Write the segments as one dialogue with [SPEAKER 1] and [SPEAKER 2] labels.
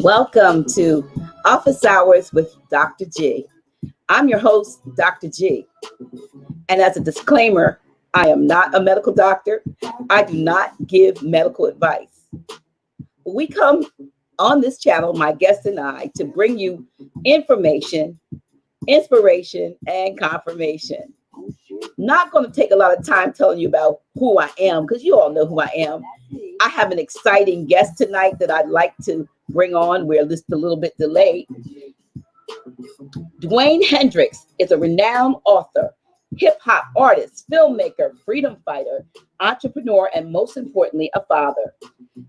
[SPEAKER 1] Welcome to Office Hours with Dr. G. I'm your host, Dr. G. And as a disclaimer, I am not a medical doctor. I do not give medical advice. We come on this channel, my guests and I, to bring you information, inspiration, and confirmation. Not going to take a lot of time telling you about who I am, because you all know who I am. I have an exciting guest tonight that I'd like to bring on. We're just a little bit delayed. DeWayne Hendrix is a renowned author, hip-hop artist, filmmaker, freedom fighter, entrepreneur, and most importantly, a father.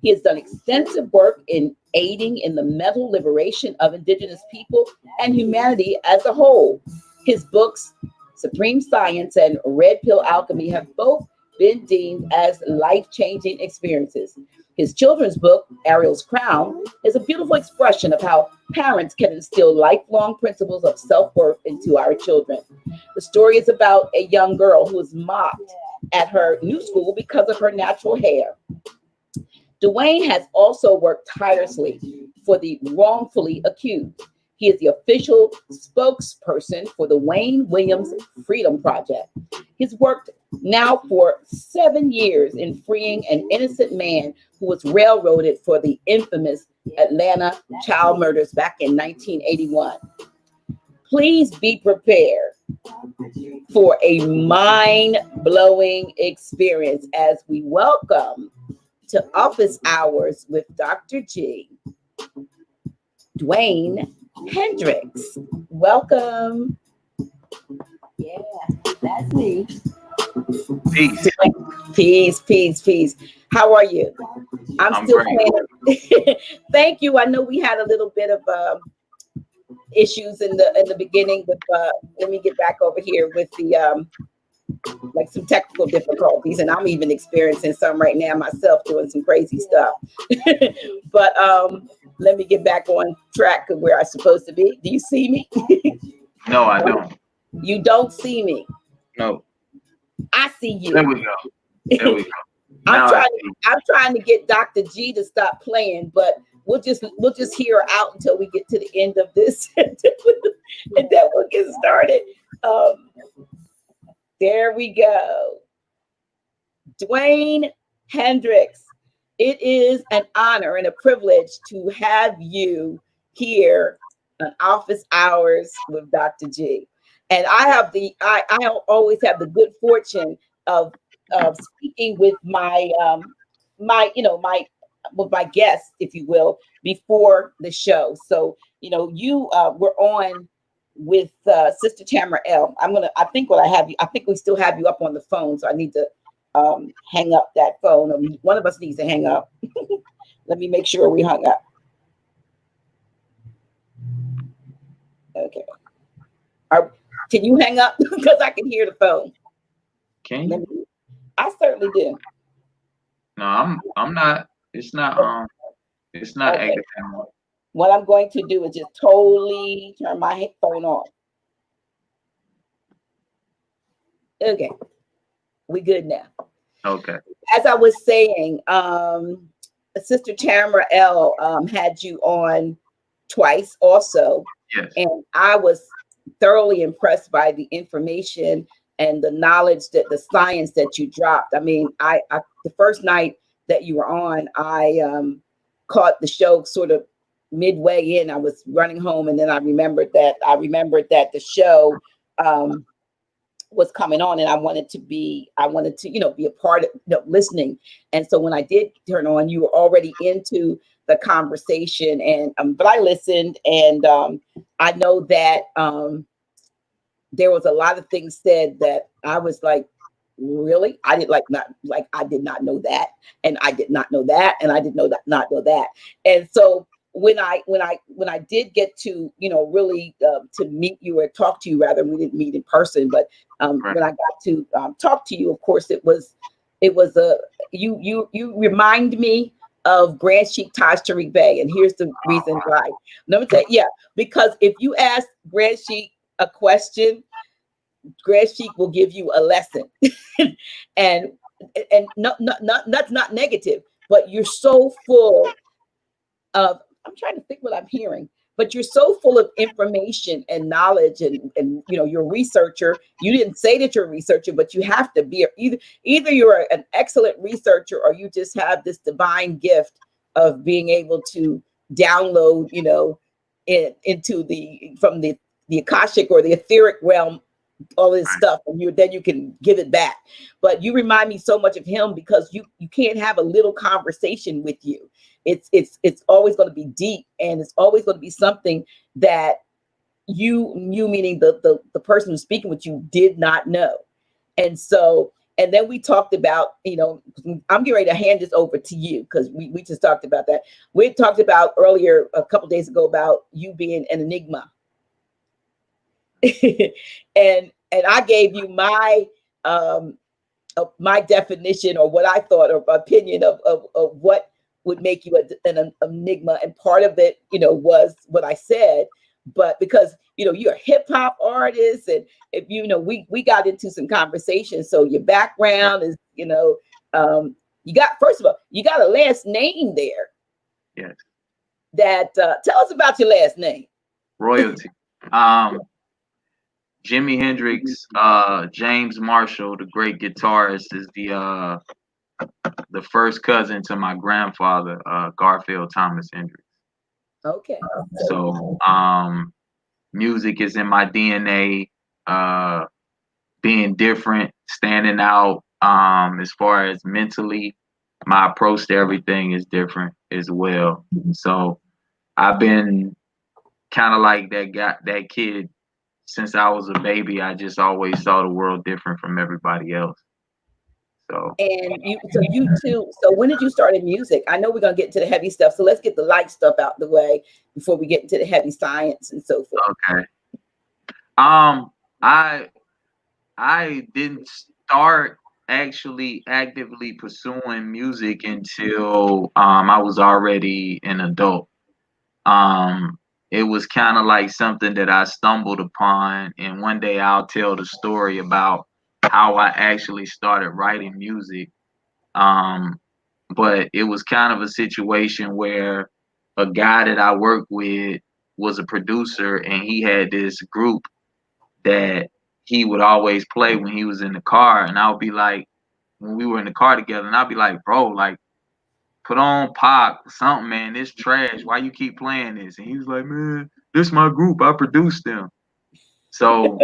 [SPEAKER 1] He has done extensive work in aiding in the mental liberation of indigenous people and humanity as a whole. His books, Supreme Science and Red Pill Alchemy, have both been deemed as life-changing experiences. His children's book, Arielle's Crown, is a beautiful expression of how parents can instill lifelong principles of self-worth into our children. The story is about a young girl who is mocked at her new school because of her natural hair. DeWayne has also worked tirelessly for the wrongfully accused. He is the official spokesperson for the Wayne Williams Freedom Project. He's worked now for 7 years in freeing an innocent man who was railroaded for the infamous Atlanta child murders back in 1981. Please be prepared for a mind-blowing experience as we welcome to Office Hours with Dr. G, DeWayne Hendrix. Welcome.
[SPEAKER 2] Yeah, that's me.
[SPEAKER 3] Peace.
[SPEAKER 1] Peace. How are you? I'm still playing. Thank you. I know we had a little bit of issues in the beginning with let me get back over here with the like some technical difficulties, and I'm even experiencing some right now myself, doing some crazy stuff. But let me get back on track of where I'm supposed to be. Do you see me?
[SPEAKER 3] No, I don't.
[SPEAKER 1] You don't see me.
[SPEAKER 3] No.
[SPEAKER 1] I see you.
[SPEAKER 3] There we go.
[SPEAKER 1] I'm trying to get Dr. G to stop playing, but we'll just hear her out until we get to the end of this, and then we'll get started. There we go. DeWayne Hendrix, it is an honor and a privilege to have you here on Office Hours with Dr. G. And I always have the good fortune of speaking with my with my guests, if you will, before the show. So you were on with Sister Arielle. I think we still have you up on the phone, so I need to hang up that phone. One of us needs to hang up. Let me make sure we hung up. Okay. Can you hang up? Because I can hear the phone.
[SPEAKER 3] Can you?
[SPEAKER 1] I certainly do.
[SPEAKER 3] No, I'm not. It's not
[SPEAKER 1] Okay.
[SPEAKER 3] active anymore.
[SPEAKER 1] What I'm going to do is just totally turn my phone off. Okay. We good now.
[SPEAKER 3] Okay.
[SPEAKER 1] As I was saying, Sister Arielle had you on twice also.
[SPEAKER 3] Yes.
[SPEAKER 1] And I was thoroughly impressed by the information and the knowledge, that the science that you dropped. I mean, I the first night that you were on, I caught the show sort of midway in. I was running home, and then I remembered that the show was coming on, and I wanted to be a part of listening. And so when I did turn on, you were already into the conversation, and but I listened, and I know that there was a lot of things said that I was like, really? I did I did not know that, and I did not know that, and I did not know that. And so when I did get to really to meet you, or talk to you rather, we didn't meet in person, but
[SPEAKER 3] Right.
[SPEAKER 1] when I got to talk to you, of course, it was you remind me of Grand Sheik Taj Tariq Bey, and here's the reason why. Let me tell you, because if you ask Grand Sheik a question, Grand Sheik will give you a lesson, and that's not negative, but you're so full of I'm trying to think what I'm hearing. But you're so full of information and knowledge, and you're a researcher. You didn't say that you're a researcher, but you have to be. Either you're an excellent researcher, or you just have this divine gift of being able to download, into from the Akashic or the etheric realm, all this stuff, and then you can give it back. But you remind me so much of him, because you can't have a little conversation with you. It's always going to be deep, and it's always going to be something that you meaning the person who's speaking with you did not know. And so, and then we talked about, I'm getting ready to hand this over to you, because we just talked about that. We talked about earlier, a couple days ago, about you being an enigma. and I gave you my definition, or what I thought, or opinion of what would make you an enigma. And part of it, was what I said. But because, you're a hip hop artist, and if we got into some conversations. So your background is, you got, first of all, you got a last name there.
[SPEAKER 3] Yes.
[SPEAKER 1] That tell us about your last name.
[SPEAKER 3] Royalty. Jimi Hendrix, James Marshall, the great guitarist, is the first cousin to my grandfather, Garfield Thomas Hendrix.
[SPEAKER 1] Okay.
[SPEAKER 3] So music is in my DNA, being different, standing out. As far as mentally, my approach to everything is different as well. So I've been kind of like that kid since I was a baby. I just always saw the world different from everybody else. So.
[SPEAKER 1] And you too. So when did you start in music? I know we're gonna get into the heavy stuff, so let's get the light stuff out the way before we get into the heavy science and so forth.
[SPEAKER 3] Okay. I didn't start actually actively pursuing music until I was already an adult. It was kind of like something that I stumbled upon, and one day I'll tell the story about how I actually started writing music. But it was kind of a situation where a guy that I worked with was a producer, and he had this group that he would always play when he was in the car. And I would be like, when we were in the car together, and I'd be like, bro, like, put on pop something, man. This trash. Why you keep playing this? And he was like, man, this my group. I produced them. So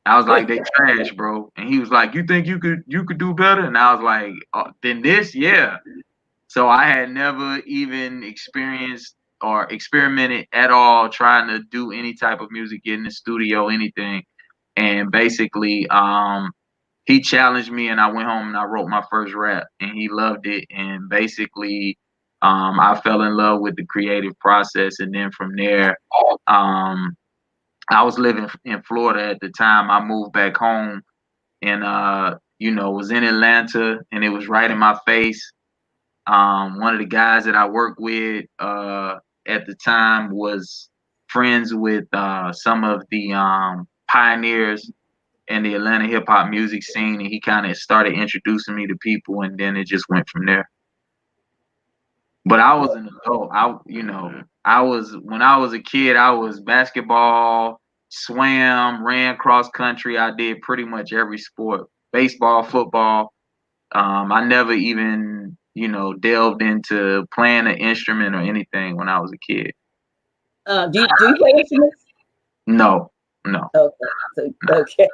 [SPEAKER 3] I was like, they trash, bro. And he was like, you think you could do better? And I was like, than this? Yeah. So I had never even experienced or experimented at all trying to do any type of music, get in the studio, anything. And basically, he challenged me, and I went home and I wrote my first rap, and he loved it. And basically, I fell in love with the creative process. And then from there, I was living in Florida at the time. I moved back home, and was in Atlanta, and it was right in my face. One of the guys that I worked with at the time was friends with some of the pioneers in the Atlanta hip hop music scene, and he kind of started introducing me to people, and then it just went from there. But I was an adult. When I was a kid, I was basketball, swam, ran cross country. I did pretty much every sport, baseball, football. I never even, delved into playing an instrument or anything when I was a kid.
[SPEAKER 1] Do you play instruments?
[SPEAKER 3] No.
[SPEAKER 1] Okay.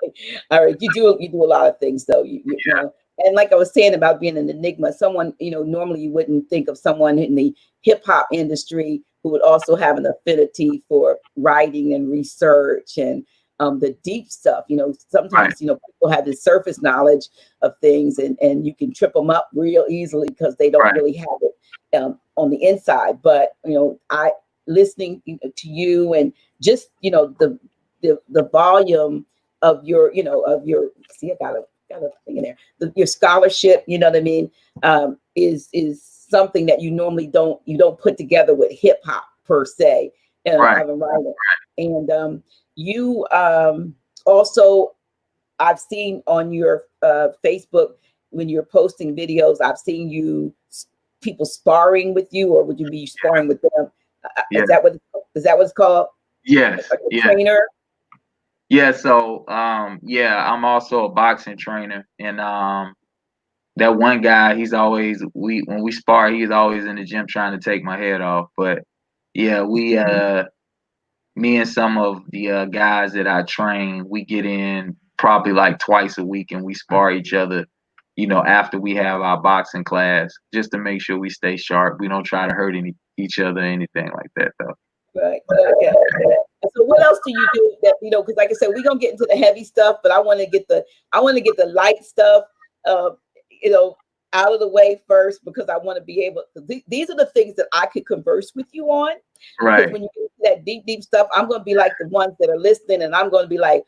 [SPEAKER 1] All right. You do a lot of things though. You know. And like I was saying about being an enigma, someone, normally you wouldn't think of someone in the hip hop industry who would also have an affinity for writing and research and the deep stuff. Sometimes, people have this surface knowledge of things, and you can trip them up real easily because they don't really have it on the inside. But, I listening to you, and just, the volume of your, see, I got a thing in there. Your scholarship, you know what I mean, is something that you normally don't put together with hip hop per se, of a writer. And you also, I've seen on your Facebook when you're posting videos, I've seen people sparring with you, or would you be sparring with them?
[SPEAKER 3] Yeah.
[SPEAKER 1] Is that what it's called?
[SPEAKER 3] Yes.
[SPEAKER 1] A
[SPEAKER 3] Yeah.
[SPEAKER 1] trainer?
[SPEAKER 3] Yeah. So yeah, I'm also a boxing trainer, and that one guy, he's always when we spar, he's always in the gym trying to take my head off. But yeah, me and some of the guys that I train, we get in probably like twice a week, and we spar each other, after we have our boxing class, just to make sure we stay sharp. We don't try to hurt each other or anything like that, though.
[SPEAKER 1] Right. Okay. So what else do you do that, because like I said, we're gonna get into the heavy stuff, but I want to get the light stuff out of the way first, because I want to be able these are the things that I could converse with you on.
[SPEAKER 3] Right.
[SPEAKER 1] Because when you get to that deep stuff, I'm gonna be like the ones that are listening, and I'm gonna be like,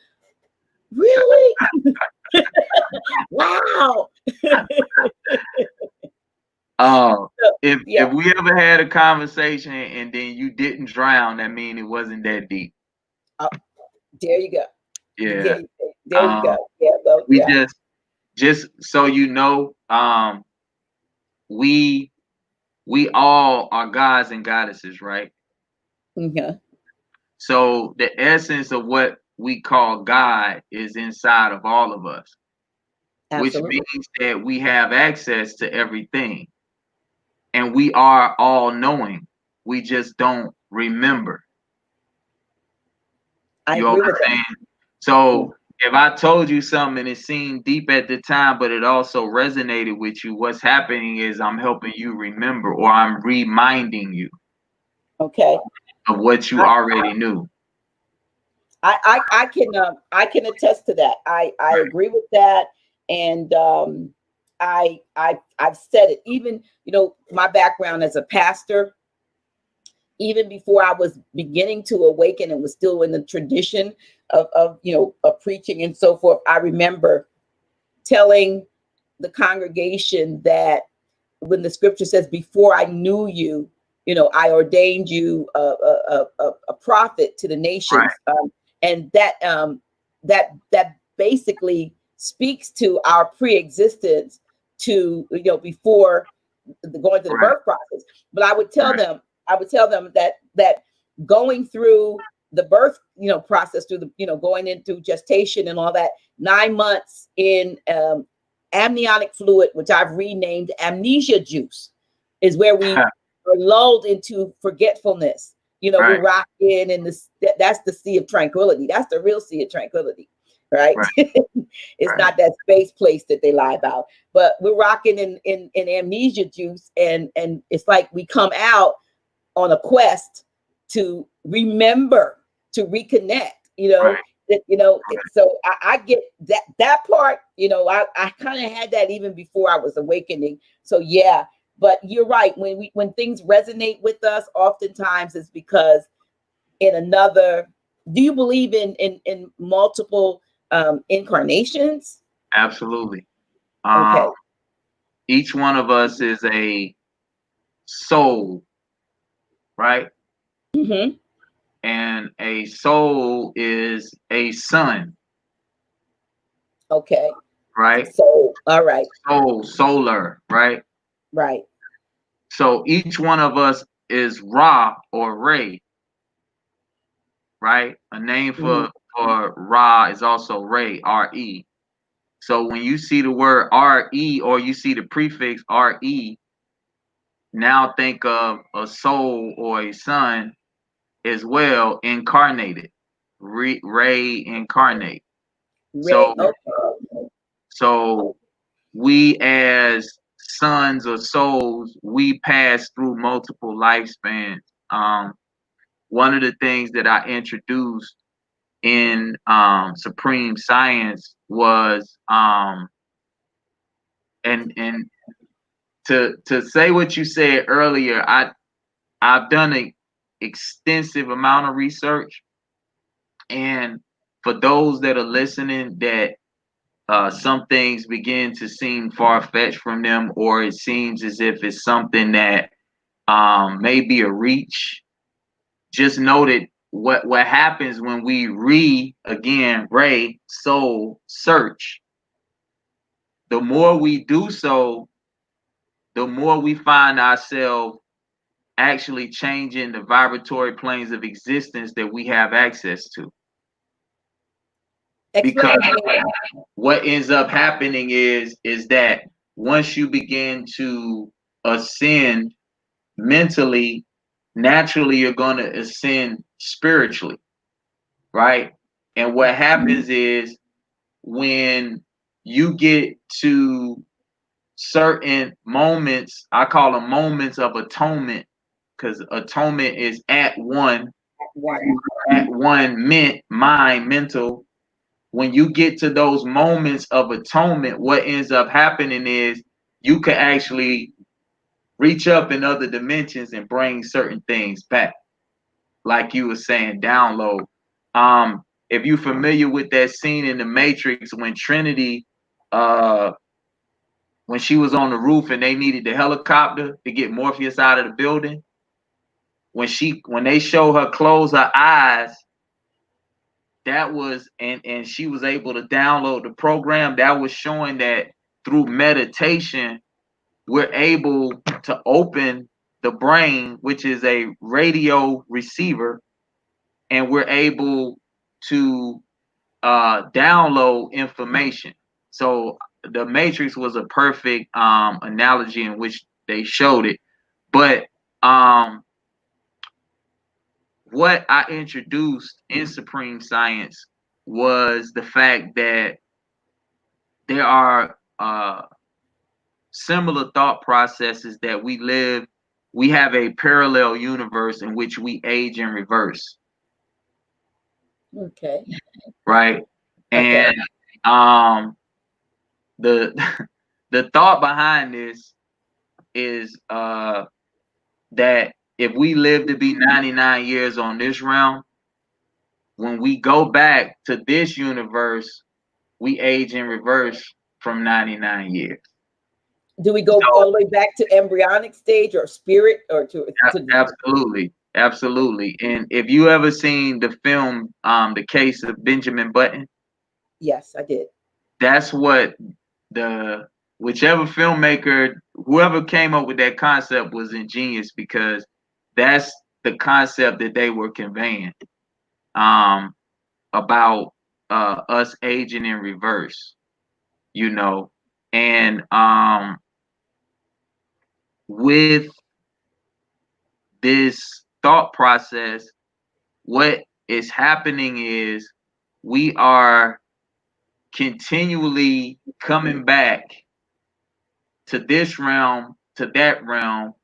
[SPEAKER 1] really? Wow.
[SPEAKER 3] If we ever had a conversation and then you didn't drown, that means it wasn't that deep.
[SPEAKER 1] There you go.
[SPEAKER 3] Yeah.
[SPEAKER 1] There you go. Yeah. Well,
[SPEAKER 3] we just so you know, we all are gods and goddesses, right?
[SPEAKER 1] Yeah.
[SPEAKER 3] So the essence of what we call God is inside of all of us.
[SPEAKER 1] Absolutely.
[SPEAKER 3] Which means that we have access to everything. And we are all knowing. We just don't remember.
[SPEAKER 1] I agree with that.
[SPEAKER 3] So if I told you something and it seemed deep at the time, but it also resonated with you, what's happening is I'm helping you remember, or I'm reminding you.
[SPEAKER 1] Okay.
[SPEAKER 3] Of what you already knew.
[SPEAKER 1] I can attest to that. I agree with that. And I've said it, even, my background as a pastor, even before I was beginning to awaken and was still in the tradition of preaching and so forth. I remember telling the congregation that when the scripture says, before I knew you, I ordained you a prophet to the nations.
[SPEAKER 3] Right.
[SPEAKER 1] And that basically speaks to our pre-existence to, before going through the birth process. But I would tell them that going through the birth, process, through the, going into gestation and all that, 9 months in amniotic fluid, which I've renamed amnesia juice, is where we are lulled into forgetfulness. We're rocking in this. That's the sea of tranquility. That's the real sea of tranquility, right? It's not that space place that they lie about. But we're rocking in amnesia juice, and it's like we come out on a quest to remember, to reconnect. So I get that part. I kind of had that even before I was awakening. So yeah. But you're right. When things resonate with us, oftentimes it's because in another. Do you believe in multiple incarnations?
[SPEAKER 3] Absolutely.
[SPEAKER 1] Okay.
[SPEAKER 3] Each one of us is a soul, right?
[SPEAKER 1] Mm-hmm.
[SPEAKER 3] And a soul is a sun.
[SPEAKER 1] Okay.
[SPEAKER 3] Right.
[SPEAKER 1] So all right.
[SPEAKER 3] Solar, right?
[SPEAKER 1] Right.
[SPEAKER 3] So each one of us is Ra or Ray, right? A name for Ra is also Ray, R-E. So when you see the word R-E, or you see the prefix R-E, now think of a soul or a sun as well, incarnated. Ray incarnate.
[SPEAKER 1] Ray,
[SPEAKER 3] So we as sons or souls, we pass through multiple lifespans. One of the things that I introduced in Supreme Science was and to say what you said earlier, I've done an extensive amount of research, and for those that are listening that some things begin to seem far-fetched from them, or it seems as if it's something that may be a reach, just know that what happens when we soul search, the more we do so, the more we find ourselves actually changing the vibratory planes of existence that we have access to.
[SPEAKER 1] Explain.
[SPEAKER 3] Because what ends up happening is that once you begin to ascend mentally, naturally you're going to ascend spiritually, right? And what happens is when you get to certain moments, I call them moments of atonement, because atonement is at one mental. When you get to those moments of atonement, what ends up happening is you could actually reach up in other dimensions and bring certain things back, like you were saying, download. If you're familiar with that scene in the Matrix when Trinity, when she was on the roof and they needed the helicopter to get Morpheus out of the building, when they show her close her eyes, that was and she was able to download the program. That was showing that through meditation we're able to open the brain, which is a radio receiver, and we're able to download information. So the Matrix was a perfect analogy in which they showed it. But what I introduced in Supreme Science was the fact that there are similar thought processes that we have a parallel universe in which we age in reverse.
[SPEAKER 1] Okay.
[SPEAKER 3] Right.
[SPEAKER 1] Okay.
[SPEAKER 3] And the the thought behind this is that if we live to be 99 years on this realm, when we go back to this universe, we age in reverse from 99 years.
[SPEAKER 1] Do we go all the way back to embryonic stage or spirit or to
[SPEAKER 3] Absolutely. And if you ever seen the film The Case of Benjamin Button?
[SPEAKER 1] Yes, I did.
[SPEAKER 3] That's what whichever filmmaker, whoever came up with that concept was ingenious, because that's the concept that they were conveying about us aging in reverse, and with this thought process, what is happening is we are continually coming back to this realm, to that realm,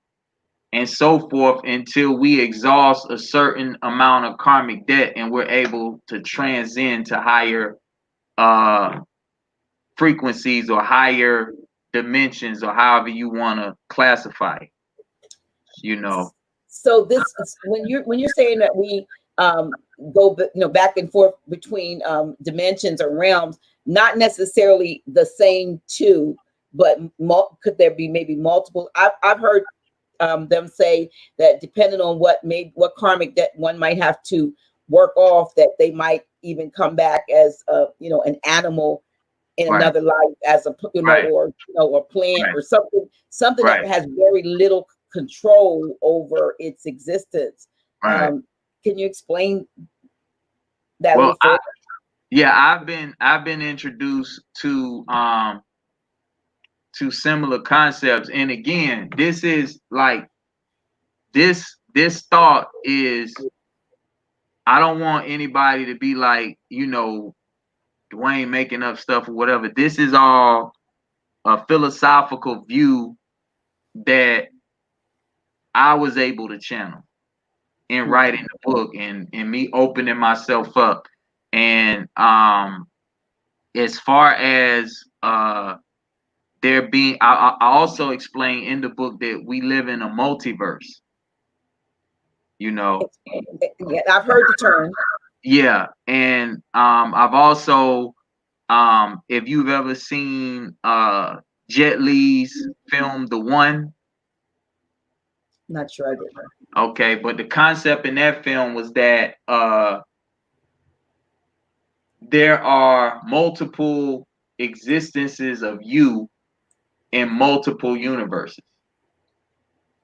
[SPEAKER 3] and so forth until we exhaust a certain amount of karmic debt and we're able to transcend to higher frequencies or higher dimensions, or however you want to classify it,
[SPEAKER 1] So this is when you're saying that we go back and forth between dimensions or realms, not necessarily the same two, but could there be maybe multiple? I've heard them say that depending on what karmic debt one might have to work off, that they might even come back as an animal in another life, as a or a plant or something that has very little control over its existence. Can you explain that?
[SPEAKER 3] Well, I've been introduced to similar concepts, and again, this is like this thought is, I don't want anybody to be like, DeWayne making up stuff or whatever. This is all a philosophical view that I was able to channel in writing the book, and me opening myself up. And as far as there being, I also explain in the book that we live in a multiverse.
[SPEAKER 1] Yeah, I've heard the term.
[SPEAKER 3] Yeah, and I've also, if you've ever seen Jet Li's film The One.
[SPEAKER 1] Not sure I did.
[SPEAKER 3] Okay, but the concept in that film was that there are multiple existences of you in multiple universes.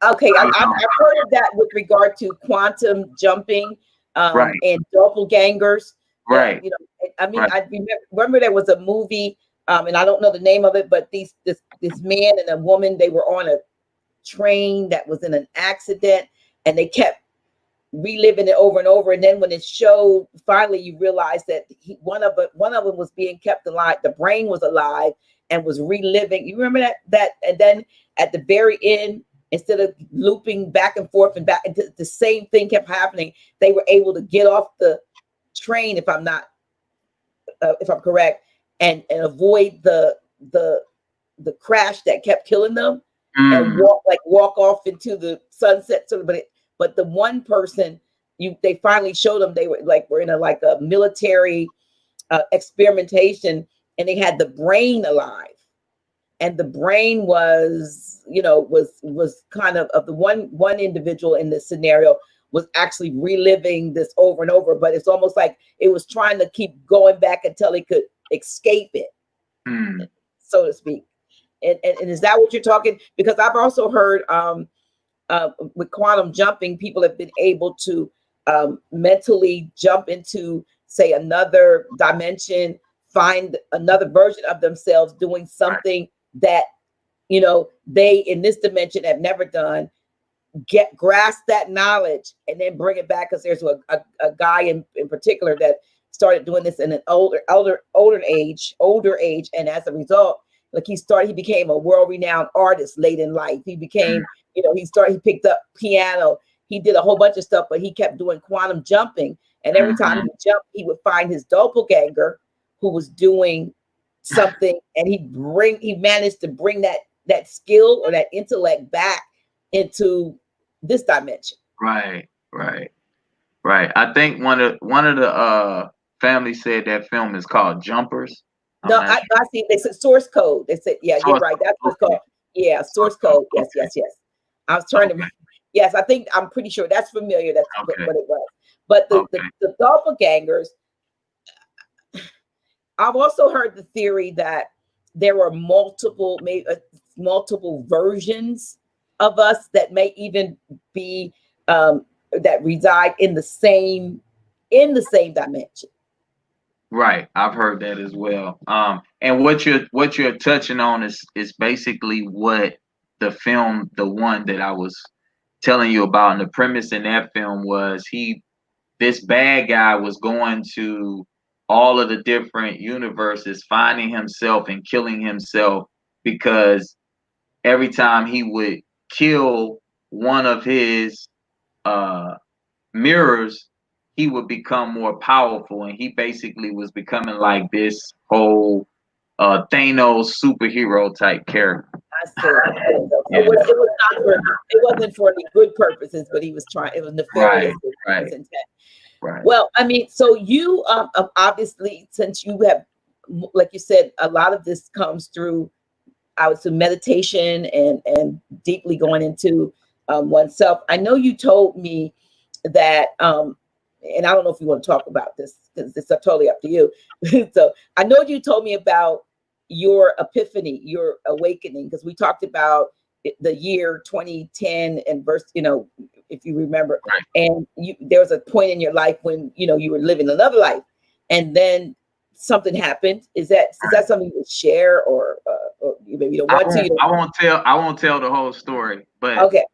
[SPEAKER 1] Okay, I've heard of that with regard to quantum jumping,
[SPEAKER 3] Right.
[SPEAKER 1] and doppelgangers.
[SPEAKER 3] Right.
[SPEAKER 1] You know, I mean,
[SPEAKER 3] Right.
[SPEAKER 1] I remember there was a movie, and I don't know the name of it, but this man and a woman, they were on a train that was in an accident, and they kept reliving it over and over. And then when it showed, finally you realize that one of them was being kept alive. The brain was alive and was reliving. You remember that? And then at the very end, instead of looping back and forth and back, the same thing kept happening. They were able to get off the train, if I'm correct, and avoid the crash that kept killing them, and walk off into the sunset. But the one person, they finally showed them, they were in a military experimentation, and they had the brain alive, and the brain was kind of the one individual in this scenario was actually reliving this over and over, but it's almost like it was trying to keep going back until it could escape it, so to speak. And is that what you're talking? Because I've also heard with quantum jumping, people have been able to mentally jump into, say, another dimension, find another version of themselves doing something that they in this dimension have never done, grasp that knowledge and then bring it back. Because there's a guy in particular that started doing this in an older age, and as a result, he became a world-renowned artist late in life. He became, he picked up piano, he did a whole bunch of stuff, but he kept doing quantum jumping. And every time he jumped, he would find his doppelganger who was doing something, and he managed to bring that skill or that intellect back into this dimension.
[SPEAKER 3] Right. I think one of the families said that film is called Jumpers.
[SPEAKER 1] No, I see. They said Source Code. They said, yeah, you're right. That's what's called. Yeah, Source Code. Yes. I was trying to. Yes, I think I'm pretty sure that's familiar. That's what it was. But the doppelgangers, I've also heard the theory that there were multiple versions of us that may even be that reside in the same dimension.
[SPEAKER 3] Right, I've heard that as well. And what you're touching on is basically what the film, the one that I was telling you about, and the premise in that film was this bad guy was going to all of the different universes, finding himself and killing himself, because every time he would kill one of his mirrors, he would become more powerful, and he basically was becoming like this whole Thanos superhero type character.
[SPEAKER 1] I see. It wasn't for any good purposes, but he was trying. It was nefarious.
[SPEAKER 3] Right.
[SPEAKER 1] Intent.
[SPEAKER 3] Right.
[SPEAKER 1] Well, I mean, so you obviously, since you have, like you said, a lot of this comes through, I would say, meditation and deeply going into oneself. I know you told me that, and I don't know if you want to talk about this because it's totally up to you. So I know you told me about your epiphany, your awakening, because we talked about the year 2010 and verse, if you remember, and there was a point in your life when you were living another life, and then something happened. Is that something you would share, or maybe you don't want to?
[SPEAKER 3] I won't tell the whole story, but
[SPEAKER 1] okay.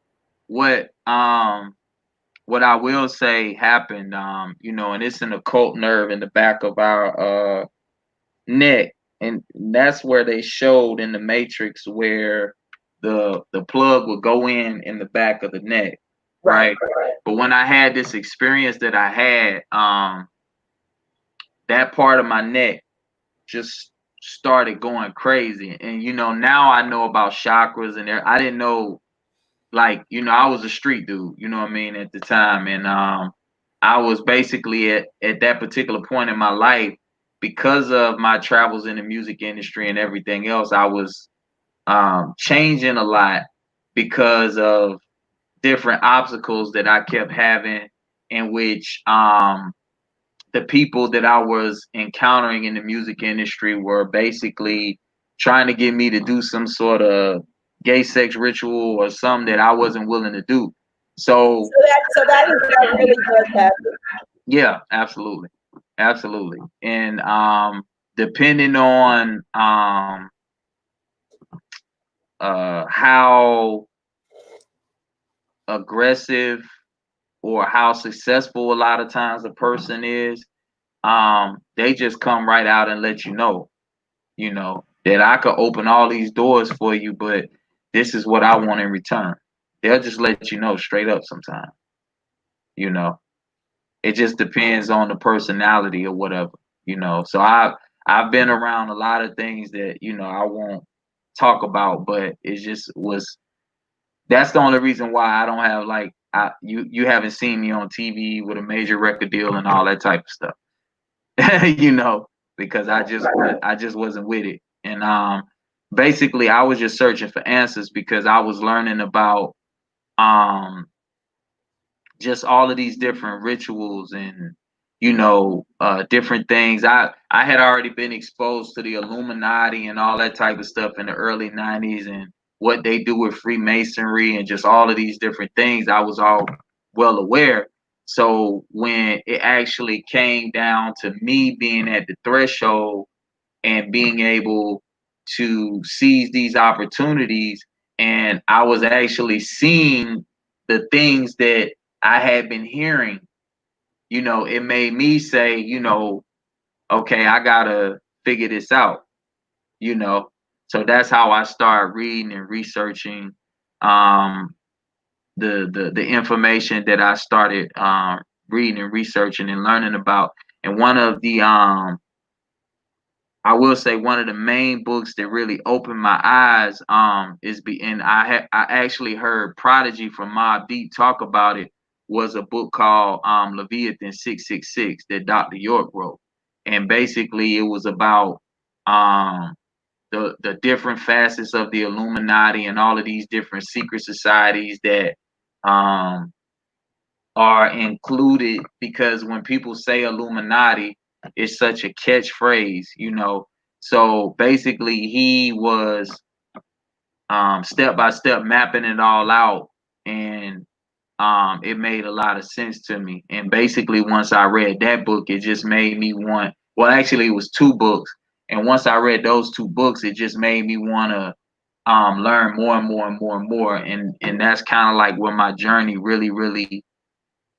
[SPEAKER 3] What I will say happened, and it's an occult nerve in the back of our neck, and that's where they showed in the Matrix where the plug would go in the back of the neck, right? But when I had this experience that I had, that part of my neck just started going crazy, and now I know about chakras, and I didn't know. Like, I was a street dude, you know what I mean, at the time. And I was basically at that particular point in my life, because of my travels in the music industry and everything else, I was changing a lot because of different obstacles that I kept having, in which the people that I was encountering in the music industry were basically trying to get me to do some sort of gay sex ritual or something that I wasn't willing to do. So
[SPEAKER 1] that really does happen.
[SPEAKER 3] yeah, absolutely. Absolutely. And depending on how aggressive or how successful a lot of times a person is, they just come right out and let you know, that I could open all these doors for you, but this is what I want in return. They'll just let you know straight up sometimes, you know. It just depends on the personality or whatever, you know. So I've been around a lot of things that, you know, I won't talk about, but it just was that's the only reason why I don't have like you haven't seen me on TV with a major record deal and all that type of stuff. You know, because I just wasn't with it. And basically I was just searching for answers because I was learning about um just all of these different rituals and you know different things. I had already been exposed to the Illuminati and all that type of stuff in the early 90s and what they do with Freemasonry and just all of these different things. I was all well aware. So when it actually came down to me being at the threshold and being able to seize these opportunities, and I was actually seeing the things that I had been hearing, you know, it made me say, you know, okay, I gotta figure this out, you know. So that's how I started reading and researching um, the information that I started reading and researching and learning about. And one of the I will say one of the main books that really opened my eyes and I actually heard Prodigy from Mobb Deep talk about it, was a book called Leviathan 666 that Dr. York wrote. And basically it was about um the different facets of the Illuminati and all of these different secret societies that um are included, because when people say Illuminati, it's such a catchphrase, you know. So basically, he was step by step mapping it all out, and it made a lot of sense to me. And basically, once I read that book, it just made me want. Well, actually, it was two books, and once I read those two books, it just made me want to learn more and more and more and more. And that's kind of like where my journey really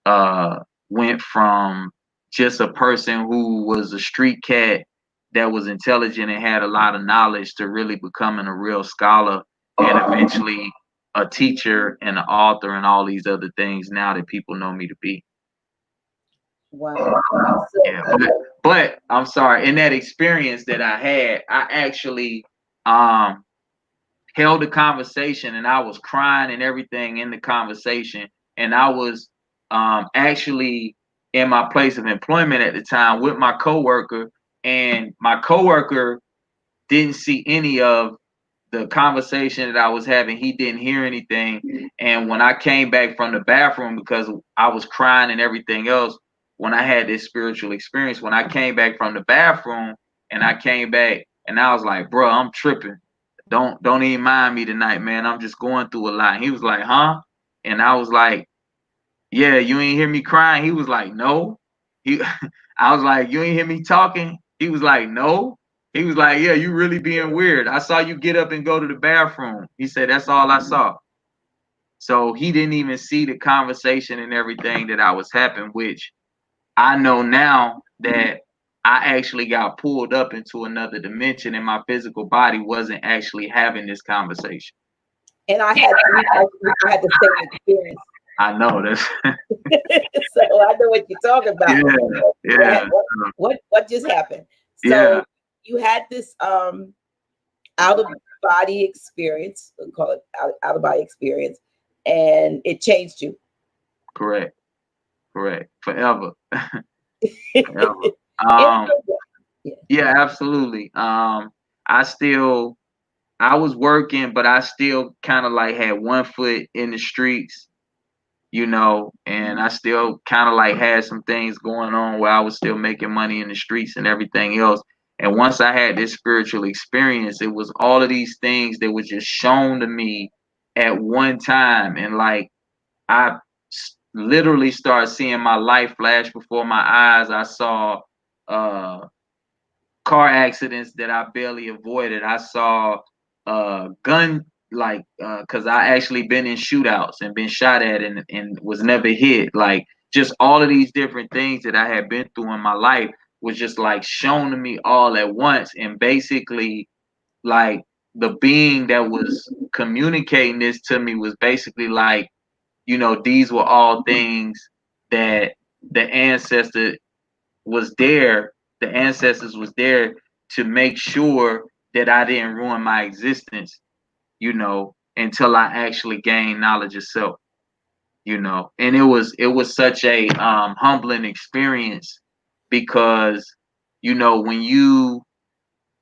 [SPEAKER 3] uh, went from just a person who was a street cat that was intelligent and had a lot of knowledge to really becoming a real scholar and eventually a teacher and an author and all these other things now that people know me to be.
[SPEAKER 1] Wow.
[SPEAKER 3] Yeah, but I'm sorry, in that experience that I had, I actually um held a conversation and I was crying and everything in the conversation. And I was actually in my place of employment at the time with my coworker, and my coworker didn't see any of the conversation that I was having. He didn't hear anything. And when I came back from the bathroom, because I was crying and everything else, when I had this spiritual experience, when I came back from the bathroom and I came back and I was like, bro, I'm tripping. Don't even mind me tonight, man. I'm just going through a lot. And he was like, huh? And I was like, yeah, you ain't hear me crying. He was like, no. He I was like, you ain't hear me talking? He was like, no. He was like, yeah, you really being weird. I saw you get up and go to the bathroom. He said, that's all I saw. So he didn't even see the conversation and everything that I was having, which I know now that I actually got pulled up into another dimension and my physical body wasn't actually having this conversation.
[SPEAKER 1] And I had the same experience.
[SPEAKER 3] I know this.
[SPEAKER 1] So I know what you're talking about.
[SPEAKER 3] Yeah.
[SPEAKER 1] What just happened? So
[SPEAKER 3] Yeah.
[SPEAKER 1] you had this out of body experience, we'll call it out of body experience, and it changed you.
[SPEAKER 3] Correct. Forever. Forever. Yeah, absolutely. I was working, but I still kind of like had one foot in the streets, you know, and I still kind of like had some things going on where I was still making money in the streets and everything else. And once I had this spiritual experience, it was all of these things that were just shown to me at one time. And like, I literally started seeing my life flash before my eyes. I saw car accidents that I barely avoided. I saw gun, like because I actually been in shootouts and been shot at and was never hit. Like, just all of these different things that I had been through in my life was just like shown to me all at once. And basically, like, the being that was communicating this to me was basically like, these were all things that the ancestor was there, the ancestors was there to make sure that I didn't ruin my existence, until I actually gained knowledge of self. And it was such a humbling experience because, when you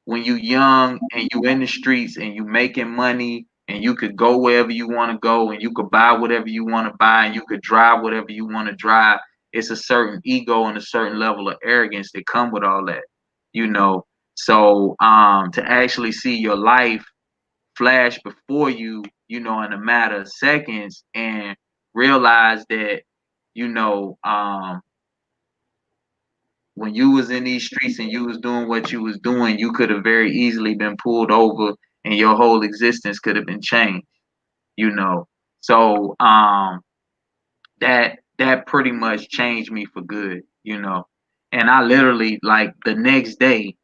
[SPEAKER 3] young and you in the streets and you making money and you could go wherever you want to go and you could buy whatever you want to buy and you could drive whatever you want to drive, it's a certain ego and a certain level of arrogance that come with all that. So to actually see your life flash before you, in a matter of seconds, and realize that, you know, um when you was in these streets and you was doing what you was doing, you could have very easily been pulled over and your whole existence could have been changed. So that pretty much changed me for good. And I literally, like, the next day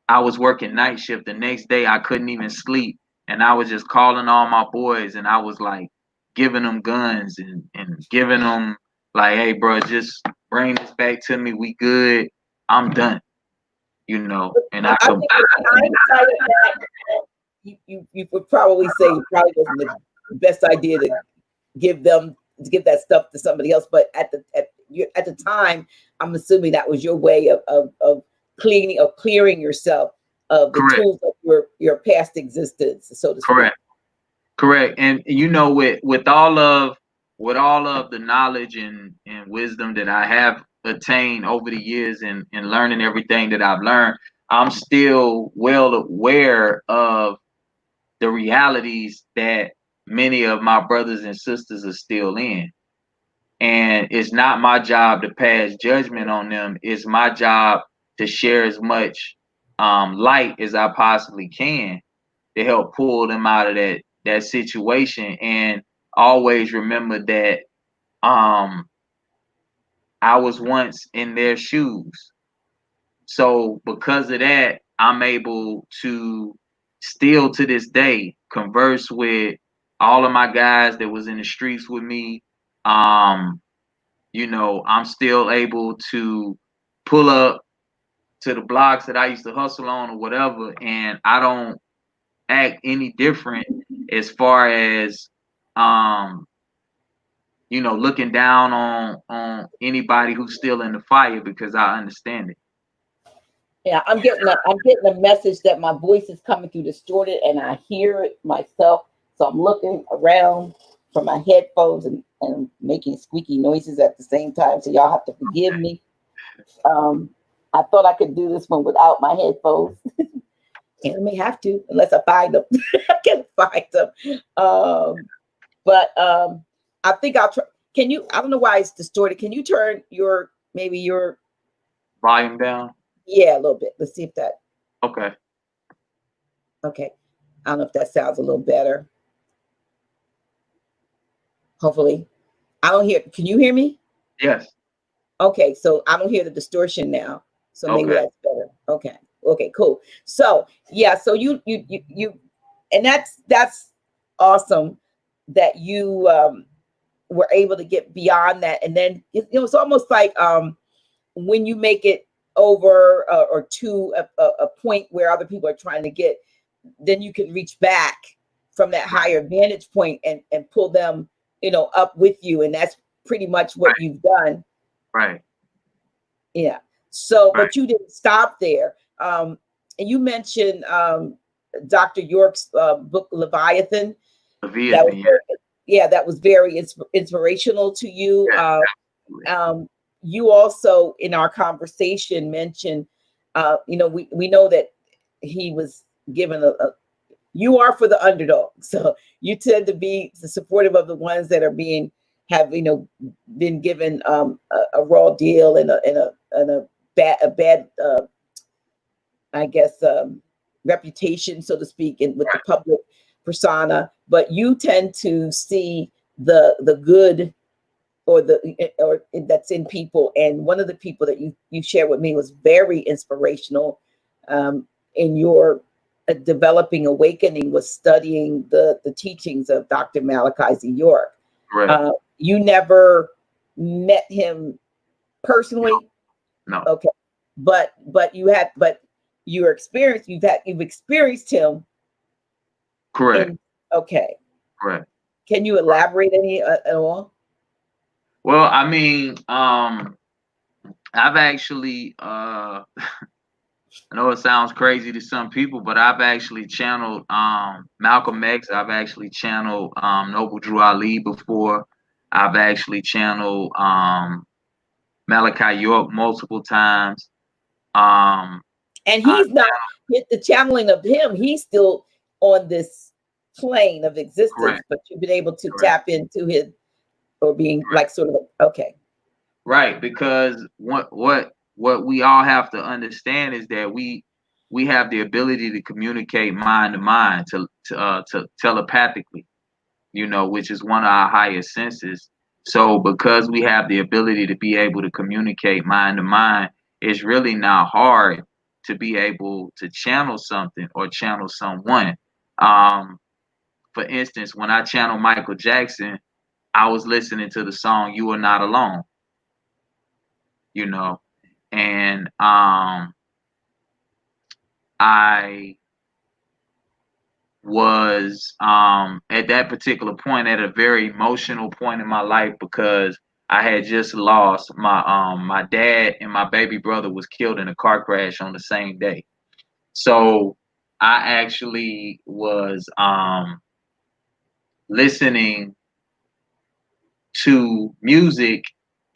[SPEAKER 3] I was working night shift. The next day I couldn't even sleep. And I was just calling all my boys and I was like giving them guns and giving them like, hey bro, just bring this back to me. We good. I'm done. And I
[SPEAKER 1] I
[SPEAKER 3] could
[SPEAKER 1] think in hindsight of that, you would probably say it probably wasn't the best idea to give that stuff to somebody else. But at the time, I'm assuming that was your way of clearing yourself of the
[SPEAKER 3] correct.
[SPEAKER 1] tools of your past existence, so to speak.
[SPEAKER 3] Correct. And with all of the knowledge and wisdom that I have attained over the years and learning everything that I've learned, I'm still well aware of the realities that many of my brothers and sisters are still in. And it's not my job to pass judgment on them. It's my job to share as much light as I possibly can to help pull them out of that situation. And always remember that I was once in their shoes. So because of that, I'm able to still to this day converse with all of my guys that was in the streets with me. Um, I'm still able to pull up to the blocks that I used to hustle on or whatever, and I don't act any different as far as looking down on anybody who's still in the fire, because I understand it.
[SPEAKER 1] Yeah, I'm getting a message that my voice is coming through distorted, and I hear it myself. So I'm looking around for my headphones and making squeaky noises at the same time. So y'all have to forgive me. I thought I could do this one without my headphones. And I may have to, unless I find them. I can't find them. But I think I'll try. Can you? I don't know why it's distorted. Can you turn your
[SPEAKER 3] Volume down.
[SPEAKER 1] Yeah, a little bit. Let's see if that.
[SPEAKER 3] Okay.
[SPEAKER 1] Okay. I don't know if that sounds a little better. Hopefully. I don't hear. Can you hear me?
[SPEAKER 3] Yes.
[SPEAKER 1] Okay. So I don't hear the distortion now. So maybe
[SPEAKER 3] Okay.
[SPEAKER 1] that's better. Okay. Okay, cool. So yeah, so you and that's awesome that you were able to get beyond that. And then it's almost like when you make it over or to a point where other people are trying to get, then you can reach back from that higher vantage point and pull them up with you, and that's pretty much what you've done.
[SPEAKER 3] Right.
[SPEAKER 1] Yeah. So
[SPEAKER 3] Right.
[SPEAKER 1] but you didn't stop there. And you mentioned Dr. York's book Leviathan.
[SPEAKER 3] Leviathan,
[SPEAKER 1] That was very inspirational to you.
[SPEAKER 3] yeah.
[SPEAKER 1] You also, in our conversation, mentioned we know that he was given you are for the underdog. So you tend to be supportive of the ones that are been given a raw deal and a bad I guess reputation, so to speak, with the public persona. But you tend to see the good or that's in people. And one of the people that you shared with me was very inspirational in your developing awakening, was studying the teachings of Dr. Malachi Z. York.
[SPEAKER 3] Right.
[SPEAKER 1] You never met him personally?
[SPEAKER 3] No.
[SPEAKER 1] Okay. But you've experienced him.
[SPEAKER 3] Correct.
[SPEAKER 1] Okay.
[SPEAKER 3] Correct.
[SPEAKER 1] Can you elaborate any at all?
[SPEAKER 3] Well, I mean, I've actually I know it sounds crazy to some people, but I've actually channeled Malcolm X. I've actually channeled Noble Drew Ali before. I've actually channeled Malachi York multiple times.
[SPEAKER 1] And he's not the channeling of him. He's still on this plane of existence,
[SPEAKER 3] Correct.
[SPEAKER 1] But you've been able to
[SPEAKER 3] Correct.
[SPEAKER 1] tap into his, or being like sort of okay.
[SPEAKER 3] Right, because what we all have to understand is that we have the ability to communicate mind to mind, to telepathically, which is one of our highest senses. So because we have the ability to be able to communicate mind to mind, it's really not hard to be able to channel something or channel someone. For instance, when I channel Michael Jackson, I was listening to the song "You Are Not Alone," and I was at that particular point at a very emotional point in my life, because I had just lost my dad, and my baby brother was killed in a car crash on the same day. So I actually was listening to music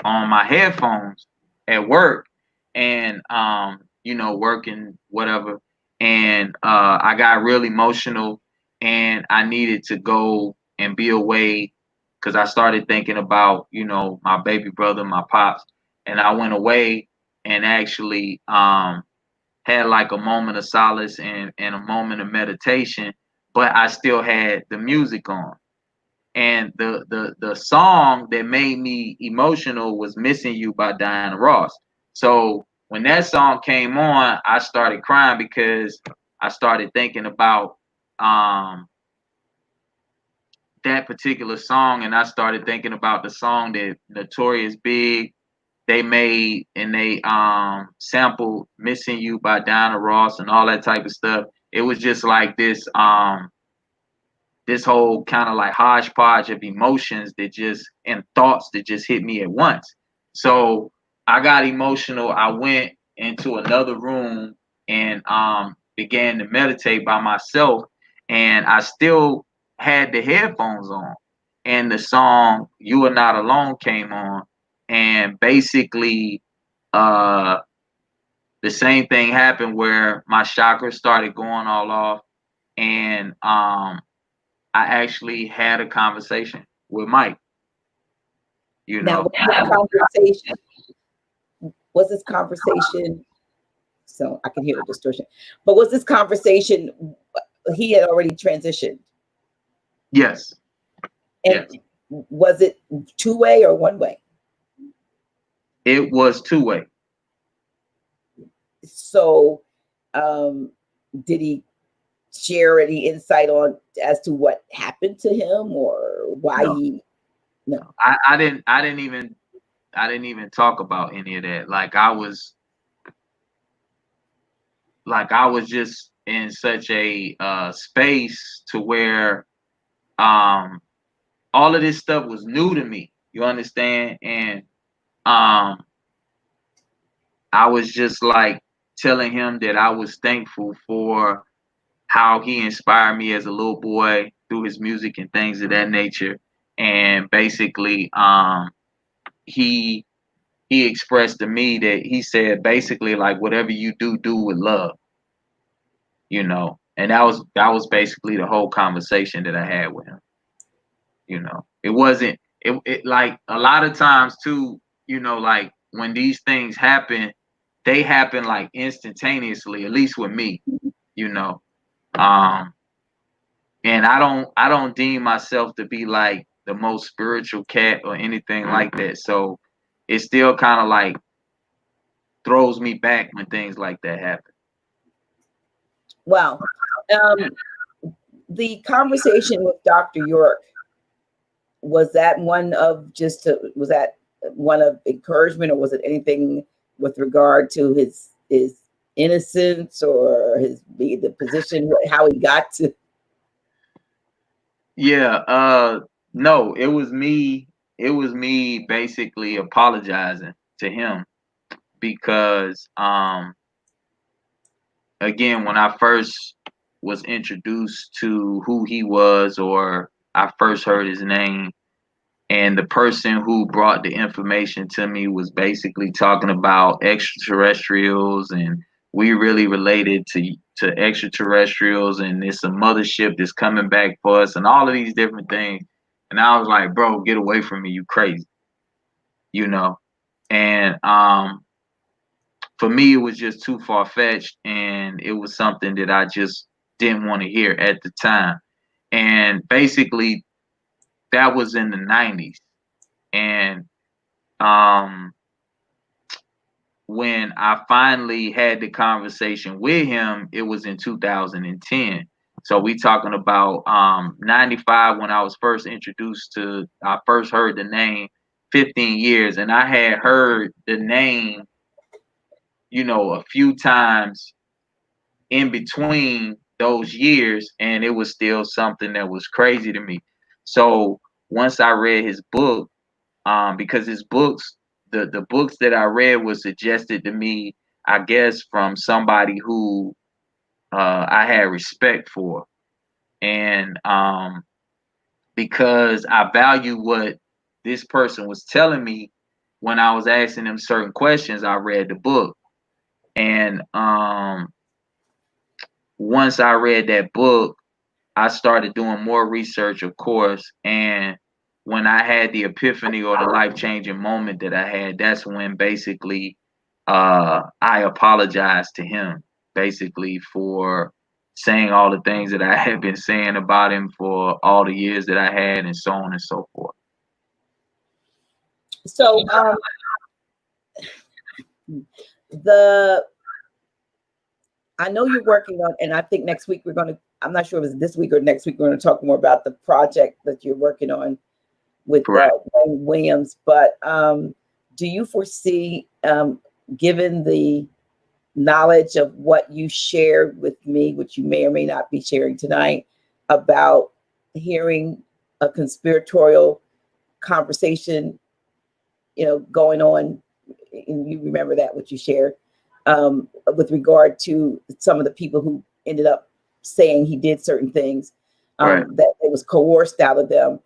[SPEAKER 3] on my headphones at work, and working whatever, and I got real emotional, and I needed to go and be away, because I started thinking about my baby brother, my pops, and I went away and actually had like a moment of solace and a moment of meditation, but I still had the music on. And the song that made me emotional was "Missing You" by Diana Ross. So when that song came on, I started crying, because I started thinking about that particular song, and I started thinking about the song that Notorious Big they made, and they sampled "Missing You" by Diana Ross and all that type of stuff. It was just like this whole kind of like hodgepodge of emotions and thoughts that just hit me at once. So I got emotional. I went into another room and began to meditate by myself, and I still had the headphones on, and the song "You Are Not Alone" came on, and basically the same thing happened where my chakras started going all off, and I actually had a conversation with Mike.
[SPEAKER 1] Now, was this conversation? So I can hear the distortion. But was this conversation? He had already transitioned.
[SPEAKER 3] Yes.
[SPEAKER 1] And
[SPEAKER 3] yes.
[SPEAKER 1] Was it two-way or one-way?
[SPEAKER 3] It was two-way.
[SPEAKER 1] So, did he share any insight on as to what happened to him, or why he? No,
[SPEAKER 3] I didn't even talk about any of that. Like I was just in such a space to where all of this stuff was new to me. You understand? And I was just like telling him that I was thankful for how he inspired me as a little boy through his music and things of that nature. And basically, he he expressed to me that he said basically like whatever you do, do with love, you know. And that was basically the whole conversation that I had with him. You know, it like a lot of times too, you know, like when these things happen, they happen like instantaneously, at least with me, you know. Um, and I don't deem myself to be like the most spiritual cat or anything like that. So it still kind of like throws me back when things like that happen.
[SPEAKER 1] Wow. The conversation with Dr. York, was that one of was that one of encouragement, or was it anything with regard to his innocence or the position, how he got to?
[SPEAKER 3] Yeah, no, it was me basically apologizing to him because again, when I first was introduced to who he was, or I first heard his name, and the person who brought the information to me was basically talking about extraterrestrials, and we really related to extraterrestrials, and it's a mothership that's coming back for us, and all of these different things. And I was like, bro, get away from me, you crazy, you know. And for me, it was just too far fetched, and it was something that I just didn't want to hear at the time. And basically, that was in the '90s, and um, when I finally had the conversation with him, it was in 2010. So we talking about 95 when I was first introduced to, I first heard the name, 15 years, and I had heard the name, you know, a few times in between those years, and it was still something that was crazy to me. So once I read his book, because his books, the books that I read was suggested to me, I guess, from somebody who I had respect for, and because I value what this person was telling me when I was asking them certain questions, I read the book, and once I read that book, I started doing more research, of course, and when I had the epiphany or the life changing moment that I had, that's when basically I apologized to him, basically for saying all the things that I had been saying about him for all the years that I had, and so on and so forth.
[SPEAKER 1] So the I know you're working on, and I think next week I'm not sure if it's this week or next week, we're going to talk more about the project that you're working on with Wayne Williams. But do you foresee, given the knowledge of what you shared with me, which you may or may not be sharing tonight, about hearing a conspiratorial conversation, going on, and you remember that, what you shared, with regard to some of the people who ended up saying he did certain things, that it was coerced out of them.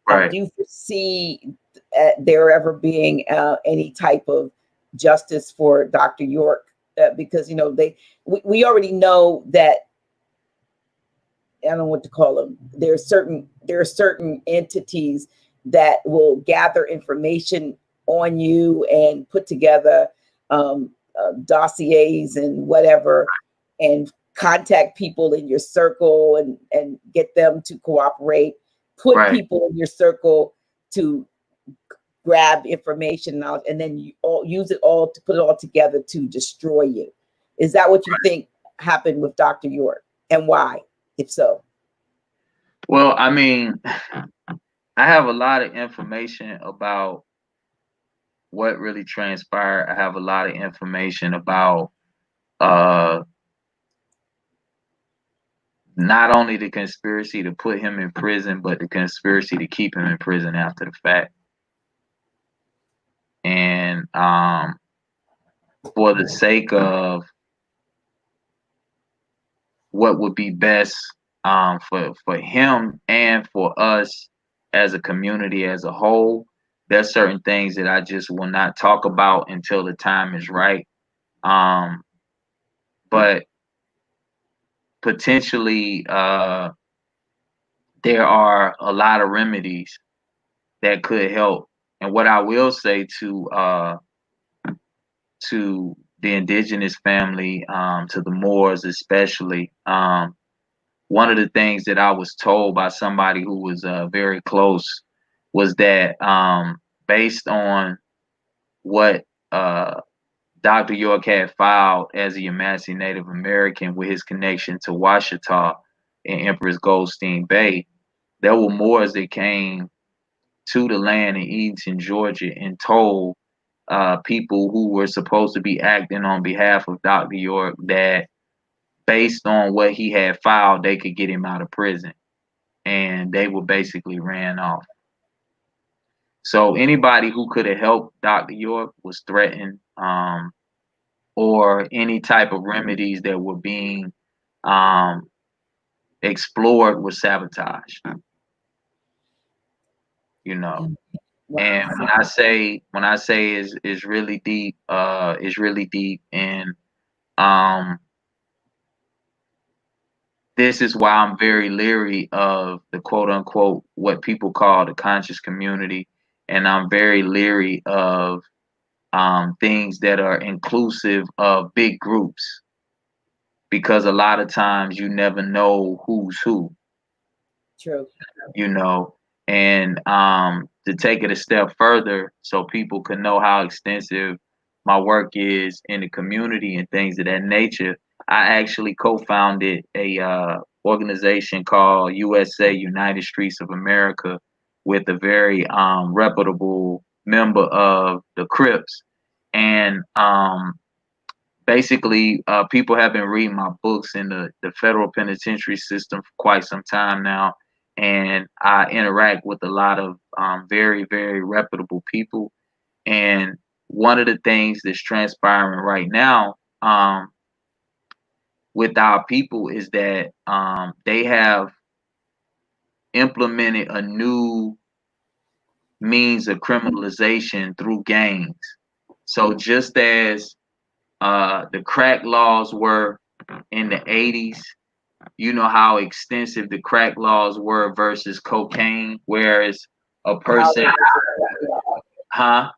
[SPEAKER 1] Do you foresee there ever being any type of justice for Dr. York? Because we already know that, I don't know what to call them. There are certain entities that will gather information on you and put together dossiers and whatever, and contact people in your circle and get them to cooperate, put people in your circle to grab information out, and then you all use it all to put it all together to destroy you. Is that what you think happened with Dr. York, and why, if so?
[SPEAKER 3] Well, I mean, I have a lot of information about what really transpired. I have a lot of information about not only the conspiracy to put him in prison, but the conspiracy to keep him in prison after the fact. And for the sake of what would be best for him and for us as a community as a whole, there's certain things that I just will not talk about until the time is right. But potentially, there are a lot of remedies that could help. And what I will say to the indigenous family, to the Moors especially, one of the things that I was told by somebody who was very close was that based on what Dr. York had filed as a Yamasee Native American with his connection to Washita and Empress Goldstein Bay, there were Moors that came to the land in Edenton, Georgia, and told people who were supposed to be acting on behalf of Dr. York that based on what he had filed, they could get him out of prison. And they were basically ran off. So anybody who could have helped Dr. York was threatened, or any type of remedies that were being explored was sabotaged. You know.
[SPEAKER 1] Wow.
[SPEAKER 3] And when I say is really deep, it's really deep. And this is why I'm very leery of the quote unquote what people call the conscious community. And I'm very leery of things that are inclusive of big groups, because a lot of times you never know who's who.
[SPEAKER 1] True.
[SPEAKER 3] You know. And to take it a step further so people can know how extensive my work is in the community and things of that nature, I actually co-founded a organization called USA United Streets of America with a very reputable member of the Crips. And basically, people have been reading my books in the federal penitentiary system for quite some time now. And I interact with a lot of very, very reputable people. And one of the things that's transpiring right now with our people is that they have implemented a new means of criminalization through gangs. So just as the crack laws were in the 80s, you know how extensive the crack laws were versus cocaine, whereas a person, huh?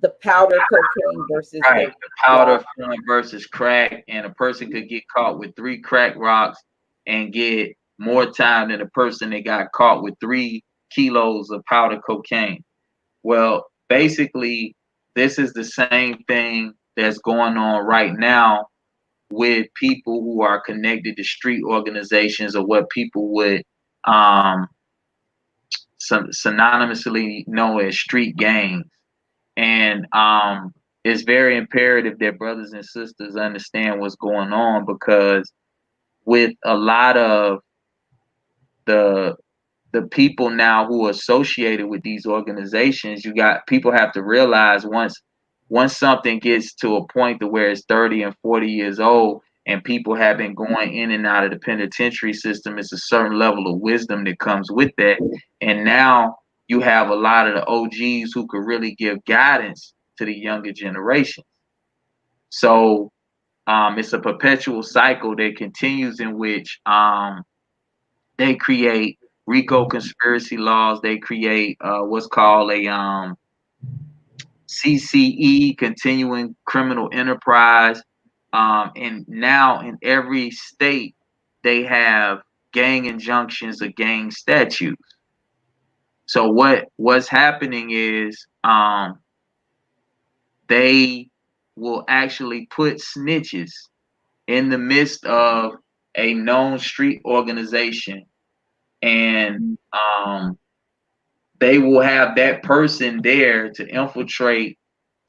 [SPEAKER 1] The powder cocaine versus
[SPEAKER 3] Right, the powder versus crack, and a person could get caught with 3 crack rocks and get more time than a person that got caught with 3 kilos of powder cocaine. Well, basically, this is the same thing that's going on right now with people who are connected to street organizations, or what people would synonymously know as street gangs. And it's very imperative that brothers and sisters understand what's going on, because with a lot of the people now who are associated with these organizations, you got people have to realize once something gets to a point to where it's 30 and 40 years old and people have been going in and out of the penitentiary system, it's a certain level of wisdom that comes with that. And now you have a lot of the OGs who could really give guidance to the younger generation. So it's a perpetual cycle that continues, in which they create RICO conspiracy laws. They create what's called a CCE, continuing criminal enterprise. And now in every state, they have gang injunctions or gang statutes. So what's happening is they will actually put snitches in the midst of a known street organization, and they will have that person there to infiltrate,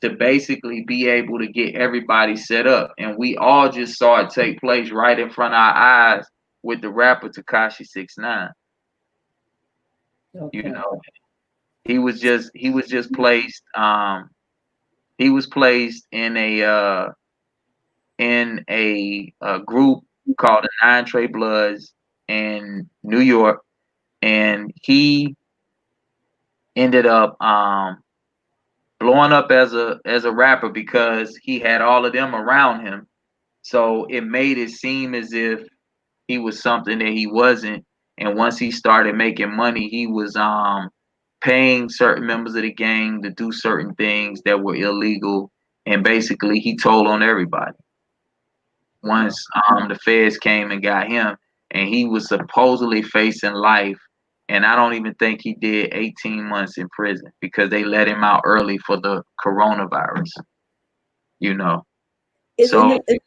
[SPEAKER 3] to basically be able to get everybody set up. And we all just saw it take place right in front of our eyes with the rapper Tekashi 6ix9ine.
[SPEAKER 1] Okay.
[SPEAKER 3] You know, he was just placed he was placed in a group called the Nine Trey Bloods in New York, and he ended up blowing up as a rapper because he had all of them around him. So it made it seem as if he was something that he wasn't. And once he started making money, he was paying certain members of the gang to do certain things that were illegal. And basically he told on everybody. Once the feds came and got him, and he was supposedly facing life, and I don't even think he did 18 months in prison because they let him out early for the coronavirus. You know,
[SPEAKER 1] Isn't
[SPEAKER 3] so
[SPEAKER 1] it,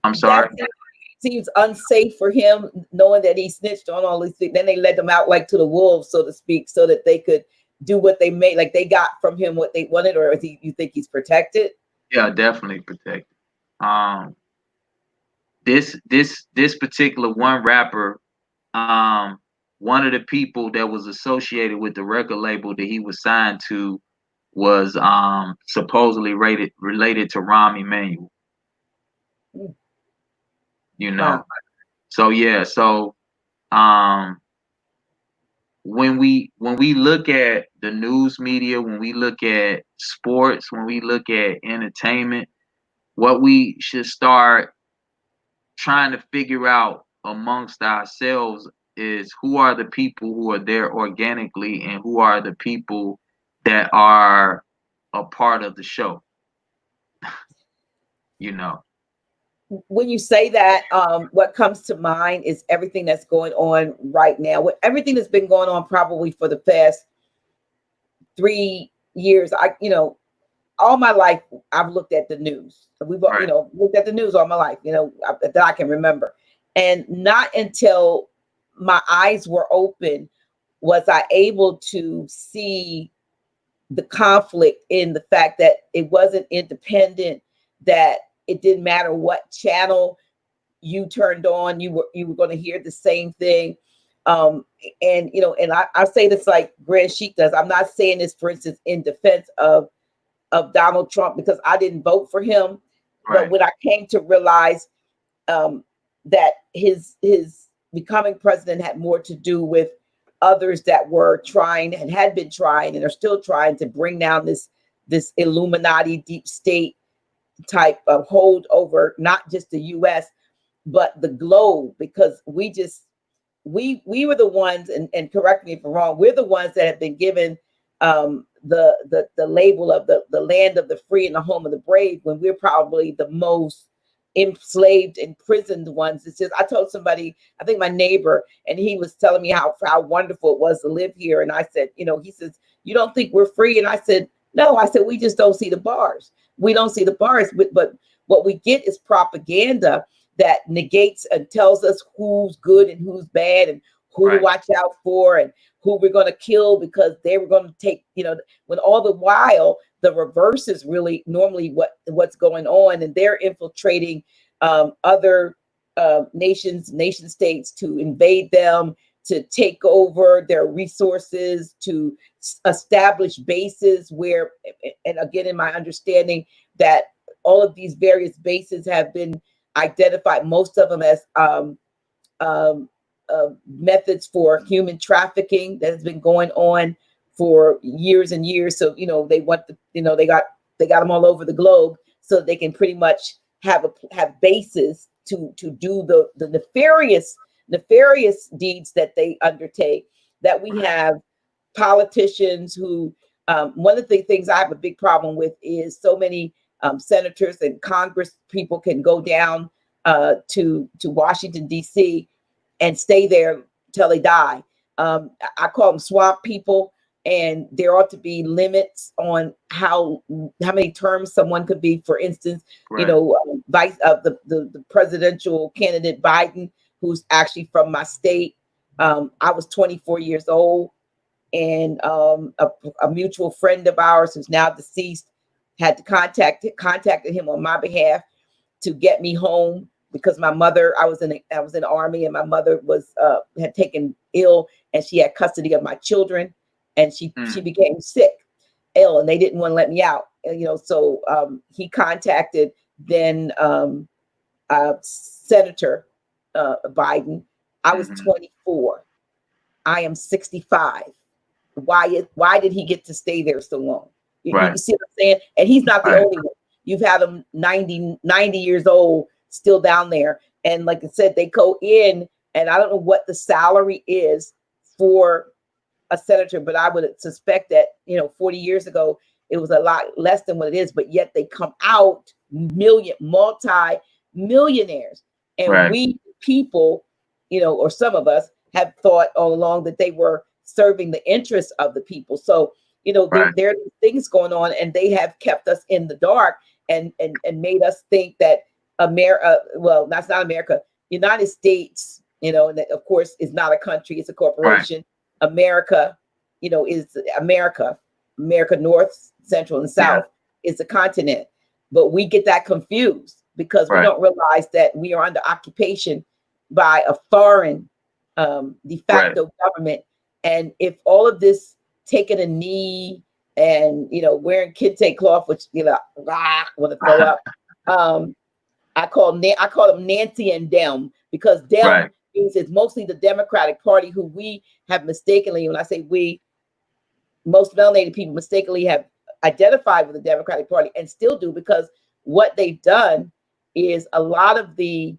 [SPEAKER 3] I'm
[SPEAKER 1] that
[SPEAKER 3] sorry.
[SPEAKER 1] seems unsafe for him, knowing that he snitched on all these things. Then they let them out like to the wolves, so to speak, so that they could do what they made, like they got from him what they wanted, or is he, you think he's protected?
[SPEAKER 3] Yeah, definitely protected. Um, this particular one rapper, one of the people that was associated with the record label that he was signed to was supposedly related to Rahm Emanuel. You know,
[SPEAKER 1] Wow.
[SPEAKER 3] so yeah, so um, when we look at the news media, when we look at sports, when we look at entertainment, what we should start trying to figure out amongst ourselves is who are the people who are there organically and who are the people that are a part of the show, you know.
[SPEAKER 1] When you say that, what comes to mind is everything that's going on right now. With everything that's been going on probably for the past 3 years. All my life I've looked at the news. We've
[SPEAKER 3] Right.
[SPEAKER 1] looked at the news all my life, that I can remember. And not until my eyes were open was I able to see the conflict in the fact that it wasn't independent, that it didn't matter what channel you turned on, you were going to hear the same thing. Um, and I say this like Grand Sheik does. I'm not saying this, for instance, in defense of Donald Trump, because I didn't vote for him. But
[SPEAKER 3] Right.
[SPEAKER 1] when I came to realize um, that his becoming president had more to do with others that were trying and had been trying and are still trying to bring down this Illuminati deep state type of hold over not just the U.S. but the globe, because we were the ones, and correct me if I'm wrong, we're the ones that have been given the label of the land of the free and the home of the brave, when we're probably the most enslaved, imprisoned ones. It's just, I told somebody, I think my neighbor, and he was telling me how wonderful it was to live here. And I said, he says, you don't think we're free? And I said, no. I said, we just don't see the bars. We don't see the bars, but what we get is propaganda that negates and tells us who's good and who's bad, and who to
[SPEAKER 3] Right.
[SPEAKER 1] watch out for, and who we're going to kill because they were going to take, when all the while the reverse is really normally what's going on, and they're infiltrating other nation states to invade them, to take over their resources, to establish bases where, and again, in my understanding, that all of these various bases have been identified, most of them as um, methods for human trafficking that has been going on for years and years. So they want they got them all over the globe, so they can pretty much have bases to do the nefarious deeds that they undertake. That we have politicians who, one of the things I have a big problem with is so many senators and Congress people can go down to Washington, D.C. and stay there till they die. I call them swamp people, and there ought to be limits on how many terms someone could be. For instance,
[SPEAKER 3] Right.
[SPEAKER 1] vice of the presidential candidate Biden, who's actually from my state. I was 24 years old, and a mutual friend of ours who's now deceased had contacted him on my behalf to get me home, because my mother, I was in the army, and my mother was had taken ill, and she had custody of my children, and she became ill, and they didn't want to let me out. And, so he contacted then Senator Biden. I was
[SPEAKER 3] Mhm.
[SPEAKER 1] 24. I am 65. why did he get to stay there so long?
[SPEAKER 3] Right.
[SPEAKER 1] You see what I'm saying? And he's not the
[SPEAKER 3] Right.
[SPEAKER 1] only one. You've had him 90 years old still down there. And like I said, they go in, and I don't know what the salary is for a senator, but I would suspect that, 40 years ago, it was a lot less than what it is, but yet they come out multi-millionaires. And
[SPEAKER 3] Right.
[SPEAKER 1] we people, or some of us have thought all along that they were serving the interests of the people. So,
[SPEAKER 3] Right.
[SPEAKER 1] there are things going on, and they have kept us in the dark and made us think that America, well, that's not America, United States, and that of course is not a country, it's a corporation. Right. America, is America. America, North, Central, and South is a continent. But we get that confused because we don't realize that we are under occupation by a foreign de facto government. And if all of this taking a knee and, wearing kente cloth, which, want to throw up, I call them Nancy and them, because them means it's mostly the Democratic Party, who we have mistakenly, when I say we, most melanated people mistakenly have identified with the Democratic Party and still do, because what they've done is a lot of the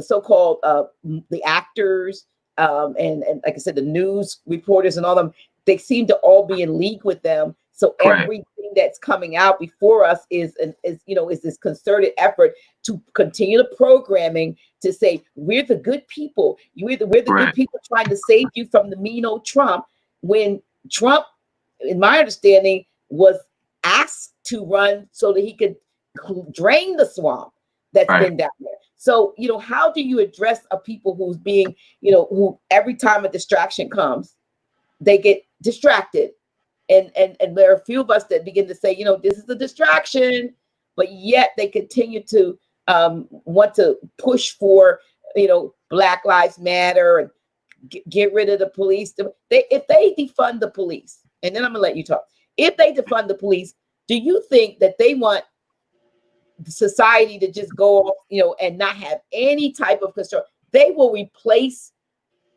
[SPEAKER 1] so-called the actors and like I said, the news reporters and all them, they seem to all be in league with them. So everything that's coming out before us is this concerted effort to continue the programming to say we're the good people. We're the good people trying to save you from the mean old Trump. When Trump, in my understanding, was asked to run so that he could drain the swamp that's been down there. So, how do you address a people who's being, who every time a distraction comes, they get distracted. And there are a few of us that begin to say, this is a distraction, but yet they continue to want to push for, Black Lives Matter and get rid of the police. If they defund the police, and then I'm gonna let you talk. If they defund the police, do you think that they want society to just go off, and not have any type of control? They will replace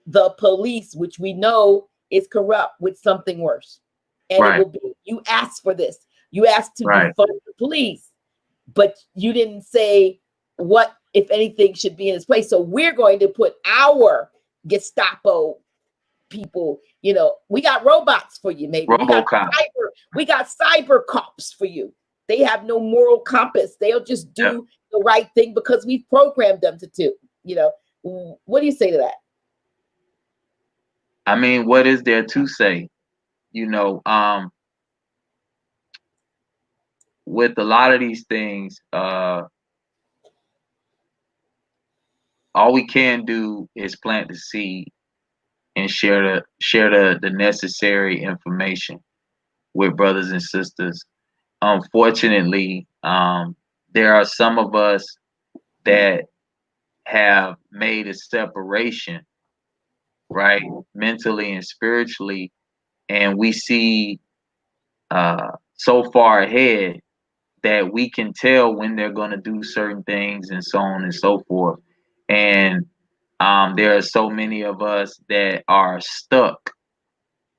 [SPEAKER 1] the police, which we know is corrupt, with something worse. And it will be, you asked for this. You asked to defund the police, but you didn't say what, if anything, should be in its place. So we're going to put our Gestapo people, we got robots for you, maybe. We got cyber cops for you. They have no moral compass. They'll just do the right thing because we've programmed them to do. What do you say to that?
[SPEAKER 3] I mean, what is there to say? With a lot of these things, all we can do is plant the seed and share the necessary information with brothers and sisters. Unfortunately, there are some of us that have made a separation, right, mentally and spiritually, and we see so far ahead that we can tell when they're going to do certain things and so on and so forth. And there are so many of us that are stuck,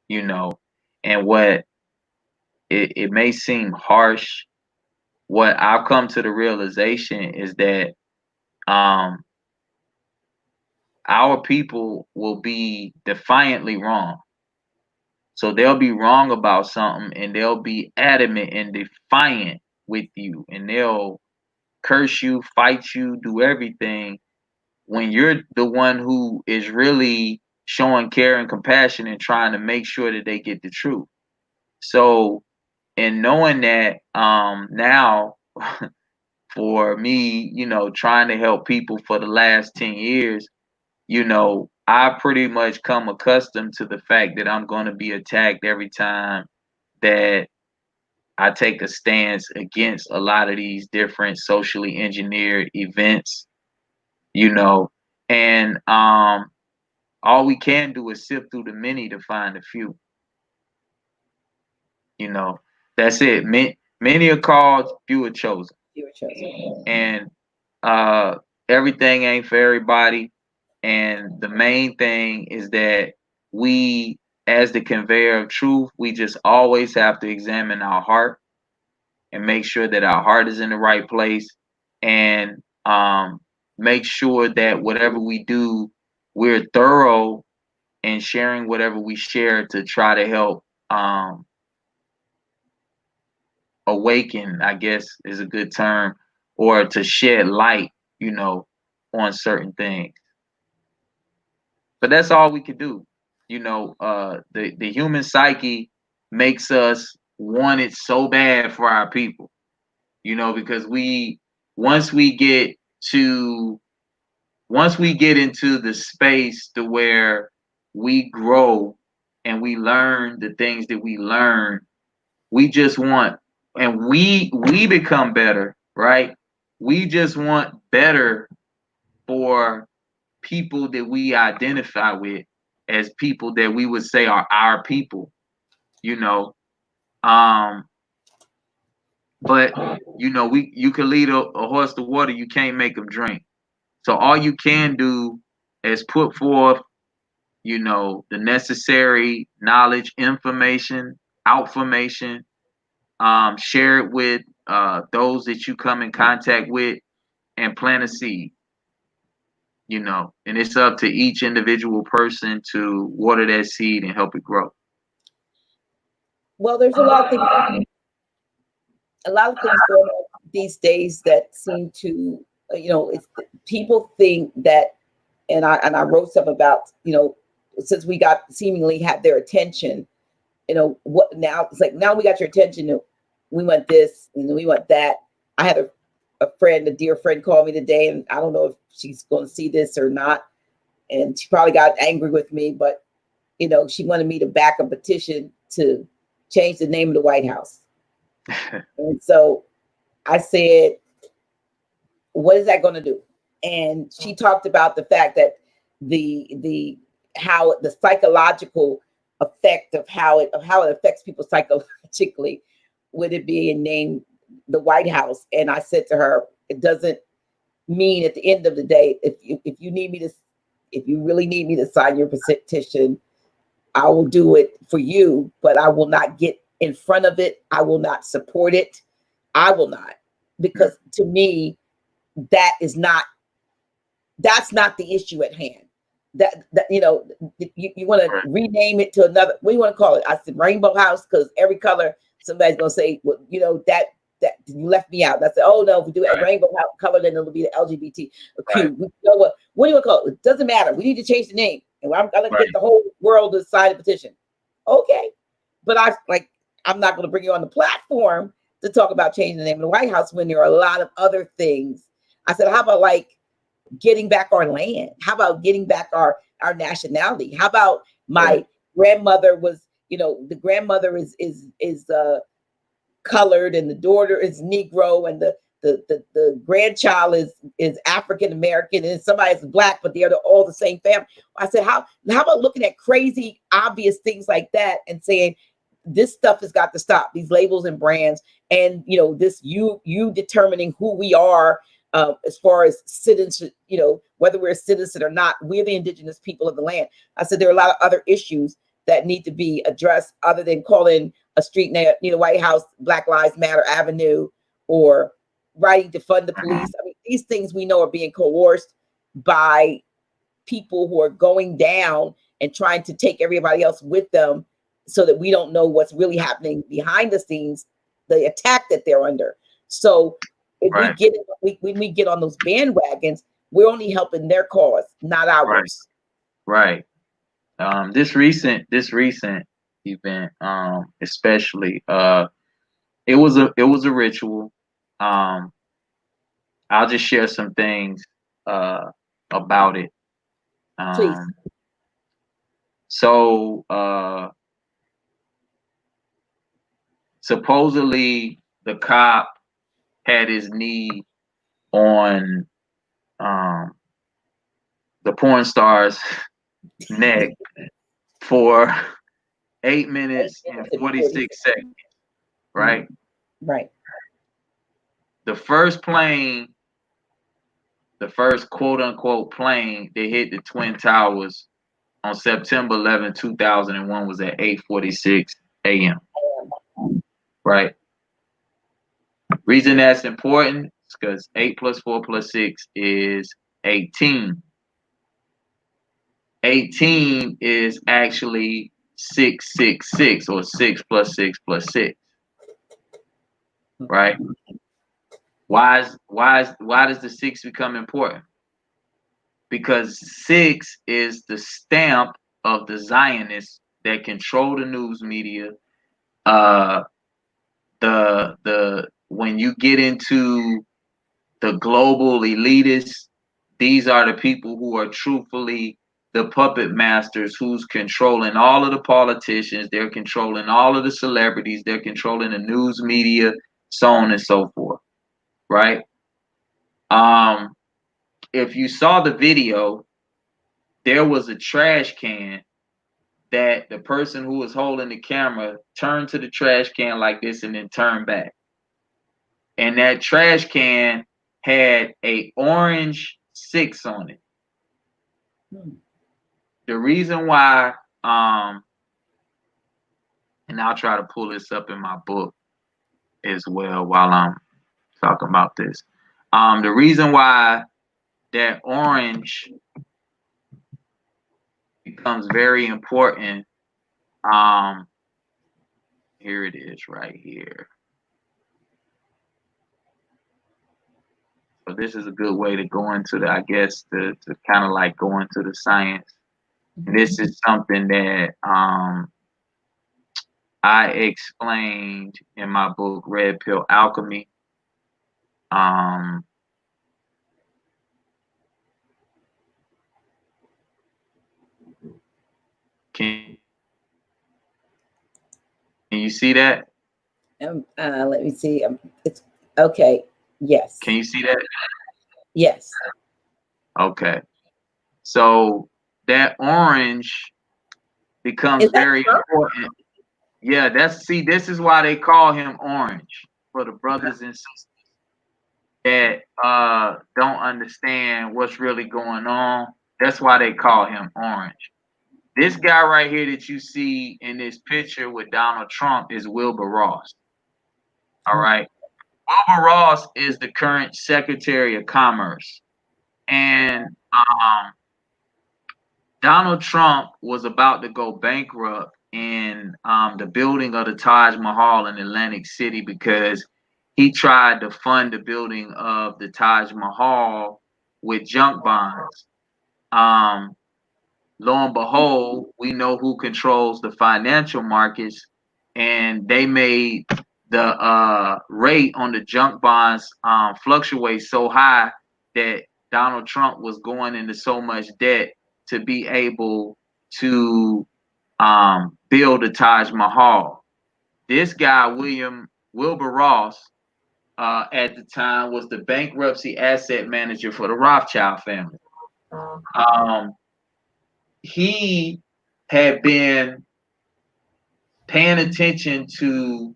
[SPEAKER 3] and what it may seem harsh. What I've come to the realization is that our people will be defiantly wrong. So they'll be wrong about something and they'll be adamant and defiant with you, and they'll curse you, fight you, do everything when you're the one who is really showing care and compassion and trying to make sure that they get the truth. So, and knowing that now for me, trying to help people for the last 10 years, I pretty much come accustomed to the fact that I'm going to be attacked every time that I take a stance against a lot of these different socially engineered events, and all we can do is sift through the many to find a few. That's it. Many are called, few are chosen. And everything ain't for everybody. And the main thing is that we as the conveyor of truth, we just always have to examine our heart and make sure that our heart is in the right place, and make sure that whatever we do, we're thorough in sharing whatever we share to try to help awaken, I guess is a good term, or to shed light, on certain things. But that's all we could do. The human psyche makes us want it so bad for our people, because once we get to once we get into the space to where we grow and we learn the things that we learn, we just want, and we become better, right? We just want better for people that we identify with as people that we would say are our people, you know. Um, but you can lead a horse to water, you can't make him drink. So all you can do is put forth, the necessary knowledge, information, outformation, share it with those that you come in contact with, and plant a seed. And it's up to each individual person to water that seed and help it grow.
[SPEAKER 1] Well, there's a lot of things going on these days that seem to, people think that, and I wrote something about, since we got seemingly had their attention, what now? It's like, now we got your attention. We want this and we want that. I had a dear friend call me today, and I don't know if she's going to see this or not. And she probably got angry with me, but she wanted me to back a petition to change the name of the White House. And so I said, what is that going to do? And she talked about the fact that how the psychological effect of how it affects people psychologically would it be named the White House. And I said to her, it doesn't mean at the end of the day, if you really need me to sign your petition, I will do it for you, but I will not get in front of it. I will not support it. I will not, because to me, that's not the issue at hand. That you want to rename it to another. What do you want to call it? I said Rainbow House, because every color, somebody's gonna say, well, that you left me out. I said, oh no, if we do a rainbow color, then it'll be the LGBTQ.
[SPEAKER 3] Right.
[SPEAKER 1] What do you want to call it? It doesn't matter. We need to change the name, and I'm gonna get the whole world to sign a petition. Okay, but I'm not gonna bring you on the platform to talk about changing the name of the White House when there are a lot of other things. I said, how about getting back our land? How about getting back our nationality? How about my grandmother was, the grandmother is colored, and the daughter is Negro, and the grandchild is African American, and somebody's Black, but they're all the same family. I said, how about looking at crazy, obvious things like that and saying, this stuff has got to stop, these labels and brands, and this you determining who we are, as far as citizenship, whether we're a citizen or not, we're the indigenous people of the land. I said there are a lot of other issues that need to be addressed other than calling a street name, White House, Black Lives Matter Avenue, or writing to fund the police. I mean, these things we know are being coerced by people who are going down and trying to take everybody else with them, so that we don't know what's really happening behind the scenes, the attack that they're under. So if when we get on those bandwagons, we're only helping their cause, not ours.
[SPEAKER 3] Right. This recent event, especially, it was a ritual. I'll just share some things about it.
[SPEAKER 1] Please.
[SPEAKER 3] So supposedly the cop had his knee on the porn star's neck for 8 minutes and 46 seconds, right?
[SPEAKER 1] Right.
[SPEAKER 3] The first quote unquote plane that hit the Twin Towers on September 11, 2001 was at 8:46 a.m. Right? Reason that's important is because 8 plus 4 plus 6 is 18. 18 is actually 666, or 6 plus 6 plus 6. Right? Why does the 6 become important? Because 6 is the stamp of the Zionists that control the news media. The when you get into the global elitists, these are the people who are truthfully the puppet masters, who's controlling all of the politicians, they're controlling all of the celebrities, they're controlling the news media, so on and so forth. Right? If you saw the video, there was a trash can that the person who was holding the camera turned to the trash can like this and then turned back. And that trash can had a orange 6 on it. The reason why, and I'll try to pull this up in my book as well while I'm talking about this. The reason why that orange becomes very important, here it is right here. So this is a good way to go into the, I guess, to kind of like go into the science. And this is something that I explained in my book, Red Pill Alchemy. Can you see that?
[SPEAKER 1] Let me see. It's okay. Yes.
[SPEAKER 3] Can you see that?
[SPEAKER 1] Yes.
[SPEAKER 3] Okay. So that orange becomes very important. Yeah, this is why they call him Orange, for the brothers and sisters that don't understand what's really going on. That's why they call him Orange. This guy right here that you see in this picture with Donald Trump is Wilbur Ross. All right. Wilbur Ross is the current Secretary of Commerce. And Donald Trump was about to go bankrupt in the building of the Taj Mahal in Atlantic City because he tried to fund the building of the Taj Mahal with junk bonds. Lo and behold, we know who controls the financial markets, and they made the rate on the junk bonds fluctuate so high that Donald Trump was going into so much debt to be able to build the Taj Mahal. This guy, Wilbur Ross, at the time was the bankruptcy asset manager for the Rothschild family. He had been paying attention to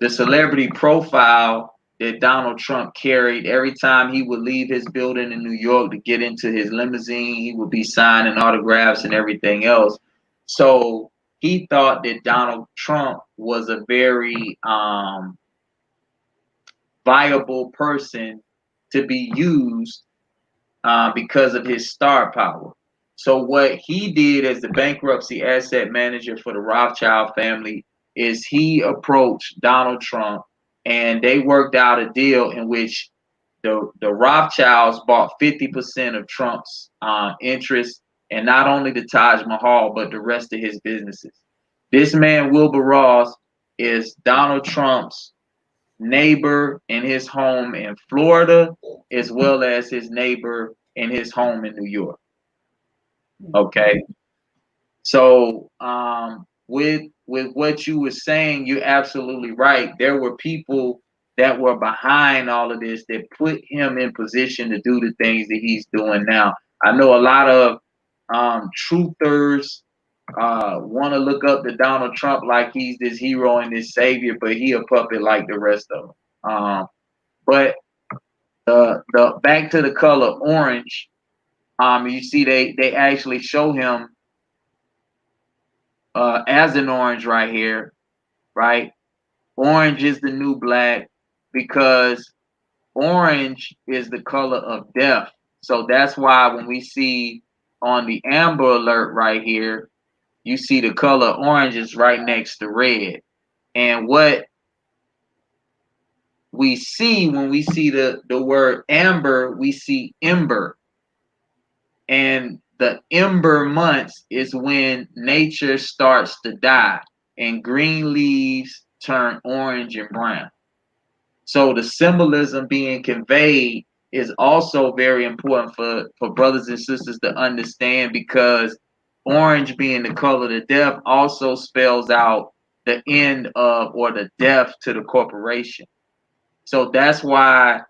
[SPEAKER 3] the celebrity profile that Donald Trump carried. Every time he would leave his building in New York to get into his limousine, he would be signing autographs and everything else. So he thought that Donald Trump was a very viable person to be used because of his star power. So what he did as the bankruptcy asset manager for the Rothschild family is he approached Donald Trump, and they worked out a deal in which the Rothschilds bought 50% of Trump's interest, and not only the Taj Mahal, but the rest of his businesses. This man, Wilbur Ross, is Donald Trump's neighbor in his home in Florida, as well as his neighbor in his home in New York. Okay. So with what you were saying, you're absolutely right. There were people that were behind all of this that put him in position to do the things that he's doing now. I know a lot of truthers want to look up to Donald Trump like he's this hero and this savior, but he a puppet like the rest of them. But the back to the color orange, you see they actually show him as an orange right here, right? Orange is the new black because orange is the color of death. So that's why when we see on the Amber Alert right here, you see the color orange is right next to red. And what we see when we see the word amber, we see ember. And the ember months is when nature starts to die and green leaves turn orange and brown. So the symbolism being conveyed is also very important for brothers and sisters to understand, because orange being the color of death also spells out the end of or the death to the corporation. So that's why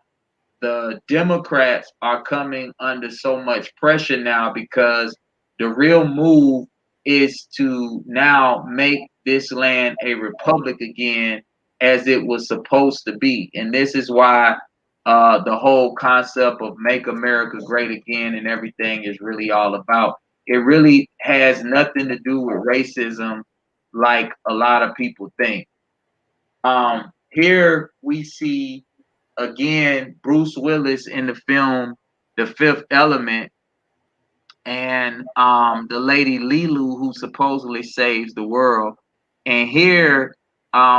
[SPEAKER 3] the Democrats are coming under so much pressure now, because the real move is to now make this land a republic again as it was supposed to be. And this is why the whole concept of make America great again and everything is really all about. It really has nothing to do with racism like a lot of people think. Here we see again Bruce Willis in the film The Fifth Element, and the lady Lilu who supposedly saves the world. And here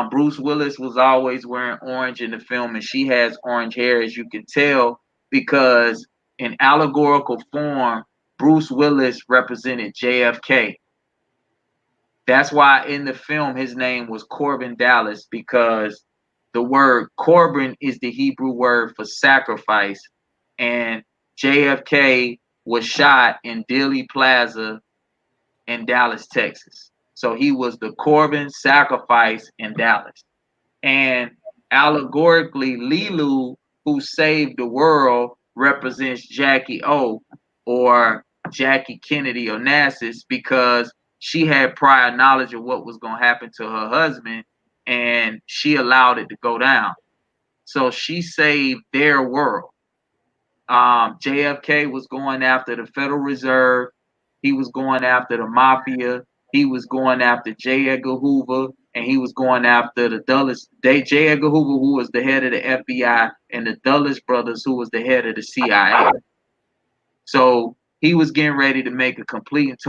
[SPEAKER 3] Bruce Willis was always wearing orange in the film, and she has orange hair, as you can tell, because in allegorical form Bruce Willis represented JFK. That's why in the film his name was Corbin Dallas, because the word Corbin is the Hebrew word for sacrifice. And JFK was shot in Dealey Plaza in Dallas, Texas. So he was the Corbin sacrifice in Dallas. And allegorically, Lilu, who saved the world, represents Jackie O, or Jackie Kennedy Onassis, because she had prior knowledge of what was going to happen to her husband, and she allowed it to go down. So she saved their world. JFK was going after the Federal Reserve. He was going after the mafia. He was going after J. Edgar Hoover, and he was going after the Dulles. J. Edgar Hoover, who was the head of the FBI, and the Dulles brothers, who was the head of the CIA. So he was getting ready to make a complete and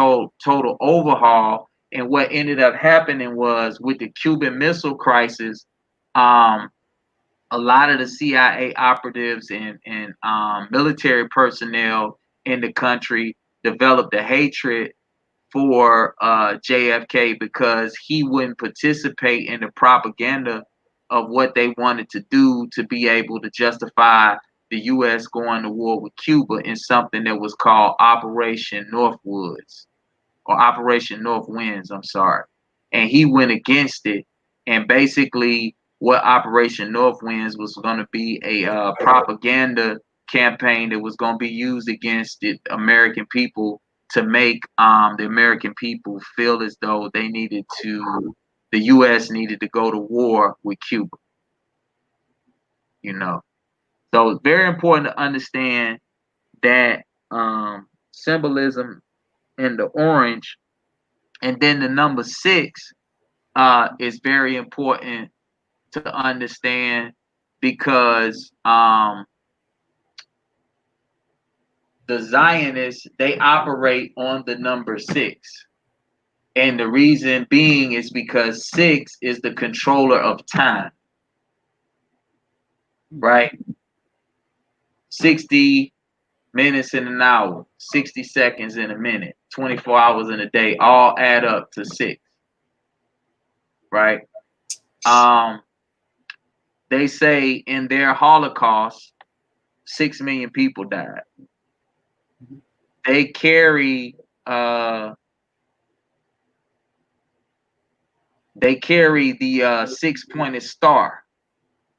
[SPEAKER 3] total overhaul. And what ended up happening was, with the Cuban Missile Crisis, a lot of the CIA operatives and military personnel in the country developed a hatred for JFK, because he wouldn't participate in the propaganda of what they wanted to do to be able to justify the U.S. going to war with Cuba in something that was called Operation Northwoods, or Operation North Winds, I'm sorry. And he went against it. And basically what Operation North Winds was going to be a propaganda campaign that was going to be used against the American people, to make the American people feel as though the U.S. needed to go to war with Cuba. You know, so it's very important to understand that symbolism in the orange, and then the number 6 is very important to understand, because the Zionists, they operate on the number 6. And the reason being is because 6 is the controller of time, right? 60 minutes in an hour, 60 seconds in a minute, 24 hours in a day, all add up to 6, right? They say in their Holocaust, 6 million people died. They carry the 6-pointed star,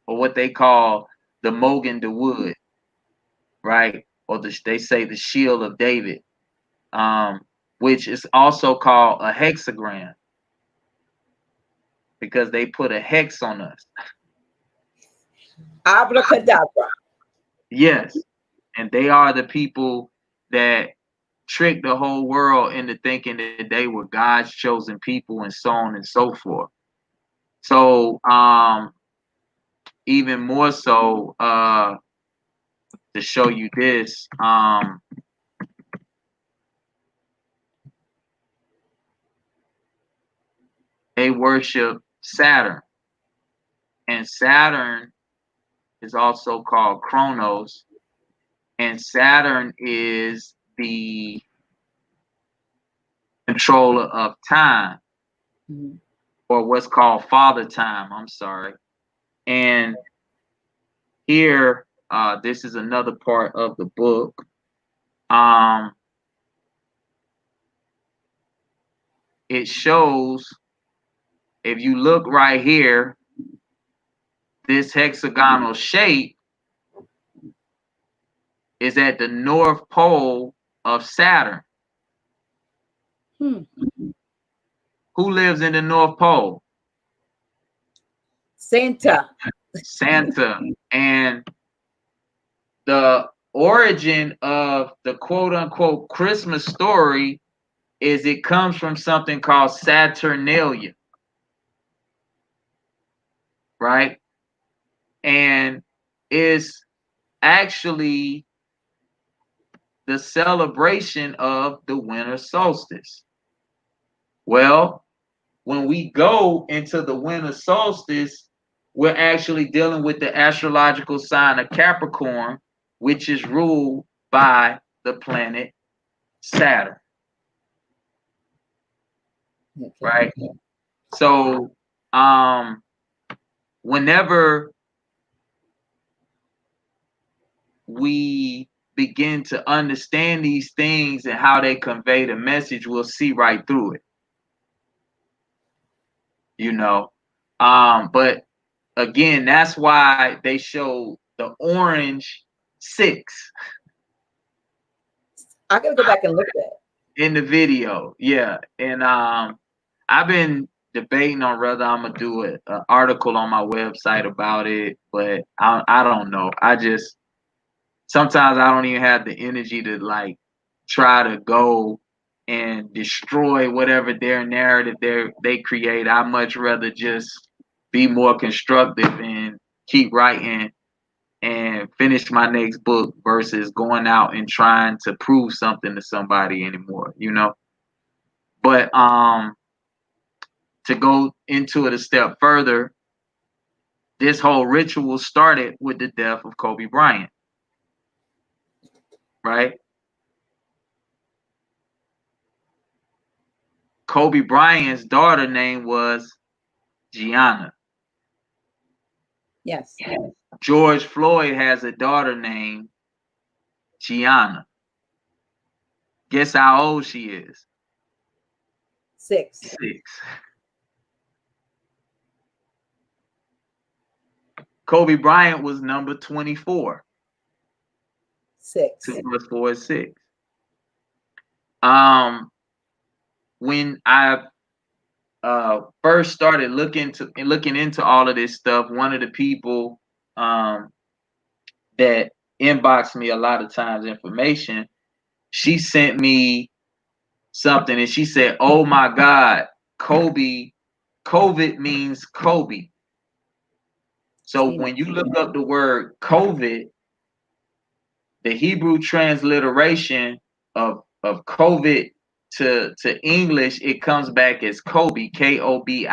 [SPEAKER 3] or what they call the Mogan de Wood, right? Or they say the Shield of David, which is also called a hexagram, because they put a hex on us.
[SPEAKER 1] Abracadabra.
[SPEAKER 3] Yes. And they are the people that tricked the whole world into thinking that they were God's chosen people and so on and so forth. So even more so, to show you this, they worship Saturn, and Saturn is also called Chronos, and Saturn is the controller of time, or what's called father time. I'm sorry. And here, this is another part of the book. It shows, if you look right here, this hexagonal shape is at the North Pole of Saturn. Who lives in the North Pole?
[SPEAKER 1] Santa.
[SPEAKER 3] Santa. And the origin of the quote unquote Christmas story is it comes from something called Saturnalia, right? And it's actually the celebration of the winter solstice. Well, when we go into the winter solstice, we're actually dealing with the astrological sign of Capricorn, which is ruled by the planet Saturn.
[SPEAKER 1] Okay.
[SPEAKER 3] Right? So whenever we begin to understand these things and how they convey the message, we'll see right through it. You know, but again, that's why they show the orange 6.
[SPEAKER 1] I gotta go back and look at it.
[SPEAKER 3] In the video. Yeah. And I've been debating on whether I'm gonna do an article on my website about it, but I don't know. I just sometimes I don't even have the energy to like try to go and destroy whatever their narrative they create. I much rather just be more constructive and keep writing and finish my next book versus going out and trying to prove something to somebody anymore, you know. But to go into it a step further, this whole ritual started with the death of Kobe Bryant, right? Kobe Bryant's daughter name was Gianna.
[SPEAKER 1] Yes.
[SPEAKER 3] George Floyd has a daughter named Gianna. Guess how old she is?
[SPEAKER 1] 6.
[SPEAKER 3] 6. Kobe Bryant was number 24.
[SPEAKER 1] 6.
[SPEAKER 3] 2 + 4 is 6. When I first started looking into all of this stuff, one of the people that inboxed me a lot of times information, she sent me something and she said, "Oh my God, COVID means Kobe." So when you look up the word COVID, the Hebrew transliteration of COVID to English, it comes back as Kobe, Kobi,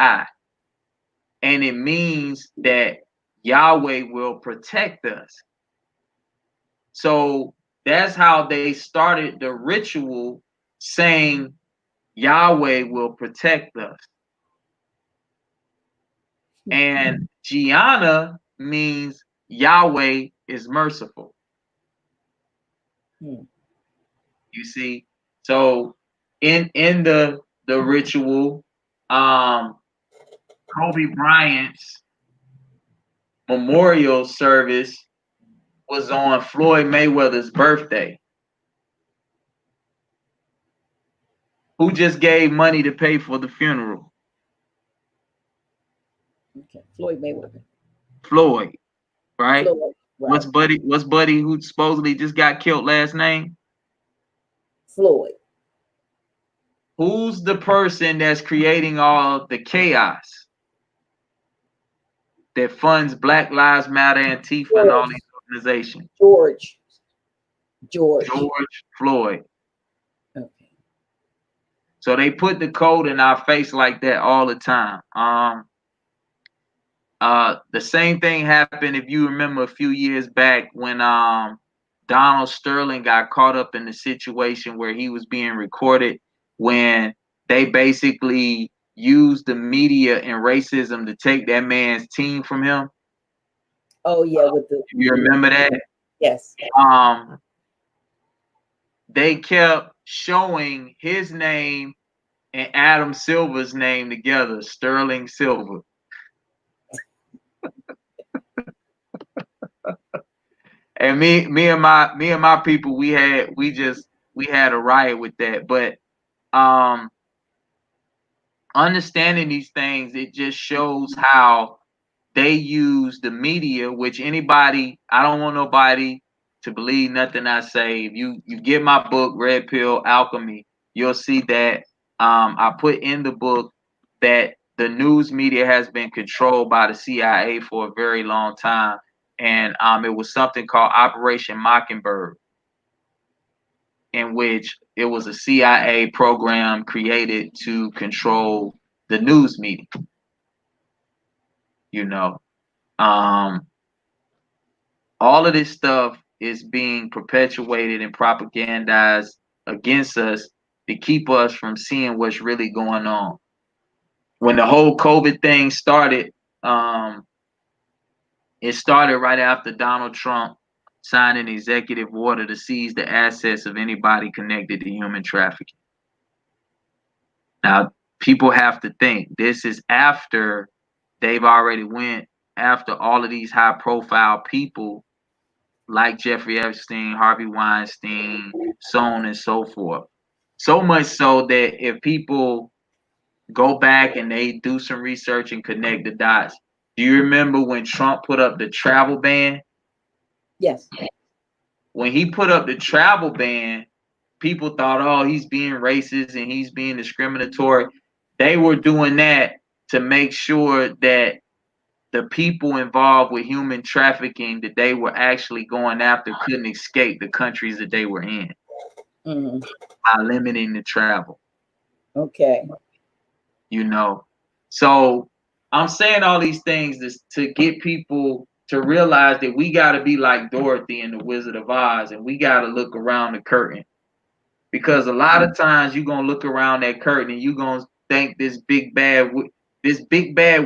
[SPEAKER 3] and it means that Yahweh will protect us. So that's how they started the ritual, saying Yahweh will protect us. And Gianna means Yahweh is merciful. You see, so in the ritual, Kobe Bryant's memorial service was on Floyd Mayweather's birthday. Who just gave money to pay for the funeral?
[SPEAKER 1] Okay. Floyd Mayweather.
[SPEAKER 3] Floyd, right?
[SPEAKER 1] Floyd, right.
[SPEAKER 3] What's Buddy who supposedly just got killed last name?
[SPEAKER 1] Floyd.
[SPEAKER 3] Who's the person that's creating all the chaos that funds Black Lives Matter, Antifa, and all these organizations?
[SPEAKER 1] George
[SPEAKER 3] Floyd.
[SPEAKER 1] Okay.
[SPEAKER 3] So they put the code in our face like that all the time. The same thing happened, if you remember, a few years back when Donald Sterling got caught up in the situation where he was being recorded, when they basically used the media and racism to take that man's team from him.
[SPEAKER 1] Oh yeah, with the
[SPEAKER 3] You remember that?
[SPEAKER 1] yes.
[SPEAKER 3] They kept showing his name and Adam Silver's name together, Sterling Silver. And me and my people, we had a riot with that. But understanding these things, it just shows how they use the media, which anybody, I don't want nobody to believe nothing I say. If you get my book, Red Pill Alchemy, you'll see that I put in the book that the news media has been controlled by the CIA for a very long time. And it was something called Operation Mockingbird, in which it was a CIA program created to control the news media. You know, all of this stuff is being perpetuated and propagandized against us to keep us from seeing what's really going on. When the whole COVID thing started, it started right after Donald Trump signed an executive order to seize the assets of anybody connected to human trafficking. Now, people have to think this is after they've already went after all of these high profile people like Jeffrey Epstein, Harvey Weinstein, so on and so forth. So much so that if people go back and they do some research and connect the dots, do you remember when Trump put up the travel ban?
[SPEAKER 1] Yes.
[SPEAKER 3] When he put up the travel ban, people thought, oh, he's being racist and he's being discriminatory. They were doing that to make sure that the people involved with human trafficking that they were actually going after couldn't escape the countries that they were in by limiting the travel.
[SPEAKER 1] Okay.
[SPEAKER 3] You know, so I'm saying all these things to get people to realize that we got to be like Dorothy in the Wizard of Oz, and we got to look around the curtain, because a lot of times you're gonna look around that curtain and you're gonna think this big bad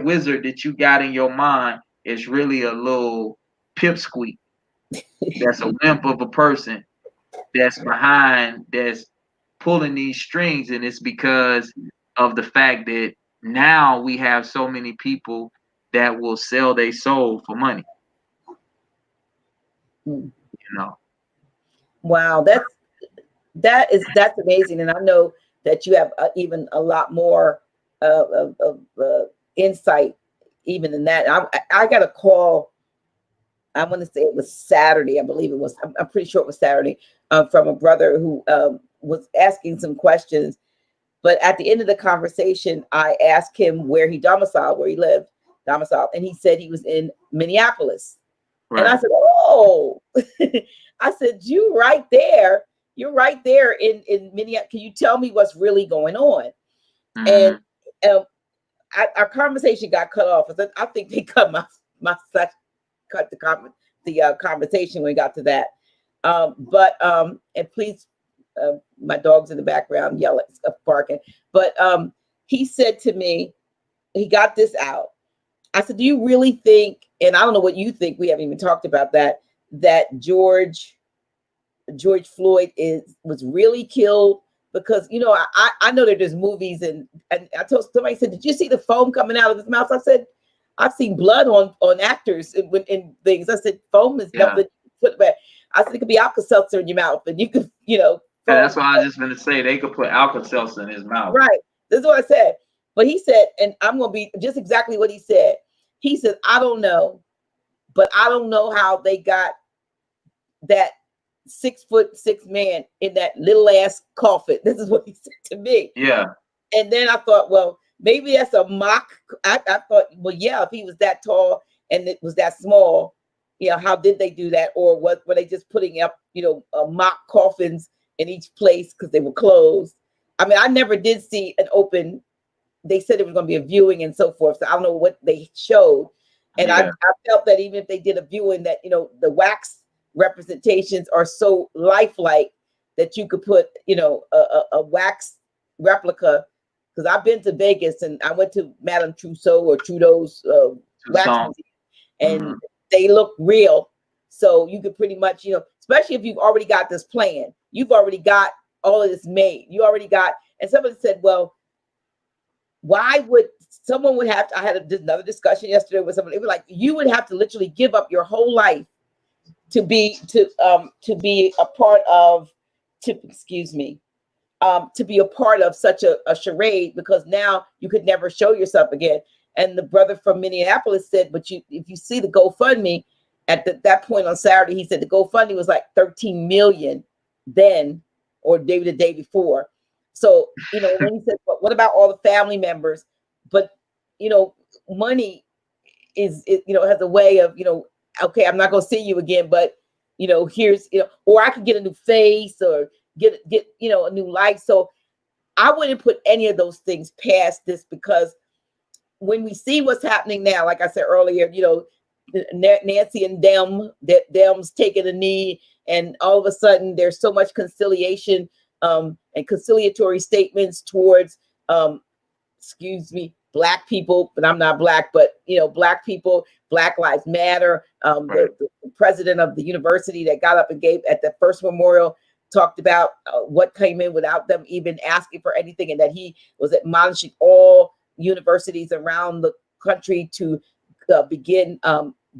[SPEAKER 3] wizard that you got in your mind is really a little pipsqueak. That's a wimp of a person that's pulling these strings, and it's because of the fact that now we have so many people that will sell their soul for money. You know.
[SPEAKER 1] Wow, that's amazing, and I know that you have even a lot more of insight even in that. I got a call. I want to say it was Saturday. I believe it was. I'm pretty sure it was Saturday, from a brother who was asking some questions. But at the end of the conversation, I asked him where he lived, and he said he was in Minneapolis. Right. And I said, oh, I said, you're right there in Minneapolis. Can you tell me what's really going on? And our conversation got cut off. I think they cut the conversation when we got to that. And please, my dog's in the background yelling, barking. But he said to me, he got this out. I said, do you really think, and I don't know what you think, we haven't even talked about that George Floyd was really killed? Because, you know, I know that there's movies and I told somebody, said, did you see the foam coming out of his mouth? I said, I've seen blood on actors in things. I said, foam is nothing put back. I said, it could be Alka-Seltzer in your mouth, and you could, you know.
[SPEAKER 3] Yeah, that's what I was just going to say. They could put Alka-Seltzer in his mouth.
[SPEAKER 1] Right. This is what I said. But he said, and I'm going to be just exactly what he said. He said, I don't know, but I don't know how they got that 6'6" man in that little ass coffin. This is what he said to me.
[SPEAKER 3] Yeah.
[SPEAKER 1] And then I thought, well, maybe that's a mock. I thought, well, yeah, if he was that tall and it was that small, you know, how did they do that? Or what were they just putting up, you know, mock coffins in each place because they were closed? I mean, I never did see an open. They said it was going to be a viewing and so forth. So I don't know what they showed. And I felt that even if they did a viewing, that, you know, the wax representations are so lifelike that you could put, you know, a wax replica. Because I've been to Vegas and I went to Madame Trudeau's wax museum, and they look real. So you could pretty much, you know, especially if you've already got this plan, you've already got all of this made. You already got, and somebody said, well, why would someone would have to, I had another discussion yesterday with someone, it was like, you would have to literally give up your whole life to be a part of, to be a part of such a charade, because now you could never show yourself again. And the brother from Minneapolis said, but if you see the GoFundMe at that point on Saturday, he said the GoFundMe was like 13 million then, or maybe the day before. So, you know, when he said, but what about all the family members? But, you know, money is, you know, has a way of, you know, okay, I'm not going to see you again, but, you know, here's, you know, or I could get a new face or get, you know, a new life. So I wouldn't put any of those things past this, because when we see what's happening now, like I said earlier, you know, Nancy and Dems taking a knee, and all of a sudden there's so much conciliation and conciliatory statements towards, Black people, but I'm not Black, but, you know, Black people, Black Lives Matter. The president of the university that got up and gave at the first memorial talked about what came in without them even asking for anything, and that he was admonishing all universities around the country to begin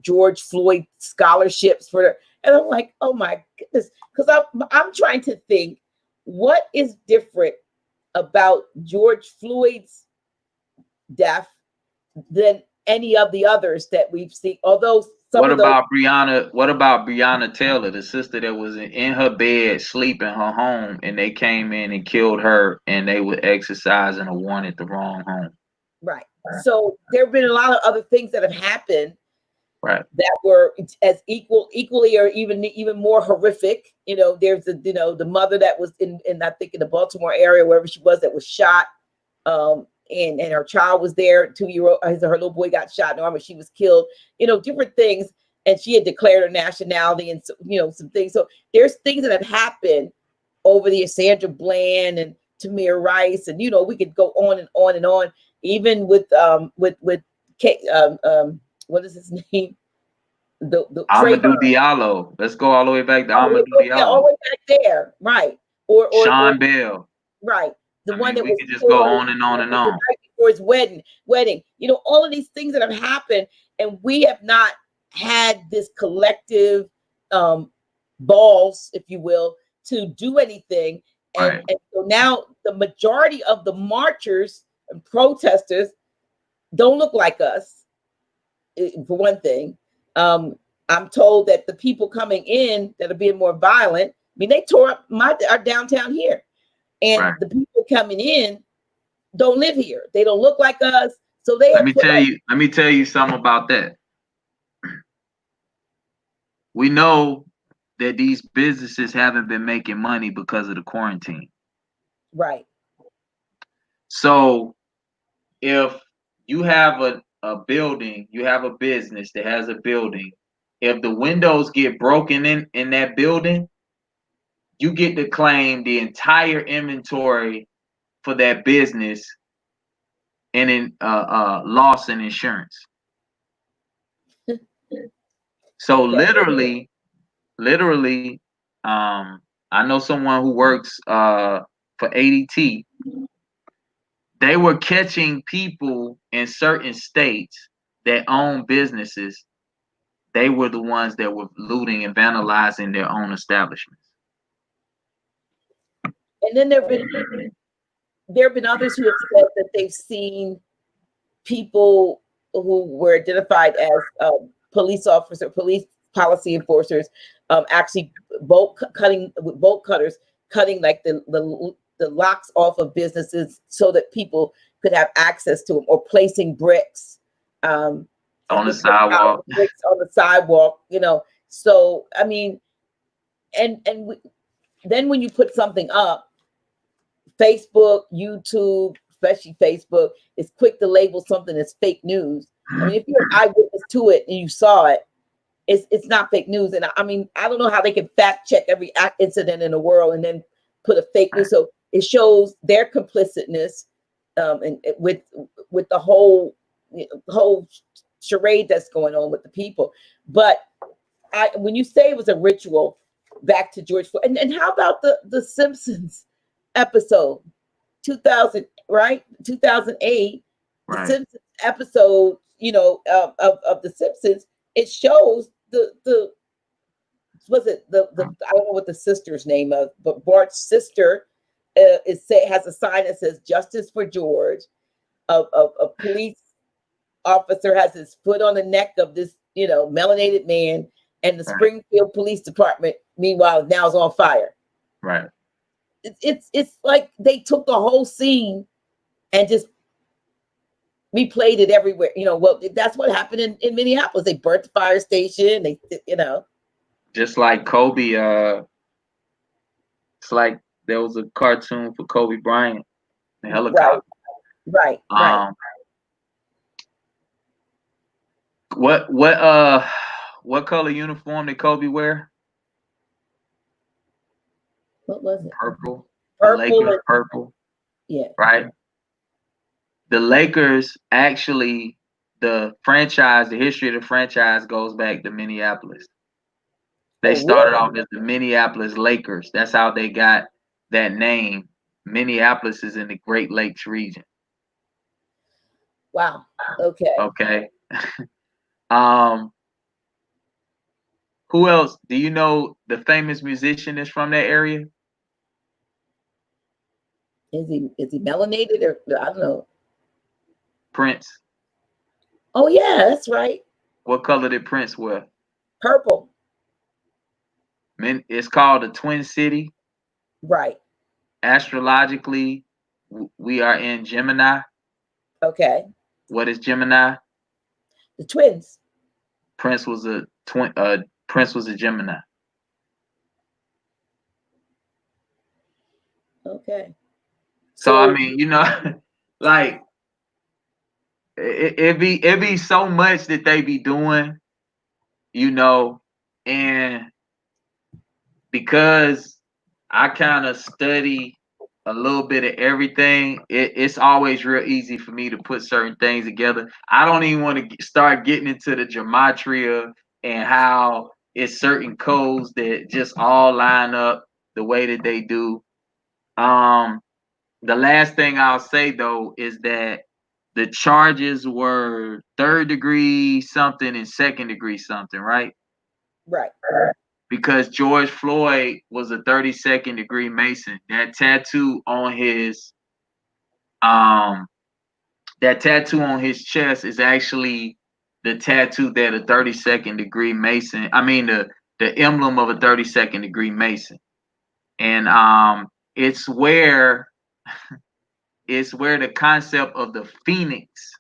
[SPEAKER 1] George Floyd scholarships and I'm like, oh my goodness, because I'm trying to think what is different about George Floyd's death than any of the others that we've seen. Although
[SPEAKER 3] what about Breonna Taylor, the sister that was in her bed sleeping her home, and they came in and killed her, and they were exercising a warrant at the wrong home?
[SPEAKER 1] Right. So there have been a lot of other things that have happened,
[SPEAKER 3] right,
[SPEAKER 1] that were as equally or even more horrific. You know, there's the mother that was in I think in the Baltimore area, wherever she was, that was shot. And her child was there, 2-year-old, her little boy got shot in the arm, and she was killed, you know, different things. And she had declared her nationality and, so, you know, some things. So there's things that have happened over the years, Sandra Bland and Tamir Rice. And, you know, we could go on and on and on, even with what is his name? The
[SPEAKER 3] Amadou Diallo. Let's go all the way back to Amadou Diallo.
[SPEAKER 1] Yeah, all the way back there. Right. Or
[SPEAKER 3] Sean Bell.
[SPEAKER 1] Right. The one that
[SPEAKER 3] we
[SPEAKER 1] was
[SPEAKER 3] could just go on and on and on.
[SPEAKER 1] Right before his wedding. You know, all of these things that have happened, and we have not had this collective balls, if you will, to do anything. And so now the majority of the marchers and protesters don't look like us, for one thing. I'm told that the people coming in that are being more violent, I mean, they tore up our downtown here. And the people coming in don't live here. They don't look like us. So let me
[SPEAKER 3] tell you something about that. We know that these businesses haven't been making money because of the quarantine.
[SPEAKER 1] Right.
[SPEAKER 3] So if you have a building, you have a business that has a building, if the windows get broken in that building, you get to claim the entire inventory for that business and in loss in insurance. So literally, I know someone who works for ADT. They were catching people in certain states that own businesses. They were the ones that were looting and vandalizing their own establishments.
[SPEAKER 1] And then there have been others who have said that they've seen people who were identified as police policy enforcers actually bolt cutters cutting like the locks off of businesses so that people could have access to them, or placing bricks
[SPEAKER 3] on the sidewalk.
[SPEAKER 1] Bricks on the sidewalk, you know. So I mean, then when you put something up, Facebook, YouTube, especially Facebook, is quick to label something as fake news. I mean, if you're an eyewitness to it and you saw it, it's not fake news. And I mean, I don't know how they can fact check every incident in the world and then put a fake news. So it shows their complicitness and with the whole charade that's going on with the people. But when you say it was a ritual, back to George Floyd, and how about the Simpsons episode, 2000, right? 2008,
[SPEAKER 3] Right.
[SPEAKER 1] The Simpsons episode, you know, of the Simpsons. It shows the I don't know what the sister's name of, but Bart's sister has a sign that says "Justice for George." A police officer has his foot on the neck of this, you know, melanated man, and the Springfield Police Department, meanwhile, now is on fire.
[SPEAKER 3] Right.
[SPEAKER 1] It's like they took the whole scene and just replayed it everywhere. You know, well, that's what happened in Minneapolis. They burnt the fire station. They, you know,
[SPEAKER 3] just like Kobe. It's like there was a cartoon for Kobe Bryant, the helicopter.
[SPEAKER 1] Right.
[SPEAKER 3] What color uniform did Kobe wear?
[SPEAKER 1] What was it?
[SPEAKER 3] Purple.
[SPEAKER 1] Purple.
[SPEAKER 3] Purple.
[SPEAKER 1] Yeah.
[SPEAKER 3] Right. The Lakers actually, the history of the franchise goes back to Minneapolis. They started off as the Minneapolis Lakers. That's how they got that name. Minneapolis is in the Great Lakes region.
[SPEAKER 1] Wow. Okay.
[SPEAKER 3] Okay. Who else? Do you know the famous musician is from that area?
[SPEAKER 1] Is he melanated, or I don't know?
[SPEAKER 3] Prince.
[SPEAKER 1] Oh yeah, that's right.
[SPEAKER 3] What color did Prince wear?
[SPEAKER 1] Purple.
[SPEAKER 3] It's called the Twin City.
[SPEAKER 1] Right.
[SPEAKER 3] Astrologically, we are in Gemini.
[SPEAKER 1] Okay.
[SPEAKER 3] What is Gemini?
[SPEAKER 1] The twins.
[SPEAKER 3] Prince was a twin. Prince was a Gemini.
[SPEAKER 1] Okay.
[SPEAKER 3] So I mean, you know, like it be so much that they be doing, you know, and because I kind of study a little bit of everything, it's always real easy for me to put certain things together. I don't even want to start getting into the gematria and how it's certain codes that just all line up the way that they do. The last thing I'll say though is that the charges were 3rd degree something and 2nd degree something, right?
[SPEAKER 1] Right.
[SPEAKER 3] Because George Floyd was a 32nd degree Mason. That tattoo on his chest is actually the tattoo that a 32nd degree Mason, I mean the emblem of a 32nd degree Mason. And it's where the concept of the phoenix,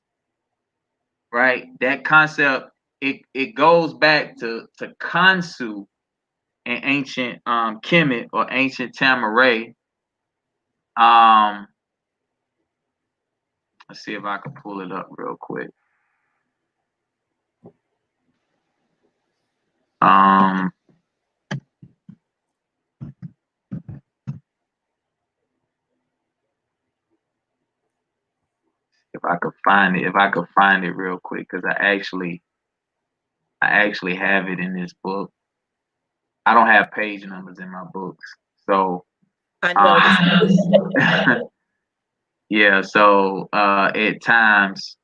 [SPEAKER 3] right? That concept, it goes back to Kansu in ancient Kemet or ancient Tamaray. Let's see if I can pull it up real quick. If I could find it real quick, because I actually have it in this book. I don't have page numbers in my books, so
[SPEAKER 1] I know.
[SPEAKER 3] yeah. So at times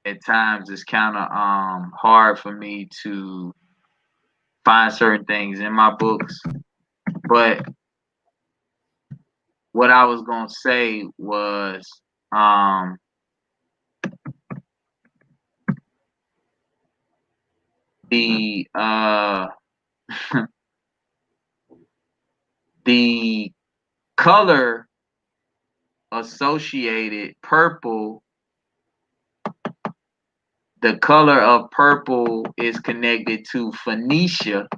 [SPEAKER 3] it's kind of hard for me to find certain things in my books. But what I was gonna say was the the color associated purple, the color of purple is connected to Phoenicia,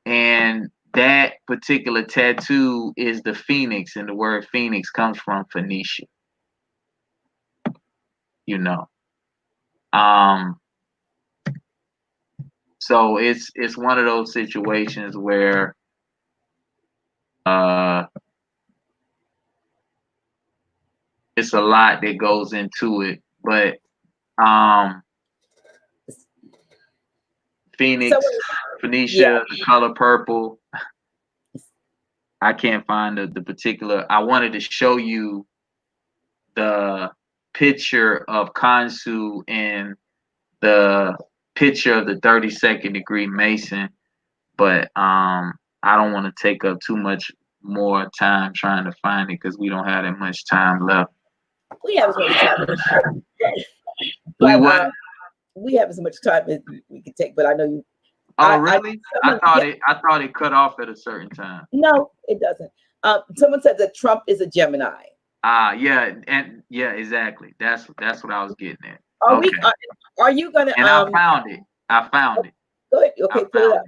[SPEAKER 3] and that particular tattoo is the phoenix, and the word phoenix comes from Phoenicia. You know, so it's one of those situations where it's a lot that goes into it, but Phoenix, Phoenicia,
[SPEAKER 1] Yeah.
[SPEAKER 3] the color purple. I can't find the particular. I wanted to show you the picture of Kansu and the picture of the 32nd degree Mason, but I don't want to take up too much more time trying to find it because we don't have that much time left.
[SPEAKER 1] We have as much time. We have as much time as we can take, but I know you.
[SPEAKER 3] Oh, really? I thought it cut off at a certain time.
[SPEAKER 1] No, it doesn't. Someone said that Trump is a Gemini.
[SPEAKER 3] Yeah, and yeah, exactly. That's what I was getting at.
[SPEAKER 1] Are you gonna?
[SPEAKER 3] And I found it.
[SPEAKER 1] Go ahead. Okay, put it up.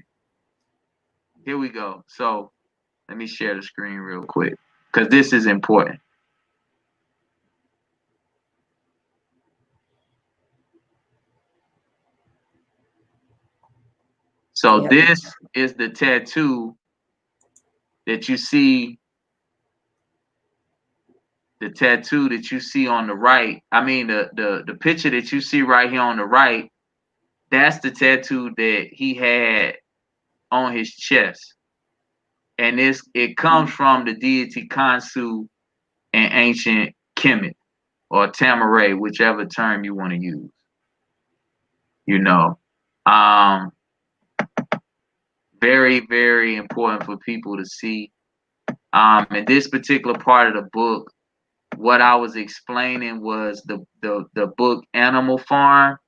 [SPEAKER 3] Here we go. So let me share the screen real quick because this is important. So this is the tattoo that you see. The tattoo that you see on the right. I mean, the picture that you see right here on the right. That's the tattoo that he had on his chest, and it comes from the deity Kansu in ancient Kemet or Tamaray, whichever term you want to use. You know, very, very important for people to see. In this particular part of the book, what I was explaining was the book Animal Farm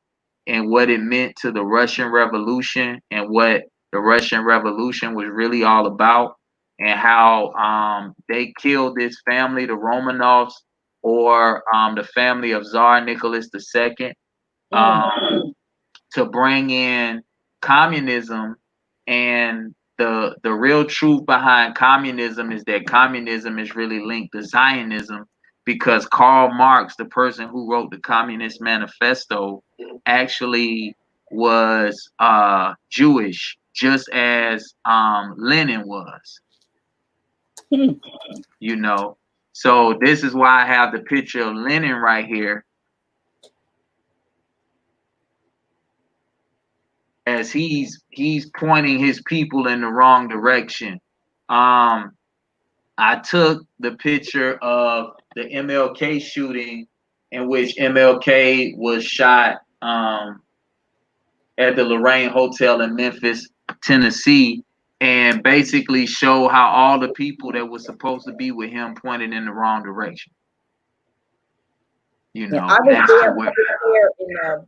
[SPEAKER 3] and what it meant to the Russian Revolution and what the Russian Revolution was really all about, and how they killed this family, the Romanovs, or the family of Tsar Nicholas II, to bring in communism. And the real truth behind communism is that communism is really linked to Zionism, because Karl Marx, the person who wrote the Communist Manifesto, actually was Jewish, just as Lenin was. You know, so this is why I have the picture of Lenin right here, as he's pointing his people in the wrong direction. I took the picture of the MLK shooting, in which MLK was shot at the Lorraine Hotel in Memphis, Tennessee, and basically show how all the people that were supposed to be with him pointed in the wrong direction. You know,
[SPEAKER 1] I was there in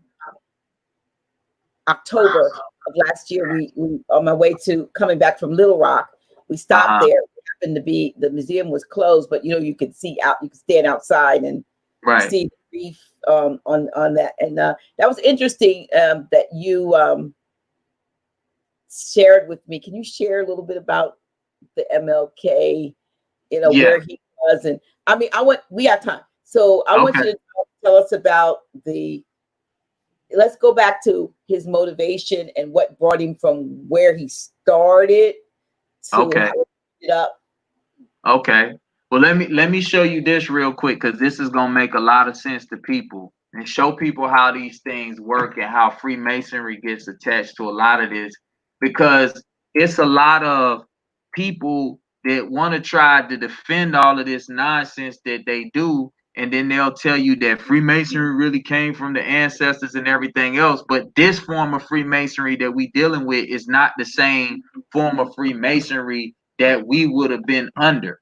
[SPEAKER 1] October of last year. We on my way to coming back from Little Rock, we stopped there. It happened to be the museum was closed, but you know, you could see out, you could stand outside and see the reef on that. And that was interesting that you shared with me. Can you share a little bit about the MLK, you know, where he was? And I mean, we have time. So I want you to tell us about let's go back to his motivation and what brought him from where he started to how he ended up.
[SPEAKER 3] Okay. Well, let me show you this real quick, because this is gonna make a lot of sense to people and show people how these things work and how Freemasonry gets attached to a lot of this, because it's a lot of people that want to try to defend all of this nonsense that they do, and then they'll tell you that Freemasonry really came from the ancestors and everything else. But this form of Freemasonry that we dealing with is not the same form of Freemasonry that we would have been under.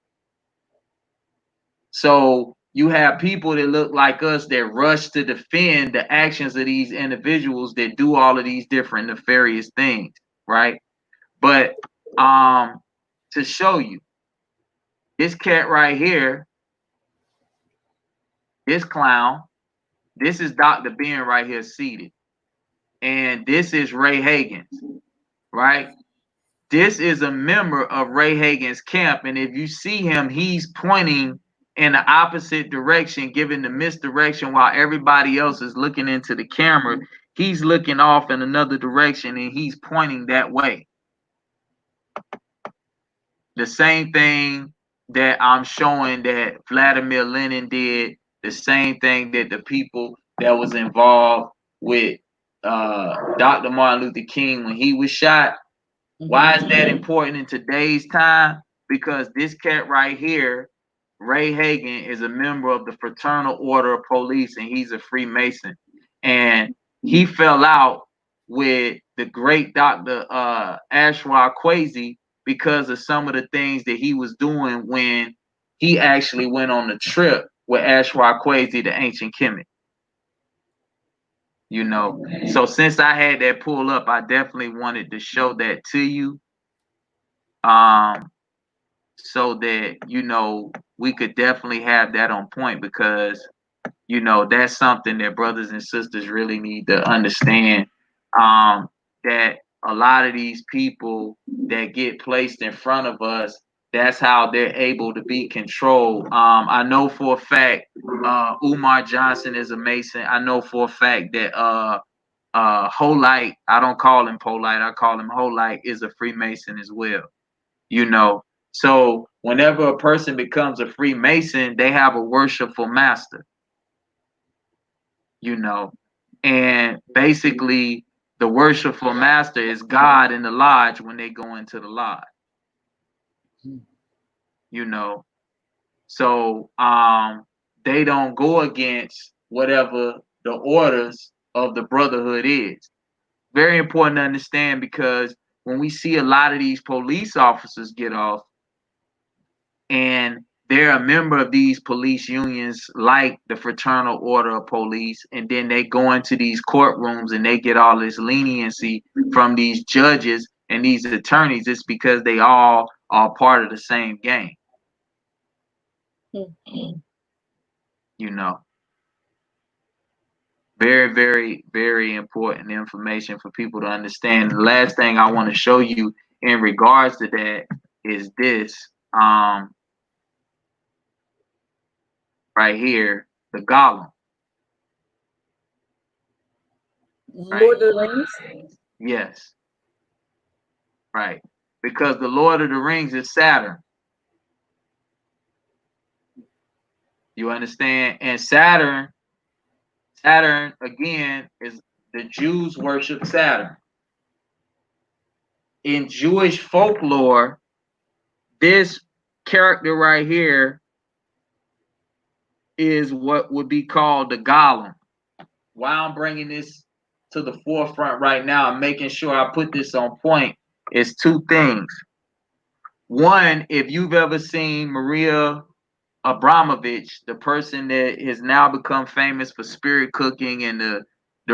[SPEAKER 3] So you have people that look like us that rush to defend the actions of these individuals that do all of these different nefarious things, right? But to show you, this cat right here, this clown, this is Dr. Ben right here seated. And this is Ray Hagen's, right? This is a member of Ray Hagen's camp. And if you see him, he's pointing in the opposite direction, giving the misdirection while everybody else is looking into the camera. He's looking off in another direction and he's pointing that way. The same thing that I'm showing that Vladimir Lenin did, the same thing that the people that was involved with Dr. Martin Luther King when he was shot. Why is that important in today's time? Because this cat right here, Ray Hagen, is a member of the Fraternal Order of Police, and he's a Freemason. And he fell out with the great Dr. Ashwa Kwesi because of some of the things that he was doing when he actually went on the trip with Ashwa Kwesi, the ancient Kemet. You know, so since I had that pull up, I definitely wanted to show that to you. So that, you know, we could definitely have that on point because, you know, that's something that brothers and sisters really need to understand. That a lot of these people that get placed in front of us, that's how they're able to be controlled. I know for a fact Umar Johnson is a Mason. I know for a fact that Holite, I don't call him Polite, I call him Holite, is a Freemason as well. You know, so whenever a person becomes a Freemason, they have a worshipful master. You know, and basically the worshipful master is God in the lodge when they go into the lodge. You know, so they don't go against whatever the orders of the brotherhood is. Very important to understand because when we see a lot of these police officers get off and they're a member of these police unions like the Fraternal Order of Police, and then they go into these courtrooms and they get all this leniency from these judges and these attorneys, it's because they all are part of the same game. You know, very, very, very important information for people to understand. The last thing I want to show you in regards to that is this right here, the Golem.
[SPEAKER 1] Lord of the Rings?
[SPEAKER 3] Yes. Right. Because the Lord of the Rings is Saturn. You understand? And Saturn again is the Jews worship Saturn. In Jewish folklore, this character right here is what would be called the Golem. Why I'm bringing this to the forefront right now, I'm making sure I put this on point, is two things. One, if you've ever seen Maria Abramovich, the person that has now become famous for spirit cooking and the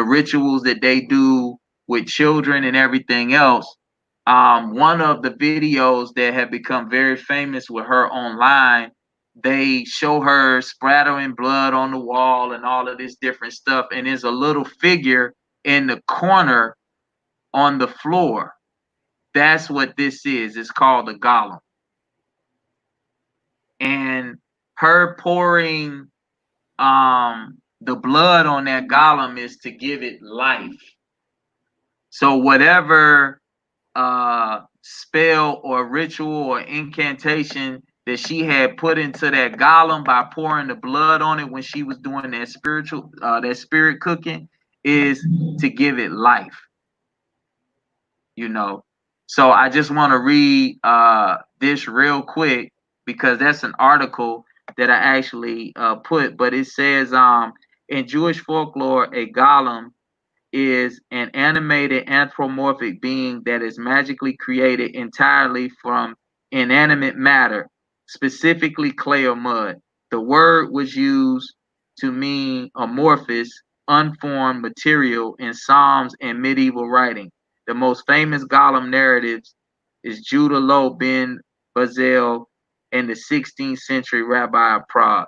[SPEAKER 3] rituals that they do with children and everything else, one of the videos that have become very famous with her online, they show her splattering blood on the wall and all of this different stuff, and there's a little figure in the corner on the floor. That's what this is. It's called the Golem. And her pouring the blood on that Golem is to give it life. So whatever spell or ritual or incantation that she had put into that Golem by pouring the blood on it when she was doing that spirit cooking is to give it life. You know, so I just want to read this real quick because that's an article that I actually put, but it says in Jewish folklore, a golem is an animated anthropomorphic being that is magically created entirely from inanimate matter, specifically clay or mud. The word was used to mean amorphous, unformed material in Psalms and medieval writing. The most famous Golem narratives is Judah Low ben Bazel and the 16th century rabbi of Prague.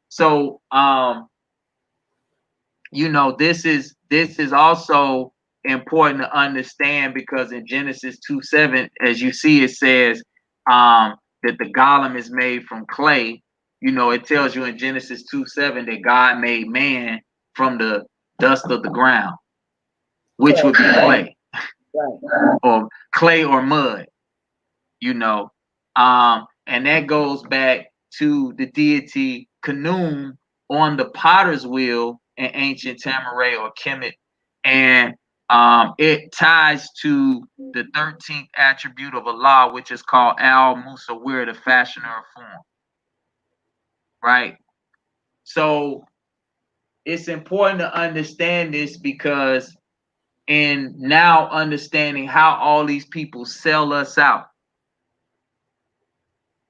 [SPEAKER 3] So, this is also important to understand, because in Genesis 2:7, as you see, it says that the golem is made from clay. It tells you in Genesis 2:7 that God made man from the dust of the ground, which would be clay, or clay or mud. And that goes back to the deity Khnum on the potter's wheel in ancient Tamaray or Kemet, and it ties to the 13th attribute of Allah, which is called Al Musawwir, the fashioner of form. Right? So it's important to understand this, because in now understanding how all these people sell us out,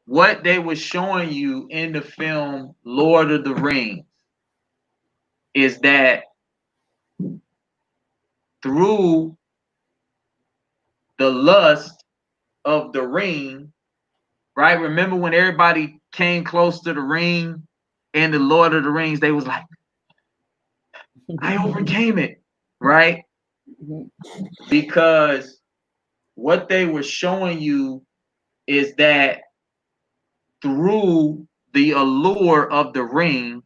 [SPEAKER 3] what they were showing you in the film Lord of the Rings is that through the lust of the ring, right? Remember when everybody came close to the ring in the Lord of the Rings, they was like, I overcame it, right? Because what they were showing you is that through the allure of the ring,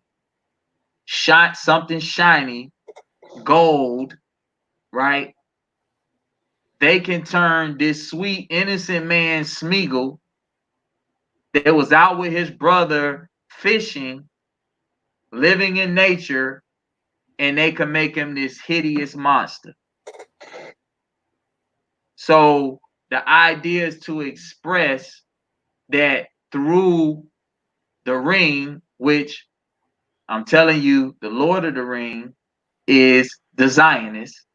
[SPEAKER 3] shot something shiny, gold, right? They can turn this sweet, innocent man, Smeagol, that was out with his brother fishing, living in nature, and they can make him this hideous monster. So the idea is to express that through the ring, which I'm telling you, the Lord of the Ring is the Zionists.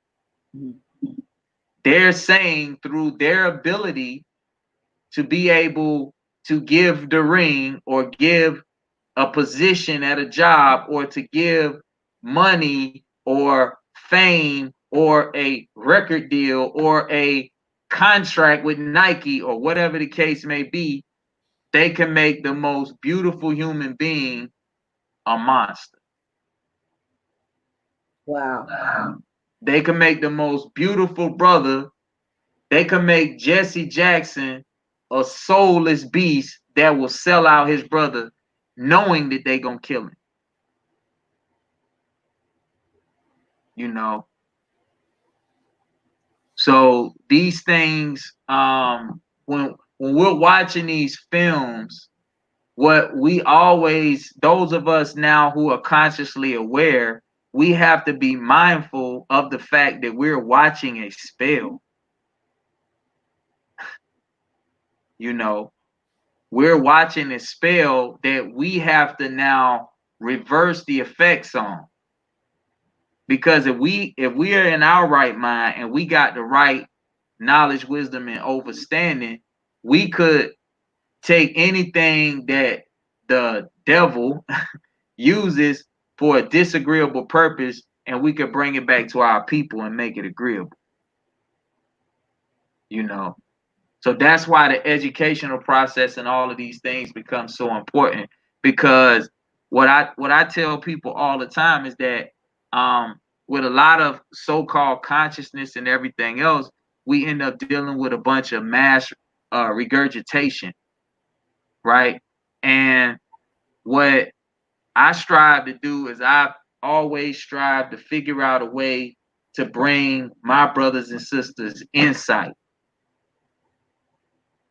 [SPEAKER 3] They're saying through their ability to be able to give the ring, or give a position at a job, or to give money or fame or a record deal or a contract with Nike or whatever the case may be, they can make the most beautiful human being a monster.
[SPEAKER 1] Wow.
[SPEAKER 3] They can make the most beautiful brother. They can make Jesse Jackson a soulless beast that will sell out his brother, knowing that they gonna kill him. So these things, when we're watching these films, what we always, those of us now who are consciously aware, we have to be mindful of the fact that we're watching a spell. We're watching a spell that we have to now reverse the effects on. Because if we are in our right mind and we got the right knowledge, wisdom, and understanding, we could take anything that the devil uses for a disagreeable purpose, and we could bring it back to our people and make it agreeable. So that's why the educational process and all of these things become so important, because what I tell people all the time is that with a lot of so-called consciousness and everything else, we end up dealing with a bunch of mass regurgitation, right? And what I strive to do is I've always strive to figure out a way to bring my brothers and sisters insight.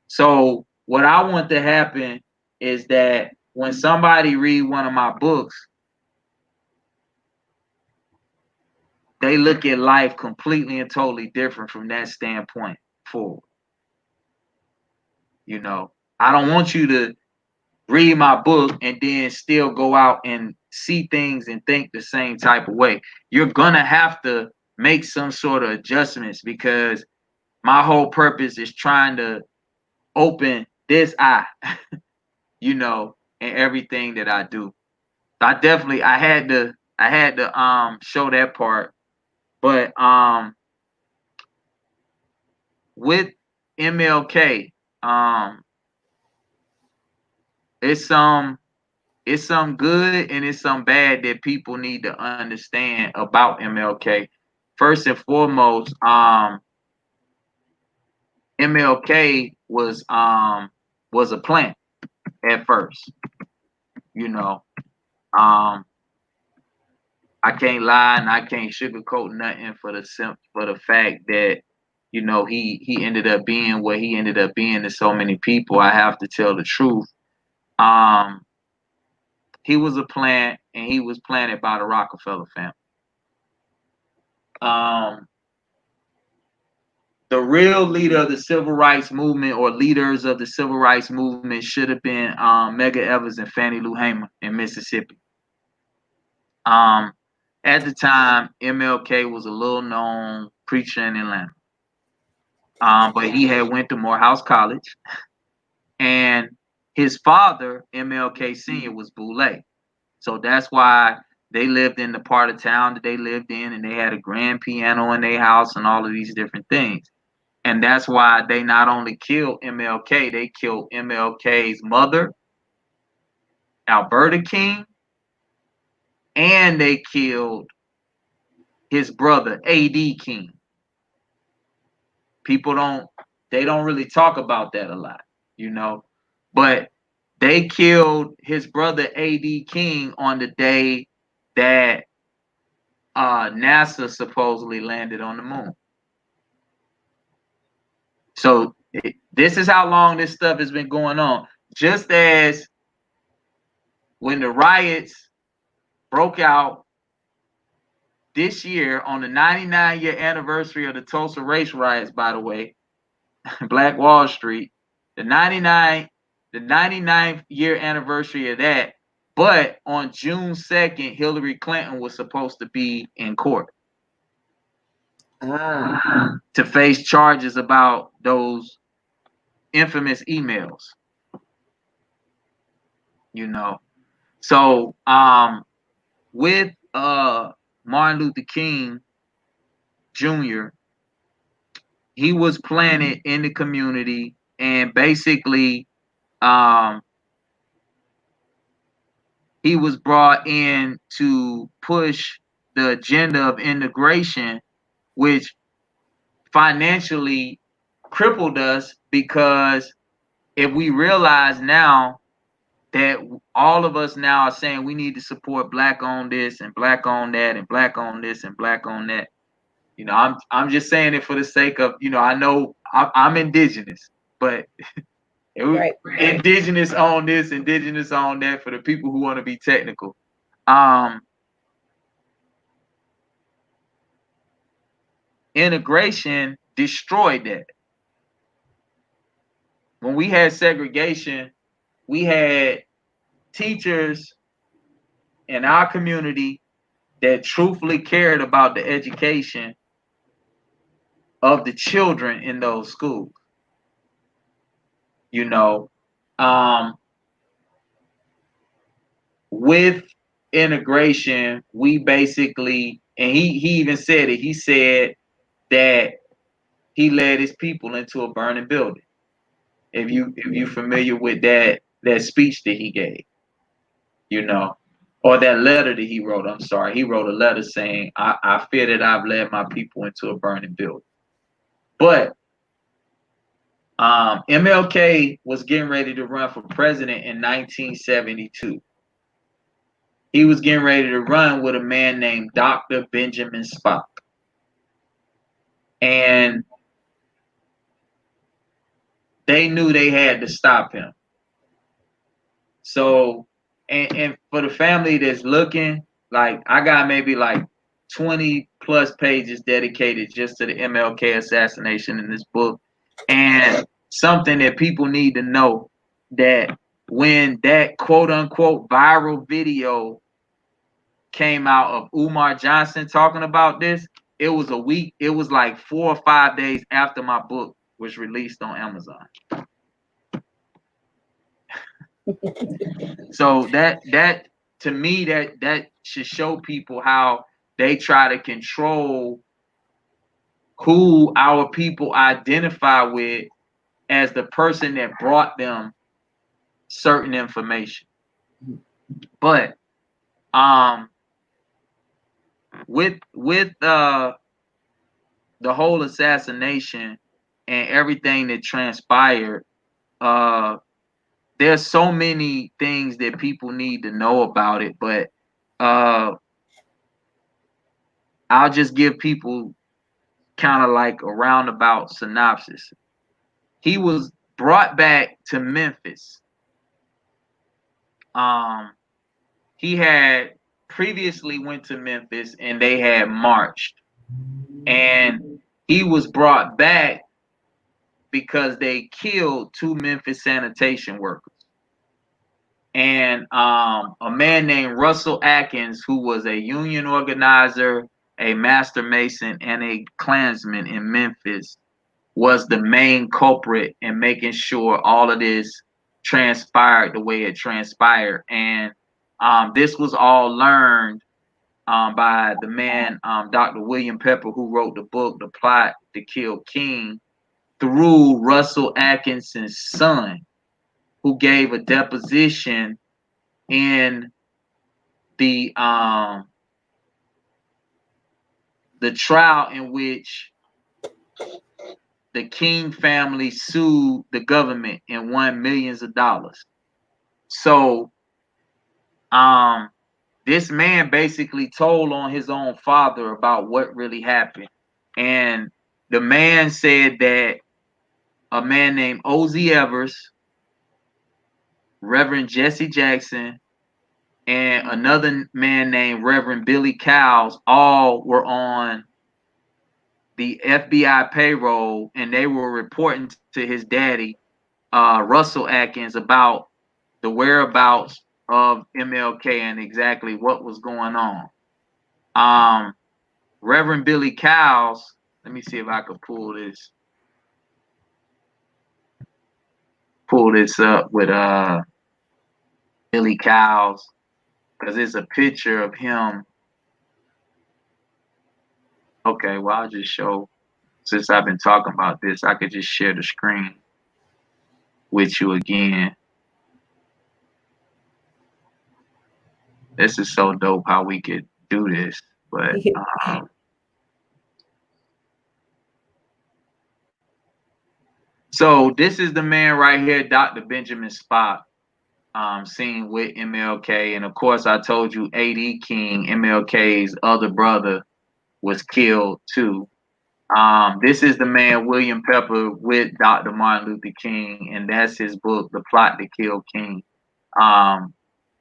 [SPEAKER 3] So what I want to happen is that when somebody read one of my books, they look at life completely and totally different from that standpoint forward. I don't want you to read my book and then still go out and see things and think the same type of way. You're gonna have to make some sort of adjustments, because my whole purpose is trying to open this eye, in everything that I do. So I had to show that part. But with MLK, it's some good and it's some bad that people need to understand about MLK. First and foremost, MLK was a plant at first. You know, um, I can't lie and I can't sugarcoat nothing for the fact that he ended up being what he ended up being to so many people. I have to tell the truth. Um, he was a plant and he was planted by the Rockefeller family. Um, the real leader of the civil rights movement or leaders of the civil rights movement should have been Medgar Evers and Fannie Lou Hamer in Mississippi. Um, at the time, MLK was a little known preacher in Atlanta. But he had went to Morehouse College, and his father, MLK Sr., was Boule. So that's why they lived in the part of town that they lived in, and they had a grand piano in their house and all of these different things. And that's why they not only killed MLK, they killed MLK's mother, Alberta King, and they killed his brother, A.D. King. People don't really talk about that a lot, but they killed his brother A.D. King on the day that NASA supposedly landed on the moon. So this is how long this stuff has been going on. Just as when the riots broke out this year on the 99-year anniversary of the Tulsa race riots, by the way, Black Wall Street, the 99th year anniversary of that. But on June 2nd, Hillary Clinton was supposed to be in court to face charges about those infamous emails. So with Martin Luther King Jr., he was planted in the community, and basically he was brought in to push the agenda of integration, which financially crippled us, because if we realize now that all of us now are saying we need to support black on this and black on that and black on this and black on that. I'm just saying it for the sake of, I know I'm indigenous, but right. Indigenous on this, indigenous on that, for the people who want to be technical. Integration destroyed that. When we had segregation, we had teachers in our community that truthfully cared about the education of the children in those schools. With integration, we basically, and he even said it, he said that he led his people into a burning building. If you familiar with that speech that he gave, or that letter that he wrote. I'm sorry, he wrote a letter saying, I fear that I've led my people into a burning building. But MLK was getting ready to run for president in 1972. He was getting ready to run with a man named Dr. Benjamin Spock. And they knew they had to stop him. So, and for the family that's looking, like, I got maybe like 20 plus pages dedicated just to the MLK assassination in this book. And something that people need to know, that when that quote unquote viral video came out of Umar Johnson talking about this, it was like 4 or 5 days after my book was released on Amazon. So that to me, that should show people how they try to control who our people identify with as the person that brought them certain information. But with the whole assassination and everything that transpired, there's so many things that people need to know about it, but I'll just give people kind of like a roundabout synopsis. He was brought back to Memphis. He had previously went to Memphis and they had marched, and he was brought back because they killed 2 Memphis sanitation workers. And a man named Russell Atkins, who was a union organizer, a master mason, and a Klansman in Memphis, was the main culprit in making sure all of this transpired the way it transpired. And this was all learned by the man, Dr. William Pepper, who wrote the book, The Plot to Kill King, through Russell Atkinson's son, who gave a deposition in the trial in which the King family sued the government and won millions of dollars. So this man basically told on his own father about what really happened. And the man said that a man named Ozzie Evers, Reverend Jesse Jackson, and another man named Reverend Billy Cowles all were on the FBI payroll, and they were reporting to his daddy, Russell Atkins, about the whereabouts of MLK and exactly what was going on. Reverend Billy Cowles, let me see if I could pull this up with Billy Cowles, because it's a picture of him. Okay, well, I'll just show, since I've been talking about this, I could just share the screen with you again. This is so dope how we could do this, but so this is the man right here, Dr. Benjamin Spock, seen with MLK, and of course I told you A.D. King, MLK's other brother, was killed too. This is the man William Pepper with Dr. Martin Luther King, and that's his book, The Plot to Kill King.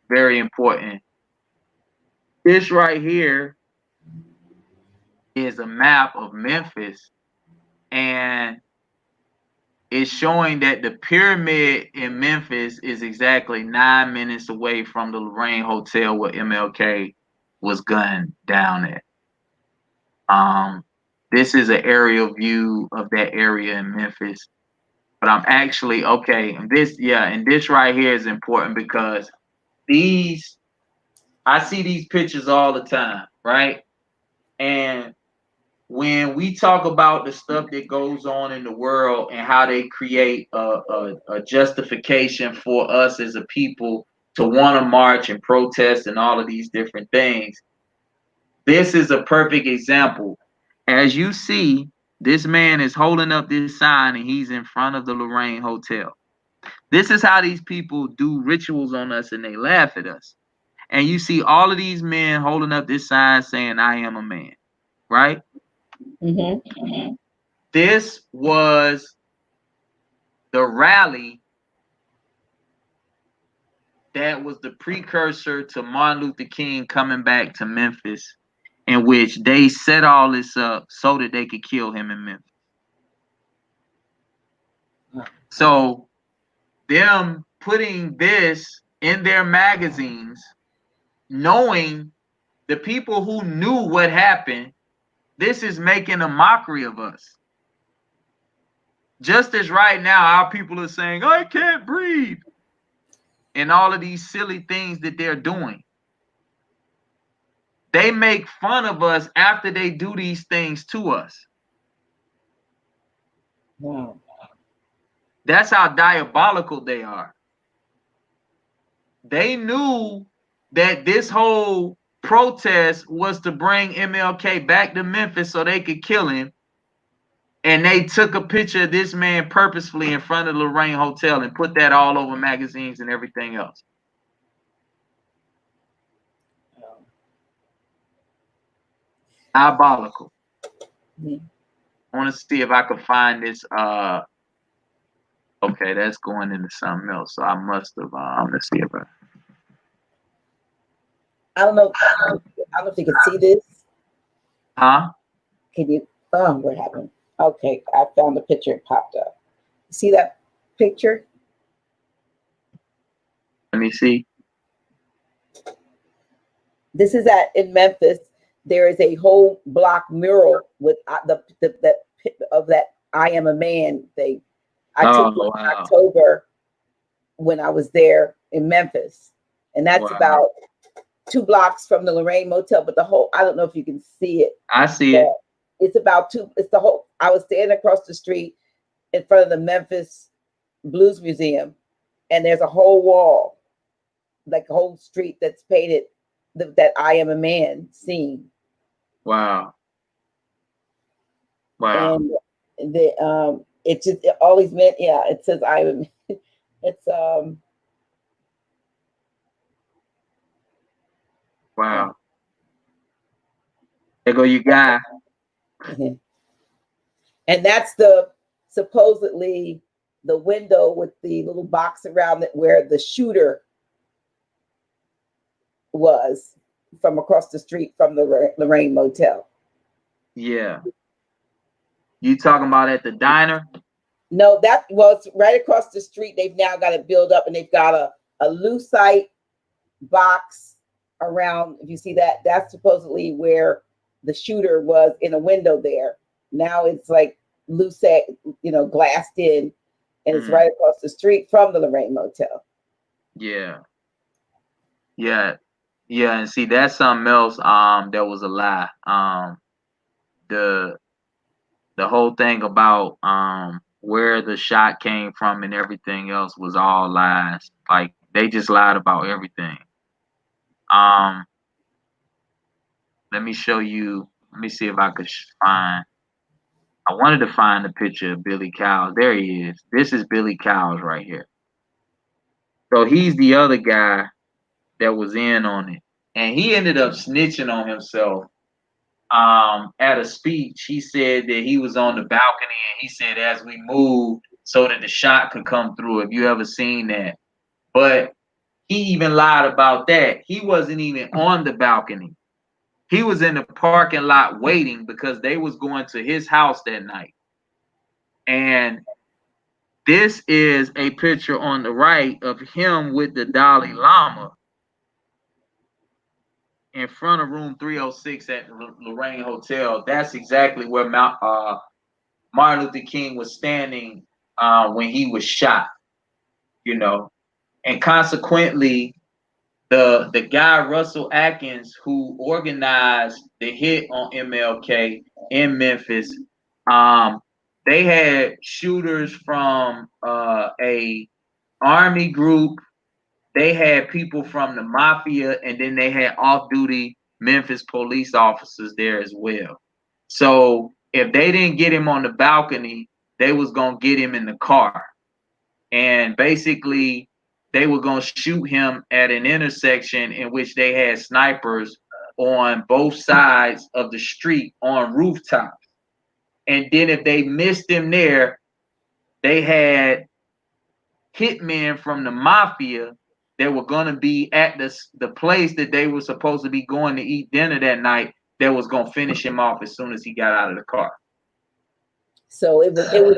[SPEAKER 3] Very important. This right here is a map of Memphis, and it's showing that the pyramid in Memphis is exactly 9 minutes away from the Lorraine Hotel where MLK was gunned down at. This is an aerial view of that area in Memphis. But I'm actually, okay, and this right here is important because I see these pictures all the time, right? And when we talk about the stuff that goes on in the world and how they create a justification for us as a people to want to march and protest and all of these different things, this is a perfect example. As you see, this man is holding up this sign and he's in front of the Lorraine Hotel. This is how these people do rituals on us and they laugh at us. And you see all of these men holding up this sign saying, I am a man, right? Mm-hmm. This was the rally that was the precursor to Martin Luther King coming back to Memphis, in which they set all this up so that they could kill him in Memphis. So them putting this in their magazines, knowing the people who knew what happened, this is making a mockery of us. Just as right now, our people are saying, I can't breathe. and all of these silly things that they're doing. They make fun of us after they do these things to us.
[SPEAKER 1] Wow.
[SPEAKER 3] That's how diabolical they are. They knew that this whole protest was to bring MLK back to Memphis so they could kill him. And they took a picture of this man purposefully in front of the Lorraine Hotel and put that all over magazines and everything else. Diabolical.
[SPEAKER 1] Mm-hmm.
[SPEAKER 3] I want to see if I can find this. Okay, that's going into something else. So I must have. Let's see if
[SPEAKER 1] I don't know. I don't know if you can see this.
[SPEAKER 3] Huh?
[SPEAKER 1] Can you? Oh, what happened? Okay, I found the picture. It popped up. See that picture?
[SPEAKER 3] Let me see.
[SPEAKER 1] This is in Memphis. There is a whole block mural with the of that "I am a man" thing. I took it in October when I was there in Memphis, and that's about 2 blocks from the Lorraine Motel. But the whole, I don't know if you can see it.
[SPEAKER 3] I see it.
[SPEAKER 1] It's about 2. It's the whole. I was standing across the street in front of the Memphis Blues Museum, and there's a whole wall, like a whole street that's painted that "I am a man" scene.
[SPEAKER 3] Wow. Wow.
[SPEAKER 1] And the it's just all these men. Yeah, it says "I am." It's
[SPEAKER 3] Wow. There go your guy.
[SPEAKER 1] And that's supposedly the window with the little box around it where the shooter was from across the street from the Lorraine Motel.
[SPEAKER 3] Yeah. You talking about at the diner?
[SPEAKER 1] No, it's right across the street. They've now got it built up, and they've got a lucite box around. If you see that, that's supposedly where the shooter was, in a window there. Now it's like lucite, glassed in, and it's right across the street from the Lorraine Motel.
[SPEAKER 3] Yeah. And see, that's something else. That was a lie. The whole thing about where the shot came from and everything else was all lies. Like, they just lied about everything. Let me show you. Let me see if I could find. I wanted to find a picture of Billy Cowles. There he is. This is Billy Cowles right here. So he's the other guy that was in on it, and he ended up snitching on himself. At a speech, he said that he was on the balcony, and he said as we moved so that the shot could come through. If you ever seen that, but he even lied about that. He wasn't even on the balcony. He was in the parking lot waiting because they was going to his house that night. And this is a picture on the right of him with the Dalai Lama in front of room 306 at Lorraine Hotel. That's exactly where Martin Luther King was standing when he was shot, and consequently, the guy Russell Atkins, who organized the hit on MLK in Memphis, they had shooters from a army group. They had people from the mafia, and then they had off-duty Memphis police officers there as well. So if they didn't get him on the balcony, they was gonna get him in the car, and basically they were going to shoot him at an intersection in which they had snipers on both sides of the street on rooftops. And then if they missed him there, they had hitmen from the mafia that were going to be at the place that they were supposed to be going to eat dinner that night, that was going to finish him off as soon as he got out of the car.
[SPEAKER 1] So it was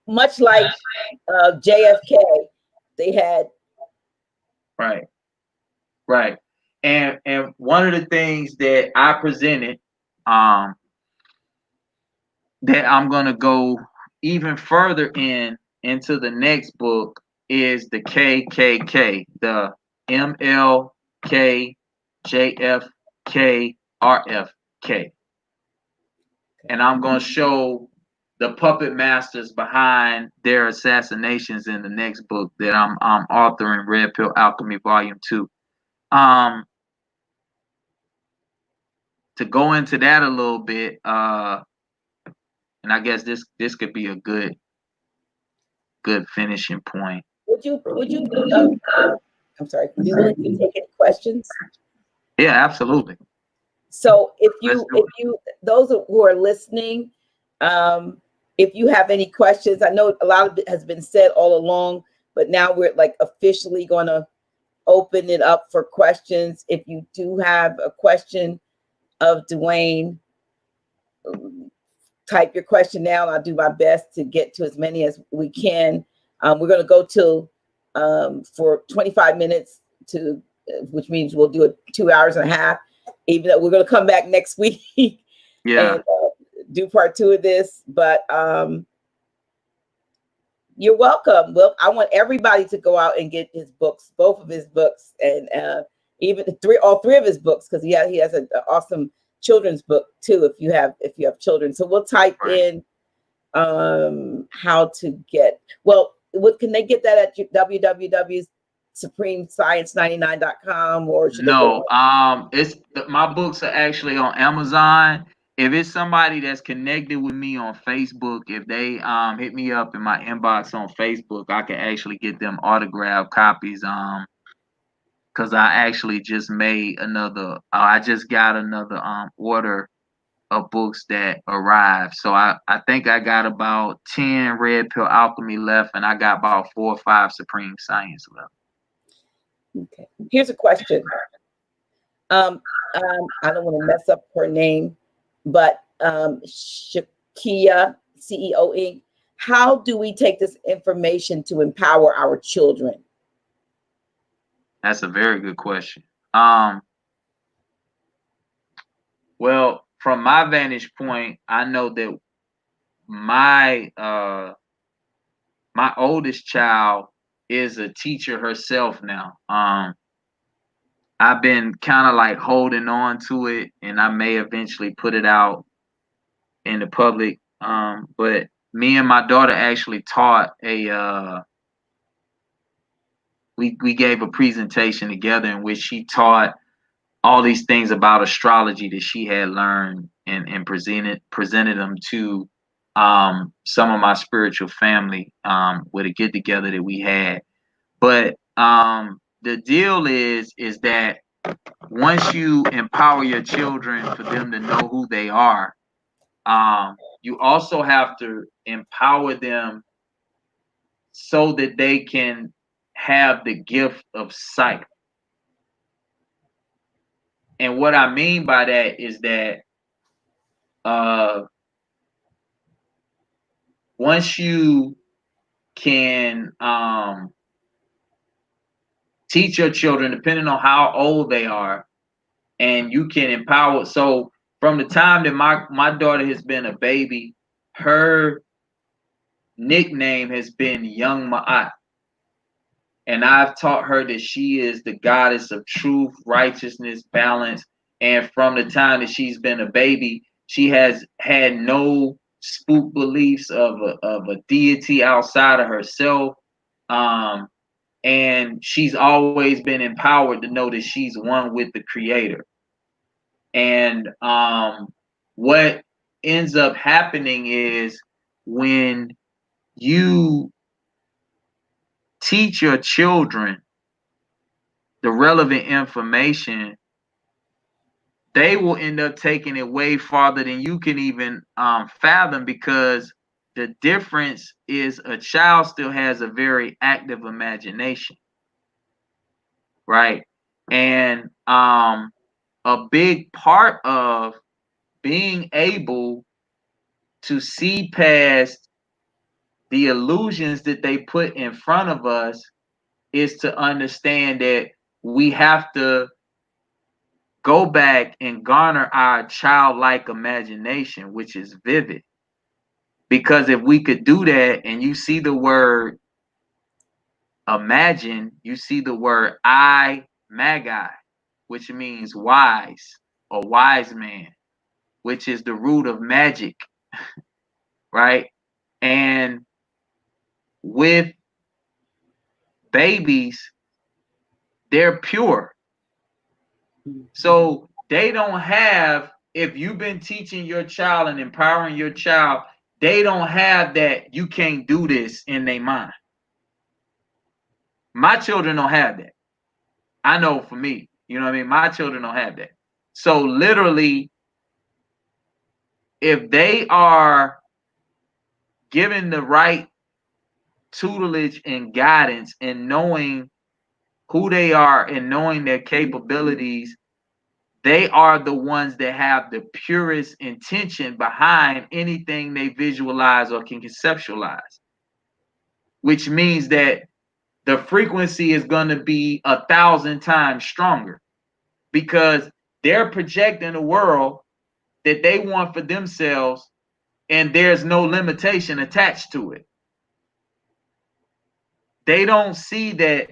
[SPEAKER 1] much like JFK. They had
[SPEAKER 3] right, and one of the things that I presented, that I'm gonna go even further into the next book, is the KKK, the MLKJFKRFK. And I'm going to show the puppet masters behind their assassinations in the next book that I'm authoring, Red Pill Alchemy Volume 2. To go into that a little bit, and I guess this could be a good finishing point.
[SPEAKER 1] Would you I'm sorry, be willing to take any questions?
[SPEAKER 3] Yeah, absolutely.
[SPEAKER 1] So if you those who are listening, if you have any questions, I know a lot of it has been said all along, but now we're like officially going to open it up for questions. If you do have a question of DeWayne, type your question now, and I'll do my best to get to as many as we can. We're going to go till for 25 minutes to, which means we'll do it 2 hours and a half. Even though we're going to come back next week,
[SPEAKER 3] yeah,
[SPEAKER 1] and do part 2 of this. But you're welcome. Well, I want everybody to go out and get his books, both of his books, and even all three of his books, because he has an awesome children's book too. If you have children, so we'll type in how to get. Well, what can they get that at www.supremescience99.com, or should
[SPEAKER 3] no? It's my books are actually on Amazon. If it's somebody that's connected with me on Facebook, if they hit me up in my inbox on Facebook, I can actually get them autographed copies. Because I actually just made another. I just got another order of books that arrived. So I think I got about 10 Red Pill Alchemy left, and I got about 4 or 5 Supreme Science left.
[SPEAKER 1] Okay. Here's a question. I don't want to mess up her name, but Shakia, CEO Inc. How do we take this information to empower our children?
[SPEAKER 3] That's a very good question. Well, from my vantage point, I know that my my oldest child is a teacher herself now. I've been kind of like holding on to it, and I may eventually put it out in the public. But me and my daughter actually taught we gave a presentation together in which she taught all these things about astrology that she had learned, and presented them to some of my spiritual family with a get together that we had. But the deal is that once you empower your children for them to know who they are, you also have to empower them so that they can have the gift of sight. And what I mean by that is that once you can teach your children, depending on how old they are, and you can empower. So from the time that my daughter has been a baby, her nickname has been Young Ma'at. And I've taught her that she is the goddess of truth, righteousness, balance. And from the time that she's been a baby, she has had no spook beliefs of a deity outside of herself. And she's always been empowered to know that she's one with the Creator. And what ends up happening is when you teach your children the relevant information, they will end up taking it way farther than you can even fathom, because the difference is a child still has a very active imagination, right? And a big part of being able to see past the illusions that they put in front of us is to understand that we have to go back and garner our childlike imagination, which is vivid. Because if we could do that, and you see the word imagine, you see the word I, magi, which means wise or wise man, which is the root of magic, right? And with babies, they're pure. So they don't have, if you've been teaching your child and empowering your child, they don't have that you can't do this in their mind. My children don't have that. I know for me, you know what I mean? My children don't have that. So literally, if they are given the right tutelage and guidance and knowing who they are and knowing their capabilities, they are the ones that have the purest intention behind anything they visualize or can conceptualize, which means that the frequency is going to be 1,000 times stronger because they're projecting a world that they want for themselves and there's no limitation attached to it. They don't see that,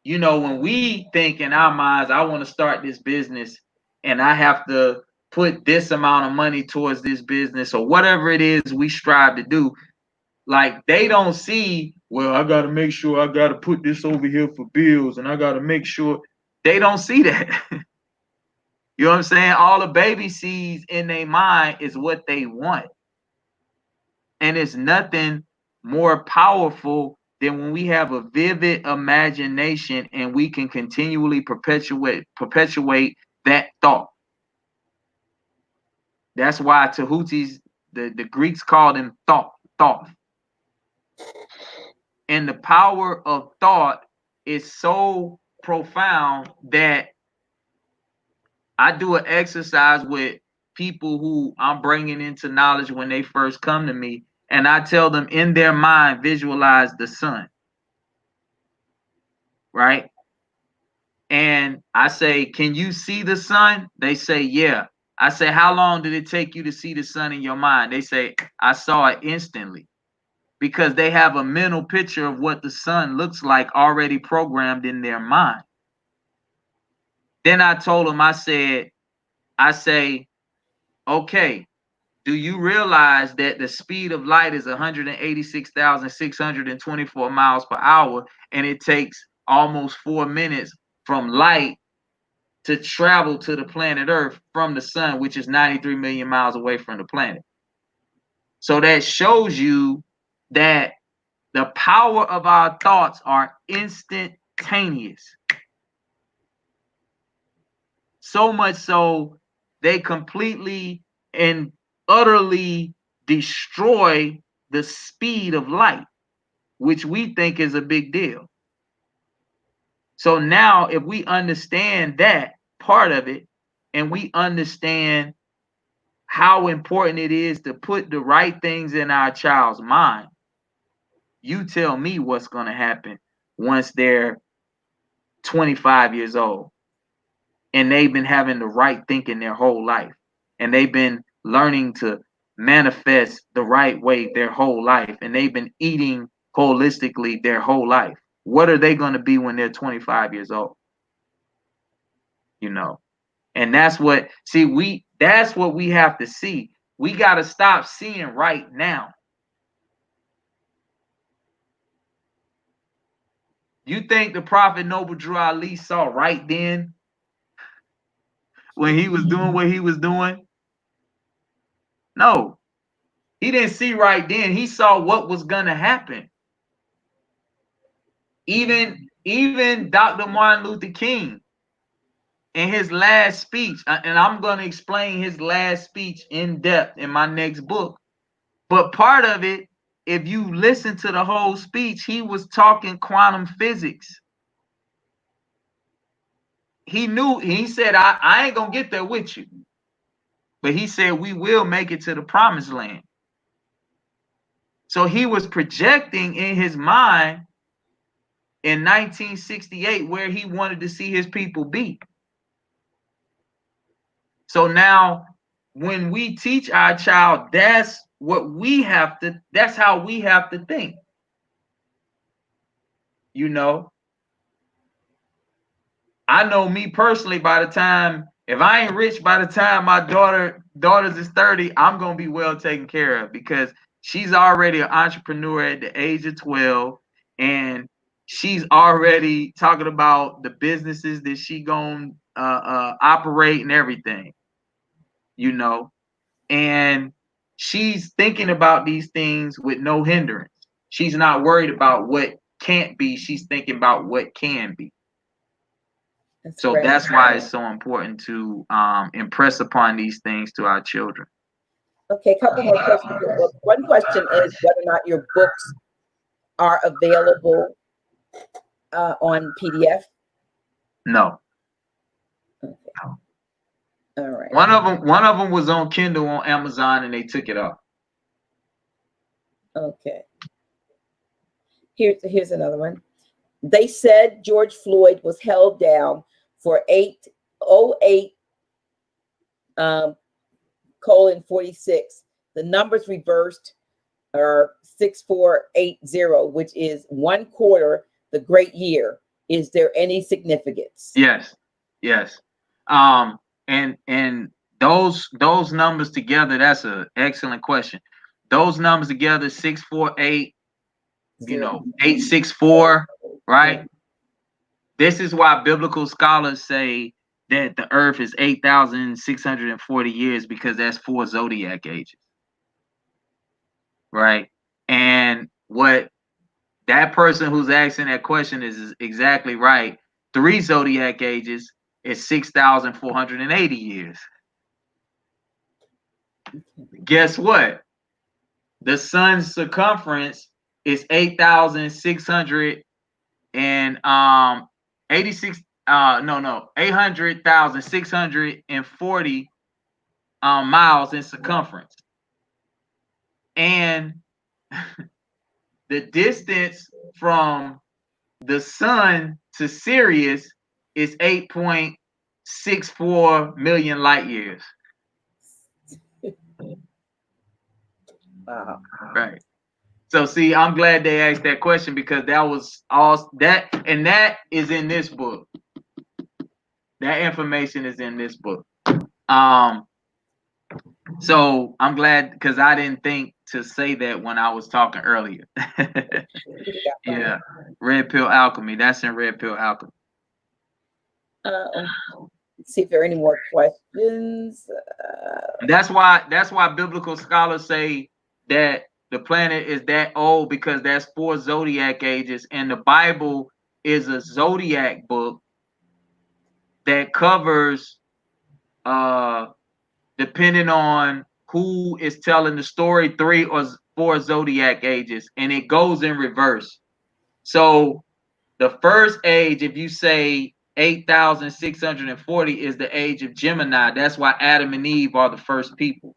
[SPEAKER 3] you know, when we think in our minds, I want to start this business and I have to put this amount of money towards this business or whatever it is we strive to do, like they don't see, well, I got to make sure I got to put this over here for bills and I got to make sure. They don't see that. You know what I'm saying? All the baby sees in their mind is what they want. And it's nothing more powerful than when we have a vivid imagination and we can continually perpetuate that thought. That's why Tahuti's, the Greeks called him thought. And the power of thought is so profound that I do an exercise with people who I'm bringing into knowledge when they first come to me, and I tell them in their mind, visualize the sun, right? And I say, can you see the sun? They say, yeah. I say, how long did it take you to see the sun in your mind? They say, I saw it instantly, because they have a mental picture of what the sun looks like already programmed in their mind. Then I told them, I say, okay, do you realize that the speed of light is 186,624 miles per hour, and it takes almost 4 minutes from light to travel to the planet Earth from the sun, which is 93 million miles away from the planet? So that shows you that the power of our thoughts are instantaneous. So much so, they completely and utterly destroy the speed of light, which we think is a big deal. So now, if we understand that part of it, and we understand how important it is to put the right things in our child's mind, you tell me what's going to happen once they're 25 years old and they've been having the right thinking their whole life, and they've been learning to manifest the right way their whole life, and they've been eating holistically their whole life. What are they going to be when they're 25 years old? You know, and that's what we have to see. We got to stop seeing right now. You think the Prophet Noble Drew Ali saw right then when he was doing what he was doing? No, he didn't see right then. He saw what was going to happen. Even Dr. Martin Luther King in his last speech, and I'm going to explain his last speech in depth in my next book. But part of it, if you listen to the whole speech, he was talking quantum physics. He said, I ain't going to get there with you. But he said, we will make it to the promised land. So he was projecting in his mind in 1968 where he wanted to see his people be. So now when we teach our child, that's how we have to think. You know, I know me personally, by the time, if I ain't rich by the time my daughters is 30, I'm gonna be well taken care of because she's already an entrepreneur at the age of 12, and she's already talking about the businesses that she gonna operate and everything, you know, and she's thinking about these things with no hindrance. She's not worried about what can't be. She's thinking about what can be. So that's why it's so important to impress upon these things to our children.
[SPEAKER 1] Okay, a couple more questions. One question is whether or not your books are available on PDF.
[SPEAKER 3] No.
[SPEAKER 1] Okay. All right.
[SPEAKER 3] One of them was on Kindle on Amazon and they took it off.
[SPEAKER 1] Okay. Here's another one. They said George Floyd was held down for 808 :46. The numbers reversed are 6480, which is 1/4 the great year. Is there any significance?
[SPEAKER 3] Yes. And those numbers together, that's an excellent question. Those numbers together, 648, 864, right? This is why biblical scholars say that the earth is 8,640 years, because that's 4 zodiac ages. Right? And what that person who's asking that question is exactly right. 3 zodiac ages is 6,480 years. Guess what? The sun's circumference is 8,686 800,640 miles in circumference. And the distance from the sun to Sirius is 8.64 million light years.
[SPEAKER 1] Wow.
[SPEAKER 3] Right. So see, I'm glad they asked that question because that was all that, and that is in this book. That information is in this book. So I'm glad because I didn't think to say that when I was talking earlier. Yeah, Red Pill Alchemy. That's in Red Pill Alchemy.
[SPEAKER 1] Let's see if there are any more questions.
[SPEAKER 3] That's why biblical scholars say that the planet is that old, because that's 4 zodiac ages, and the Bible is a zodiac book that covers depending on who is telling the story, 3 or 4 zodiac ages, and it goes in reverse. So the first age, if you say 8,640, is the age of Gemini. That's why Adam and Eve are the first people.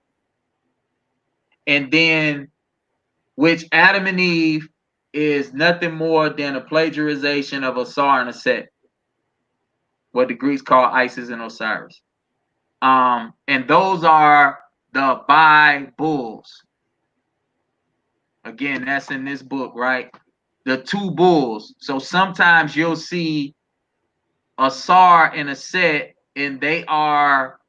[SPEAKER 3] And then, which Adam and Eve is nothing more than a plagiarization of Asar and Aset, what the Greeks call Isis and Osiris. And those are the bi-bulls. Again, that's in this book, right? The 2 bulls. So sometimes you'll see Asar and Aset, and they are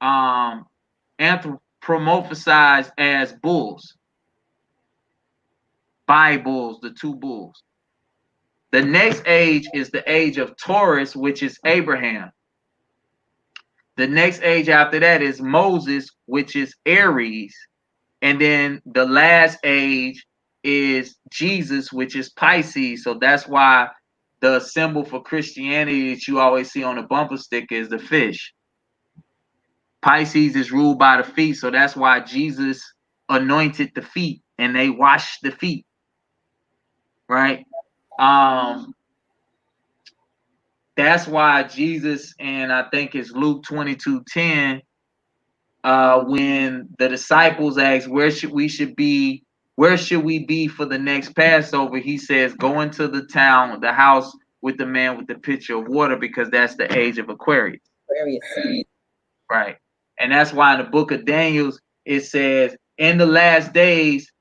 [SPEAKER 3] anthropomorphized as bulls. Bi-bulls, the 2 bulls. The next age is the age of Taurus, which is Abraham. The next age after that is Moses, which is Aries. And then the last age is Jesus, which is Pisces. So that's why the symbol for Christianity that you always see on the bumper sticker is the fish. Pisces is ruled by the feet. So that's why Jesus anointed the feet and they washed the feet. Right? That's why Jesus, and I think it's Luke 22:10, when the disciples ask, where should we be for the next Passover? He says, go into the town, the house with the man with the pitcher of water, because that's the age of Aquarius. Right. And that's why in the book of Daniel, it says, in the last days,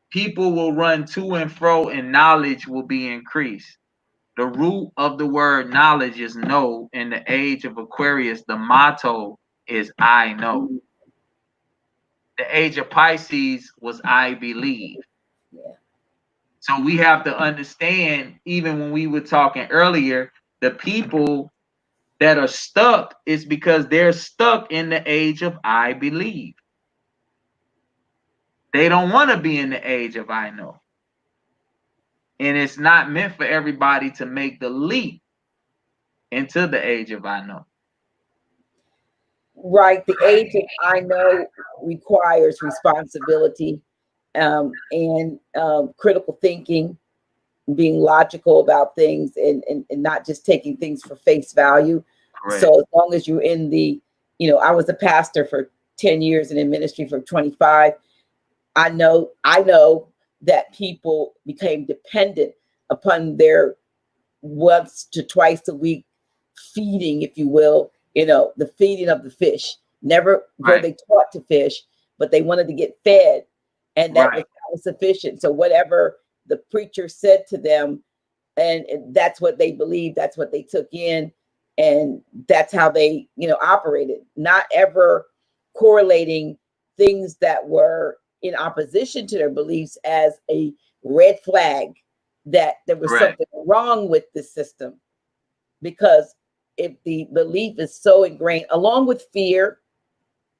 [SPEAKER 3] people will run to and fro and knowledge will be increased. The root of the word knowledge is know. In the age of Aquarius, the motto is I know. The age of Pisces was I believe.
[SPEAKER 1] Yeah.
[SPEAKER 3] So we have to understand, even when we were talking earlier, the people that are stuck is because they're stuck in the age of I believe. They don't want to be in the age of I know. And it's not meant for everybody to make the leap into the age of I know.
[SPEAKER 1] Right. The age of I know requires responsibility, and critical thinking, being logical about things, and not just taking things for face value.
[SPEAKER 3] Correct.
[SPEAKER 1] So as long as you're in the, I was a pastor for 10 years and in ministry for 25. I know that people became dependent upon their once to twice a week feeding, if you will, the feeding of the fish. Never were
[SPEAKER 3] Right.
[SPEAKER 1] they taught to fish, but they wanted to get fed, and that
[SPEAKER 3] Right.
[SPEAKER 1] was sufficient. So whatever the preacher said to them, and that's what they believed, that's what they took in, and that's how they, operated. Not ever correlating things that were in opposition to their beliefs as a red flag that there was
[SPEAKER 3] Correct.
[SPEAKER 1] something wrong with the system. Because if the belief is so ingrained, along with fear,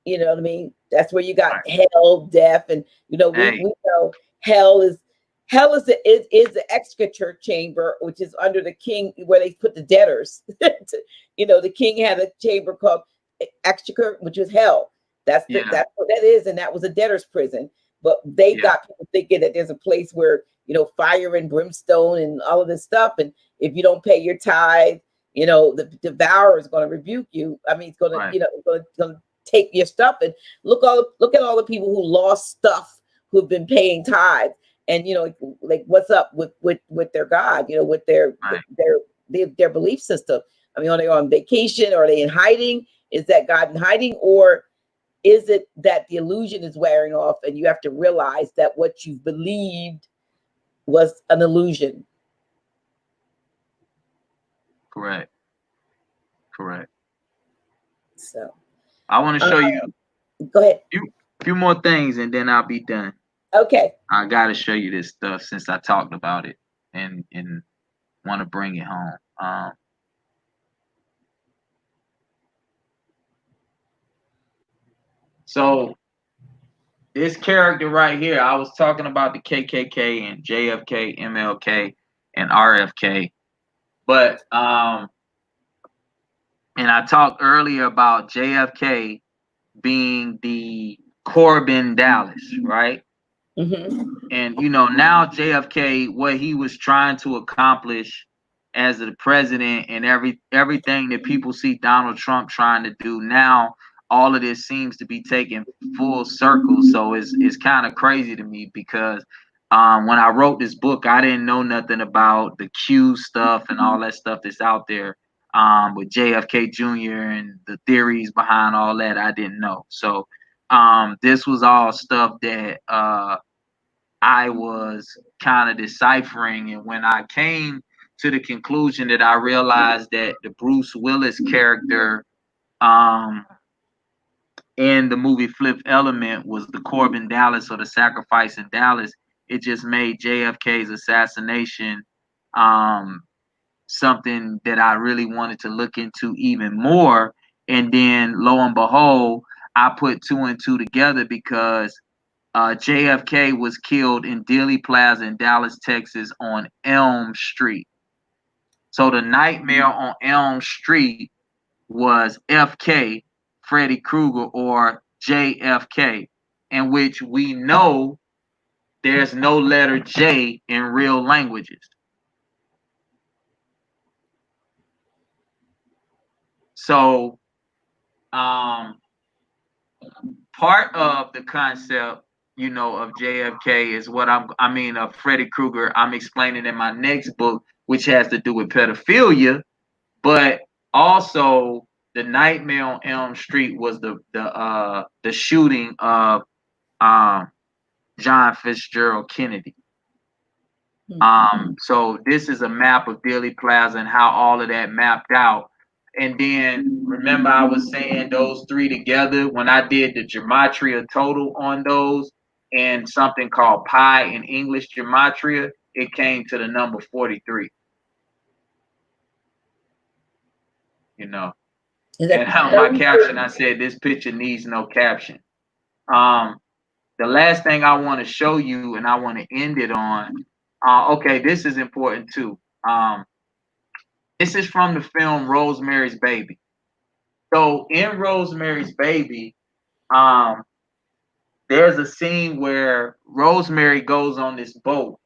[SPEAKER 1] you know what I mean? That's where you got
[SPEAKER 3] Right.
[SPEAKER 1] hell, death, and
[SPEAKER 3] Hey.
[SPEAKER 1] we know hell is the executor chamber, which is under the king, where they put the debtors. The king had a chamber called executor, which was hell. That's
[SPEAKER 3] Yeah.
[SPEAKER 1] that's what that is, and that was a debtor's prison. But they
[SPEAKER 3] Yeah.
[SPEAKER 1] got people thinking that there's a place where fire and brimstone and all of this stuff, and if you don't pay your tithe, the devourer is going to rebuke you. I mean, it's going to,
[SPEAKER 3] Right.
[SPEAKER 1] going to take your stuff. And look at all the people who lost stuff, who've been paying tithes, and like what's up with their God, with
[SPEAKER 3] Right.
[SPEAKER 1] their belief system. I mean, are they on vacation? Are they in hiding? Is that God in hiding, or is it that the illusion is wearing off, and you have to realize that what you believed was an illusion?
[SPEAKER 3] Correct. Correct.
[SPEAKER 1] So
[SPEAKER 3] I want to show you
[SPEAKER 1] go ahead.
[SPEAKER 3] a few more things and then I'll be done.
[SPEAKER 1] Okay.
[SPEAKER 3] I gotta show you this stuff since I talked about it and want to bring it home. So this character right here, I was talking about the KKK and JFK, MLK, and RFK, but and I talked earlier about JFK being the Corbin Dallas, right?
[SPEAKER 1] Mm-hmm.
[SPEAKER 3] And now JFK, what he was trying to accomplish as the president, and everything that people see Donald Trump trying to do now, all of this seems to be taking full circle. So it's kind of crazy to me because when I wrote this book, I didn't know nothing about the Q stuff and all that stuff that's out there with JFK Jr. and the theories behind all that. I didn't know. So this was all stuff that I was kind of deciphering. And when I came to the conclusion that I realized that the Bruce Willis character in the movie Fifth Element was the Corbin Dallas, or the sacrifice in Dallas, it just made JFK's assassination something that I really wanted to look into even more. And then lo and behold, I put two and two together because JFK was killed in Dealey Plaza in Dallas, Texas on Elm Street. So the nightmare on Elm Street was FK, Freddy Krueger, or JFK, in which we know there's no letter J in real languages. So part of the concept, of JFK is of Freddy Krueger, I'm explaining in my next book, which has to do with pedophilia, but also the Nightmare on Elm Street was the shooting of John Fitzgerald Kennedy. So this is a map of Dealey Plaza and how all of that mapped out. And then remember I was saying those three together when I did the gematria total on those and something called pi in English gematria, it came to the number 43. You know. And on my caption I said this picture needs no caption. The last thing I want to show you and I want to end it on, okay, this is important too. This is from the film Rosemary's Baby. So in Rosemary's Baby, there's a scene where Rosemary goes on this boat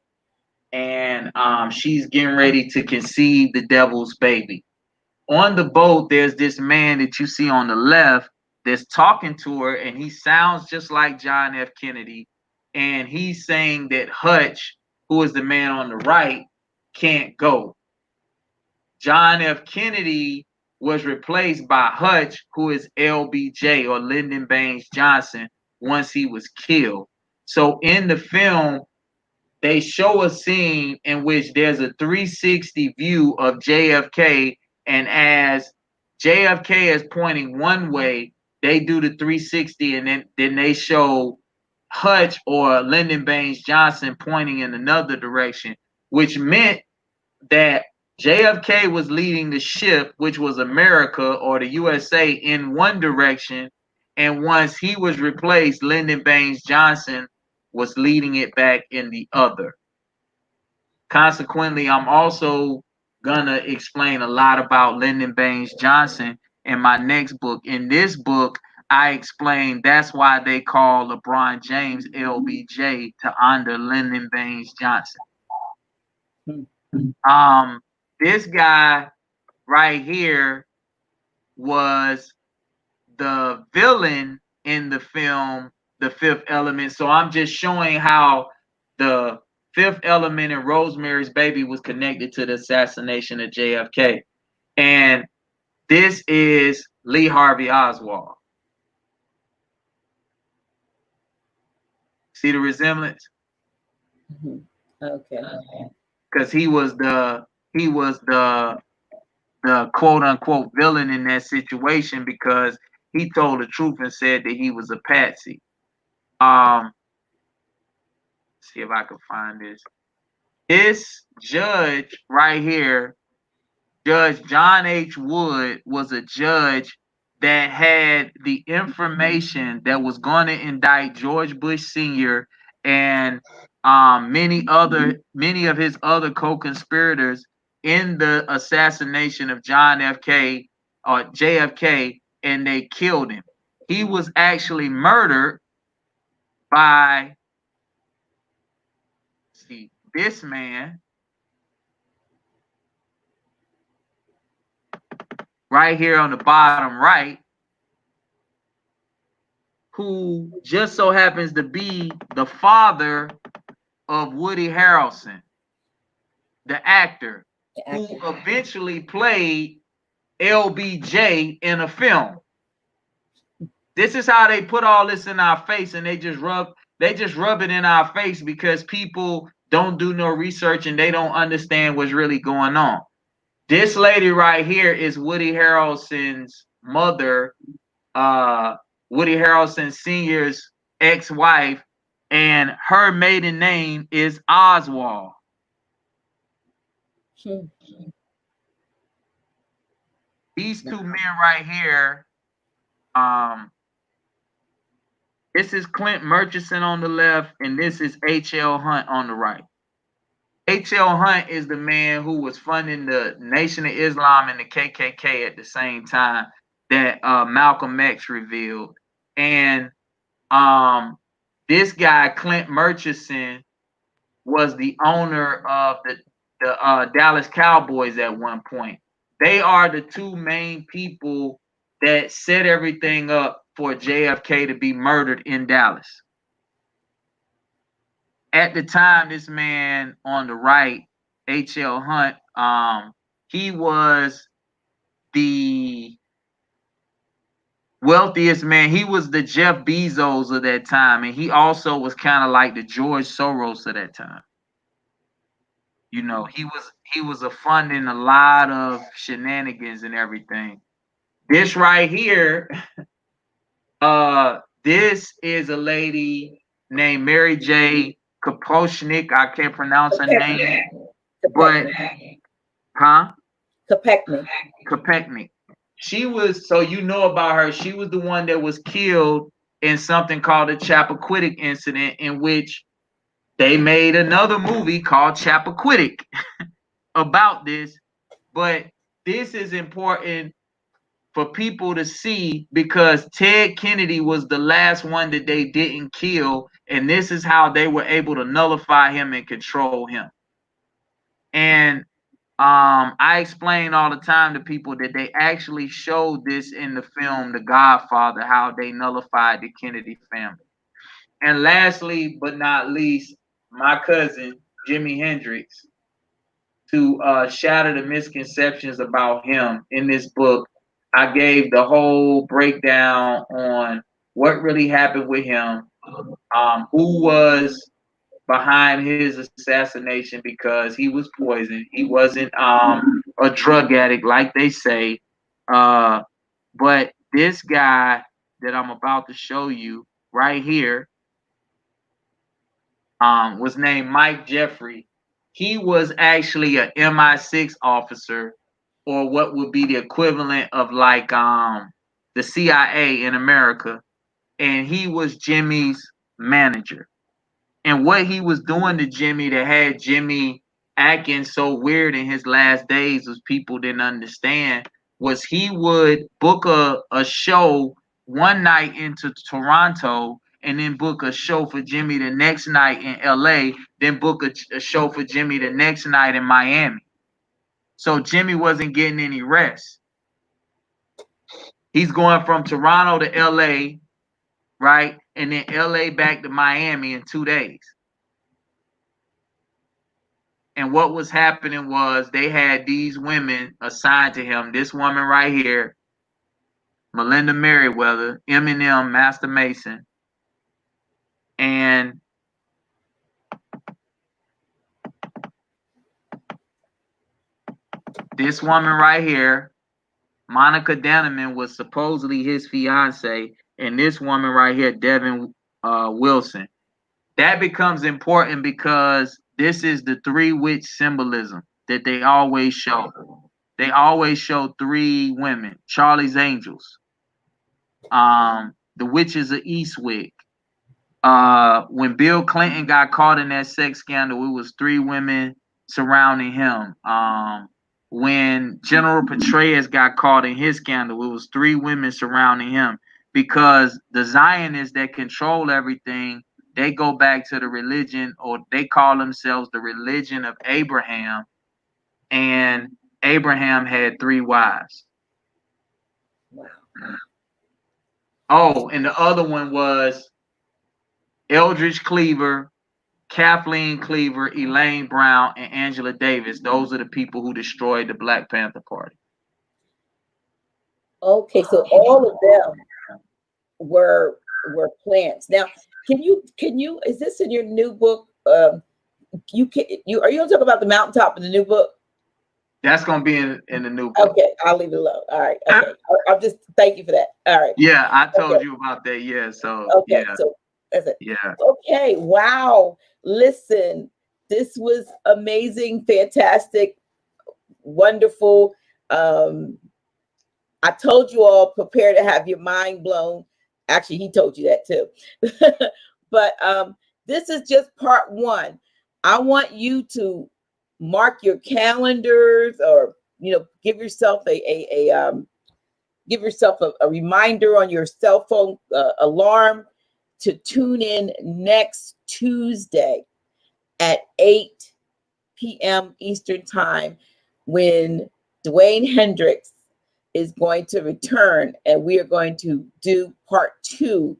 [SPEAKER 3] and she's getting ready to conceive the devil's baby. On the boat, there's this man that you see on the left that's talking to her, and he sounds just like John F. Kennedy. And he's saying that Hutch, who is the man on the right, can't go. John F. Kennedy was replaced by Hutch, who is LBJ or Lyndon Baines Johnson, once he was killed. So in the film, they show a scene in which there's a 360 view of JFK, and as JFK is pointing one way, they do the 360, and then they show Hutch or Lyndon Baines Johnson pointing in another direction, which meant that JFK was leading the ship, which was America or the USA, in one direction, and once he was replaced, Lyndon Baines Johnson was leading it back in the other. Consequently, I'm also gonna explain a lot about Lyndon Baines Johnson in my next book. In this book, I explain that's why they call LeBron James LBJ, to honor Lyndon Baines Johnson. This guy right here was the villain in the film The Fifth Element. So I'm just showing how the Fifth Element in Rosemary's Baby was connected to the assassination of JFK. And this is Lee Harvey Oswald. See the resemblance?
[SPEAKER 1] Okay.
[SPEAKER 3] Because he was the quote unquote villain in that situation because he told the truth and said that he was a patsy. See if I can find this. This judge right here, Judge John H. Wood, was a judge that had the information that was going to indict George Bush Sr. and many of his other co-conspirators in the assassination of John F.K. or JFK, and they killed him. He was actually murdered by, see, this man right here on the bottom right, who just so happens to be the father of Woody Harrelson, the actor who eventually played LBJ in a film. This is how they put all this in our face, and they just rub it in our face because people don't do no research and they don't understand what's really going on. This lady right here is Woody Harrelson's mother, Woody Harrelson Sr.'s ex-wife, and her maiden name is Oswald. These two men right here, this is Clint Murchison on the left, and this is H.L. Hunt on the right. H.L. Hunt is the man who was funding the Nation of Islam and the KKK at the same time that Malcolm X revealed. And this guy, Clint Murchison, was the owner of the Dallas Cowboys at one point. They are the two main people that set everything up for JFK to be murdered in Dallas. At the time, this man on the right, H.L. Hunt, he was the wealthiest man. He was the Jeff Bezos of that time, and he also was kind of like the George Soros of that time. You know, he was a funding a lot of shenanigans and everything. This right here, this is a lady named Mary J. Kaposhnik. I can't pronounce her name, but huh?
[SPEAKER 1] Kopechne.
[SPEAKER 3] Kopechnik. She was, so you know about her. She was the one that was killed in something called the Chappaquiddick incident, in which they made another movie called Chappaquiddick about this. But this is important for people to see because Ted Kennedy was the last one that they didn't kill, and this is how they were able to nullify him and control him. And I explain all the time to people that they actually showed this in the film The Godfather, how they nullified the Kennedy family. And lastly, but not least, my cousin Jimi Hendrix, to shatter the misconceptions about him. In this book, I gave the whole breakdown on what really happened with him, who was behind his assassination, because he was poisoned. He wasn't a drug addict like they say. But this guy that I'm about to show you right here was named Mike Jeffrey. He was actually an MI6 officer, or what would be the equivalent of like the CIA in America, and he was Jimmy's manager. And what he was doing to Jimmy that had Jimmy acting so weird in his last days, was people didn't understand, was he would book a show one night into Toronto, and then book a show for Jimmy the next night in LA, then book a show for Jimmy the next night in Miami. So Jimmy wasn't getting any rest. He's going from Toronto to LA, right? And then LA back to Miami in 2 days. And what was happening was they had these women assigned to him. This woman right here, Melinda Merriweather, Eminem, Master Mason, and this woman right here, Monica Danneman, was supposedly his fiance, and this woman right here, Devin Wilson. That becomes important because this is the three witch symbolism that they always show. They always show three women: Charlie's Angels, the Witches of Eastwick. When Bill Clinton got caught in that sex scandal, it was three women surrounding him. When General Petraeus got caught in his scandal, it was three women surrounding him, because the Zionists that control everything, they go back to the religion, or they call themselves the religion of Abraham, and Abraham had three wives.
[SPEAKER 1] Wow.
[SPEAKER 3] Oh, and the other one was Eldridge Cleaver, Kathleen Cleaver, Elaine Brown, and Angela Davis. Those are the people who destroyed the Black Panther Party.
[SPEAKER 1] Okay, so all of them were plants. Now, can you is this in your new book? Are you gonna talk about the mountaintop in the new book?
[SPEAKER 3] That's gonna be in the new book.
[SPEAKER 1] Okay, I'll leave it alone. All right. Okay. I'll just thank you for that. All right.
[SPEAKER 3] Yeah, I told you about that. Yeah. So
[SPEAKER 1] okay,
[SPEAKER 3] yeah.
[SPEAKER 1] so that's it.
[SPEAKER 3] Yeah.
[SPEAKER 1] Okay. Wow. Listen, this was amazing, fantastic, wonderful. I told you all, prepare to have your mind blown. Actually, he told you that too. But this is just part one. I want you to mark your calendars, or give yourself a reminder on your cell phone alarm to tune in next Tuesday at 8 p.m. Eastern Time, when DeWayne Hendrix is going to return, and we are going to do part two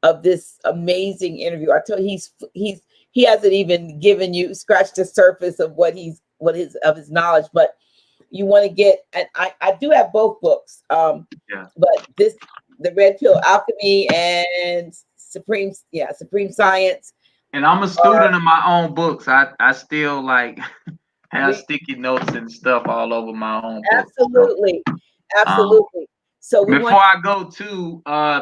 [SPEAKER 1] of this amazing interview. I tell you, he hasn't even given you scratched the surface of his knowledge, but you want to get, and I do have both books, but the Red Pill Alchemy and Supreme Science.
[SPEAKER 3] And I'm a student of my own books. I still like have sticky notes and stuff all over my own book.
[SPEAKER 1] Absolutely.
[SPEAKER 3] Um,
[SPEAKER 1] Absolutely. So we
[SPEAKER 3] Before
[SPEAKER 1] want
[SPEAKER 3] I go to,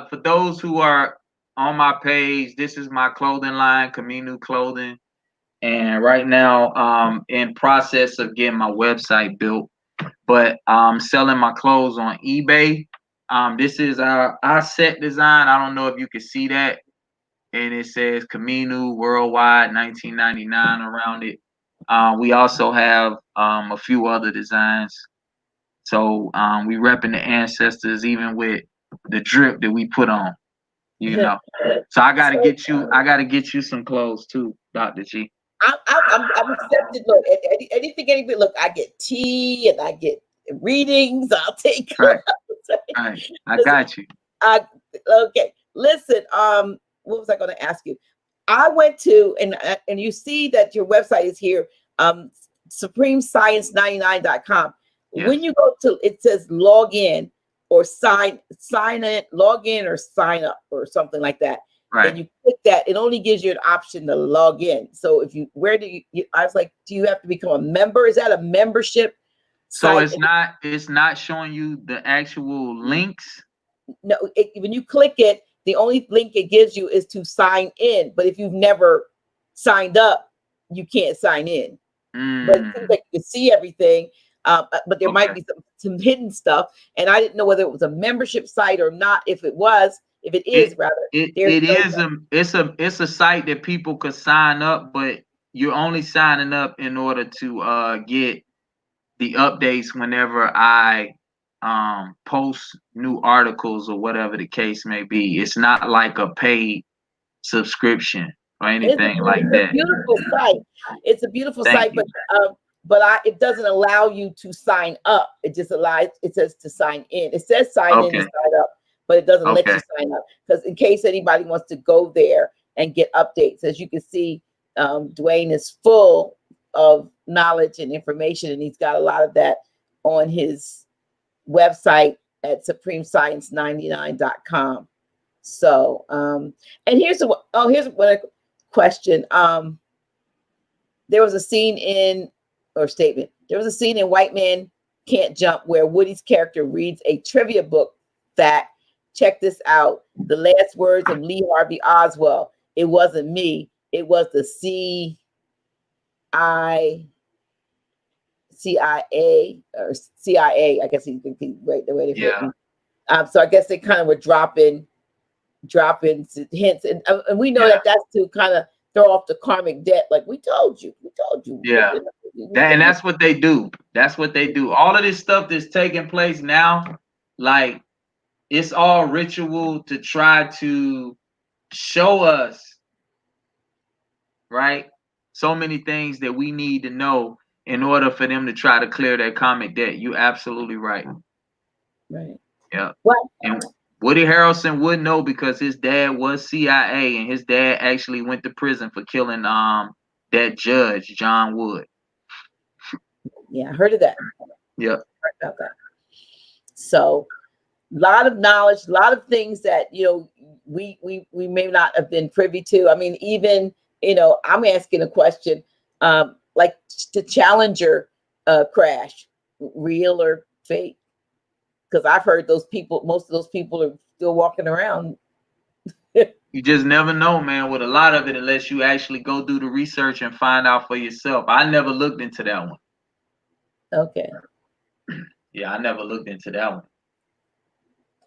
[SPEAKER 3] for those who are on my page, this is my clothing line, Camino Clothing. And right now, in process of getting my website built, but I'm selling my clothes on eBay. This is our set design. I don't know if you can see that. And it says Camino Worldwide 1999 around it. We also have a few other designs. So we repping the ancestors even with the drip that we put on, you know. So I gotta get you some clothes too, Dr. G.
[SPEAKER 1] I'm accepted. Look, anything. Look, I get tea and I get readings. I'll take.
[SPEAKER 3] Right. Right. I got you.
[SPEAKER 1] Okay. Listen. What was I going to ask you? I went to and you see that your website is here. SupremeScience99.com.
[SPEAKER 3] Yes.
[SPEAKER 1] When you go to it says log in or sign in, log in or sign up or something like that.
[SPEAKER 3] Right.
[SPEAKER 1] And you click that, it only gives you an option to log in. So if you, I was like, do you have to become a member? Is that a membership?
[SPEAKER 3] So
[SPEAKER 1] site?
[SPEAKER 3] it's not showing you the actual links.
[SPEAKER 1] No, when you click it, the only link it gives you is to sign in. But if you've never signed up, you can't sign in. But it seems like you can see everything. But there might be some hidden stuff, and I didn't know whether it was a membership site or not. If it is,
[SPEAKER 3] it's a site that people could sign up, but you're only signing up in order to get the updates whenever I post new articles or whatever the case may be. It's not like a paid subscription or anything like that.
[SPEAKER 1] Beautiful site. It's a beautiful
[SPEAKER 3] Thank
[SPEAKER 1] site,
[SPEAKER 3] you.
[SPEAKER 1] but it doesn't allow you to sign up. It just says to sign in. It says sign in and sign up, but it doesn't let you sign up, because in case anybody wants to go there and get updates. As you can see, DeWayne is full of knowledge and information, and he's got a lot of that on his website at SupremeScience99.com. So, and here's one question. There was a scene statement. There was a scene in White Man Can't Jump where Woody's character reads a trivia book fact. Check this out. The last words of Lee Harvey Oswald. It wasn't me. It was the CIA or CIA. I guess he right the way they written. So I guess they kind of were dropping hints, and we know that that's to kind of throw off the karmic debt. Like we told you.
[SPEAKER 3] Yeah, and that's what they do. That's what they do. All of this stuff that's taking place now, like it's all ritual to try to show us, right? So many things that we need to know in order for them to try to clear their karmic debt. You absolutely right.
[SPEAKER 1] Right.
[SPEAKER 3] Yeah.
[SPEAKER 1] What?
[SPEAKER 3] And Woody Harrelson would know because his dad was CIA, and his dad actually went to prison for killing that judge, John Wood.
[SPEAKER 1] Yeah, I heard of that.
[SPEAKER 3] Yep.
[SPEAKER 1] Heard about that. So, a lot of knowledge, a lot of things that we may not have been privy to. I mean, even I'm asking a question, like the Challenger crash, real or fake? Because I've heard most of those people are still walking around.
[SPEAKER 3] You just never know, man, with a lot of it, unless you actually go do the research and find out for yourself. I never looked into that one.
[SPEAKER 1] Okay.
[SPEAKER 3] Yeah, I never looked into that one.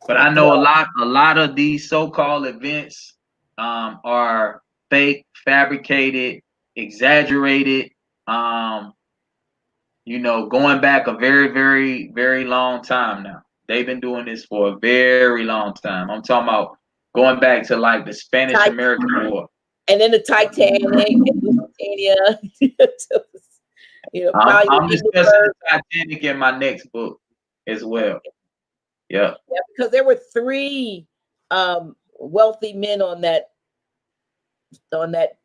[SPEAKER 3] But I know a lot of these so-called events are fake, fabricated, exaggerated, going back a very, very, very long time now. They've been doing this for a very long time. I'm talking about going back to like the Spanish-American War.
[SPEAKER 1] And then the Titanic and Lusitania.
[SPEAKER 3] I'm discussing the Titanic in my next book as well. Yeah,
[SPEAKER 1] because there were 3 wealthy men on that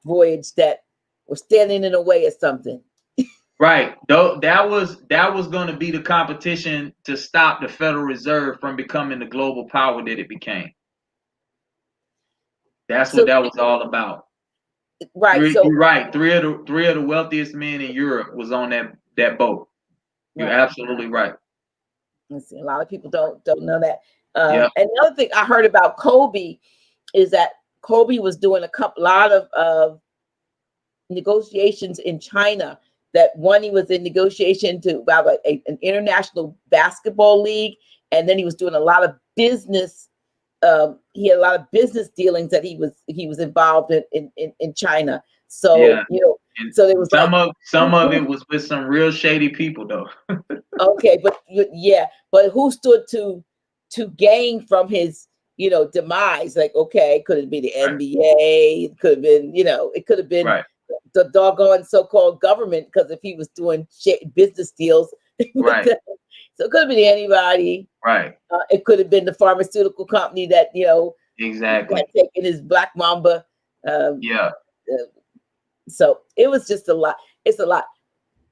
[SPEAKER 1] voyage that were standing in the way of something.
[SPEAKER 3] Right. Though that was going to be the competition to stop the Federal Reserve from becoming the global power that it became. That's what that was all about.
[SPEAKER 1] Right.
[SPEAKER 3] You're right. Three of the wealthiest men in Europe was on that boat. You're
[SPEAKER 1] Right.
[SPEAKER 3] absolutely right.
[SPEAKER 1] Let's see, a lot of people don't know that.
[SPEAKER 3] Yeah.
[SPEAKER 1] And another thing I heard about Kobe is that Kobe was doing lot of negotiations in China. That one, he was in negotiation to have an international basketball league, and then he was doing a lot of business. He had a lot of business dealings that he was involved in China. So
[SPEAKER 3] Yeah. And
[SPEAKER 1] so there was
[SPEAKER 3] some of it was with some real shady people though.
[SPEAKER 1] okay, but but who stood to gain from his demise? Like, okay, could it be the
[SPEAKER 3] Right.
[SPEAKER 1] NBA? It could have been, it could have been
[SPEAKER 3] Right.
[SPEAKER 1] the doggone so-called government, because if he was doing business deals,
[SPEAKER 3] Right.
[SPEAKER 1] so it could have been anybody.
[SPEAKER 3] Right.
[SPEAKER 1] It could have been the pharmaceutical company that
[SPEAKER 3] Exactly.
[SPEAKER 1] had taken his Black Mamba.
[SPEAKER 3] Yeah.
[SPEAKER 1] So it was just a lot. It's a lot.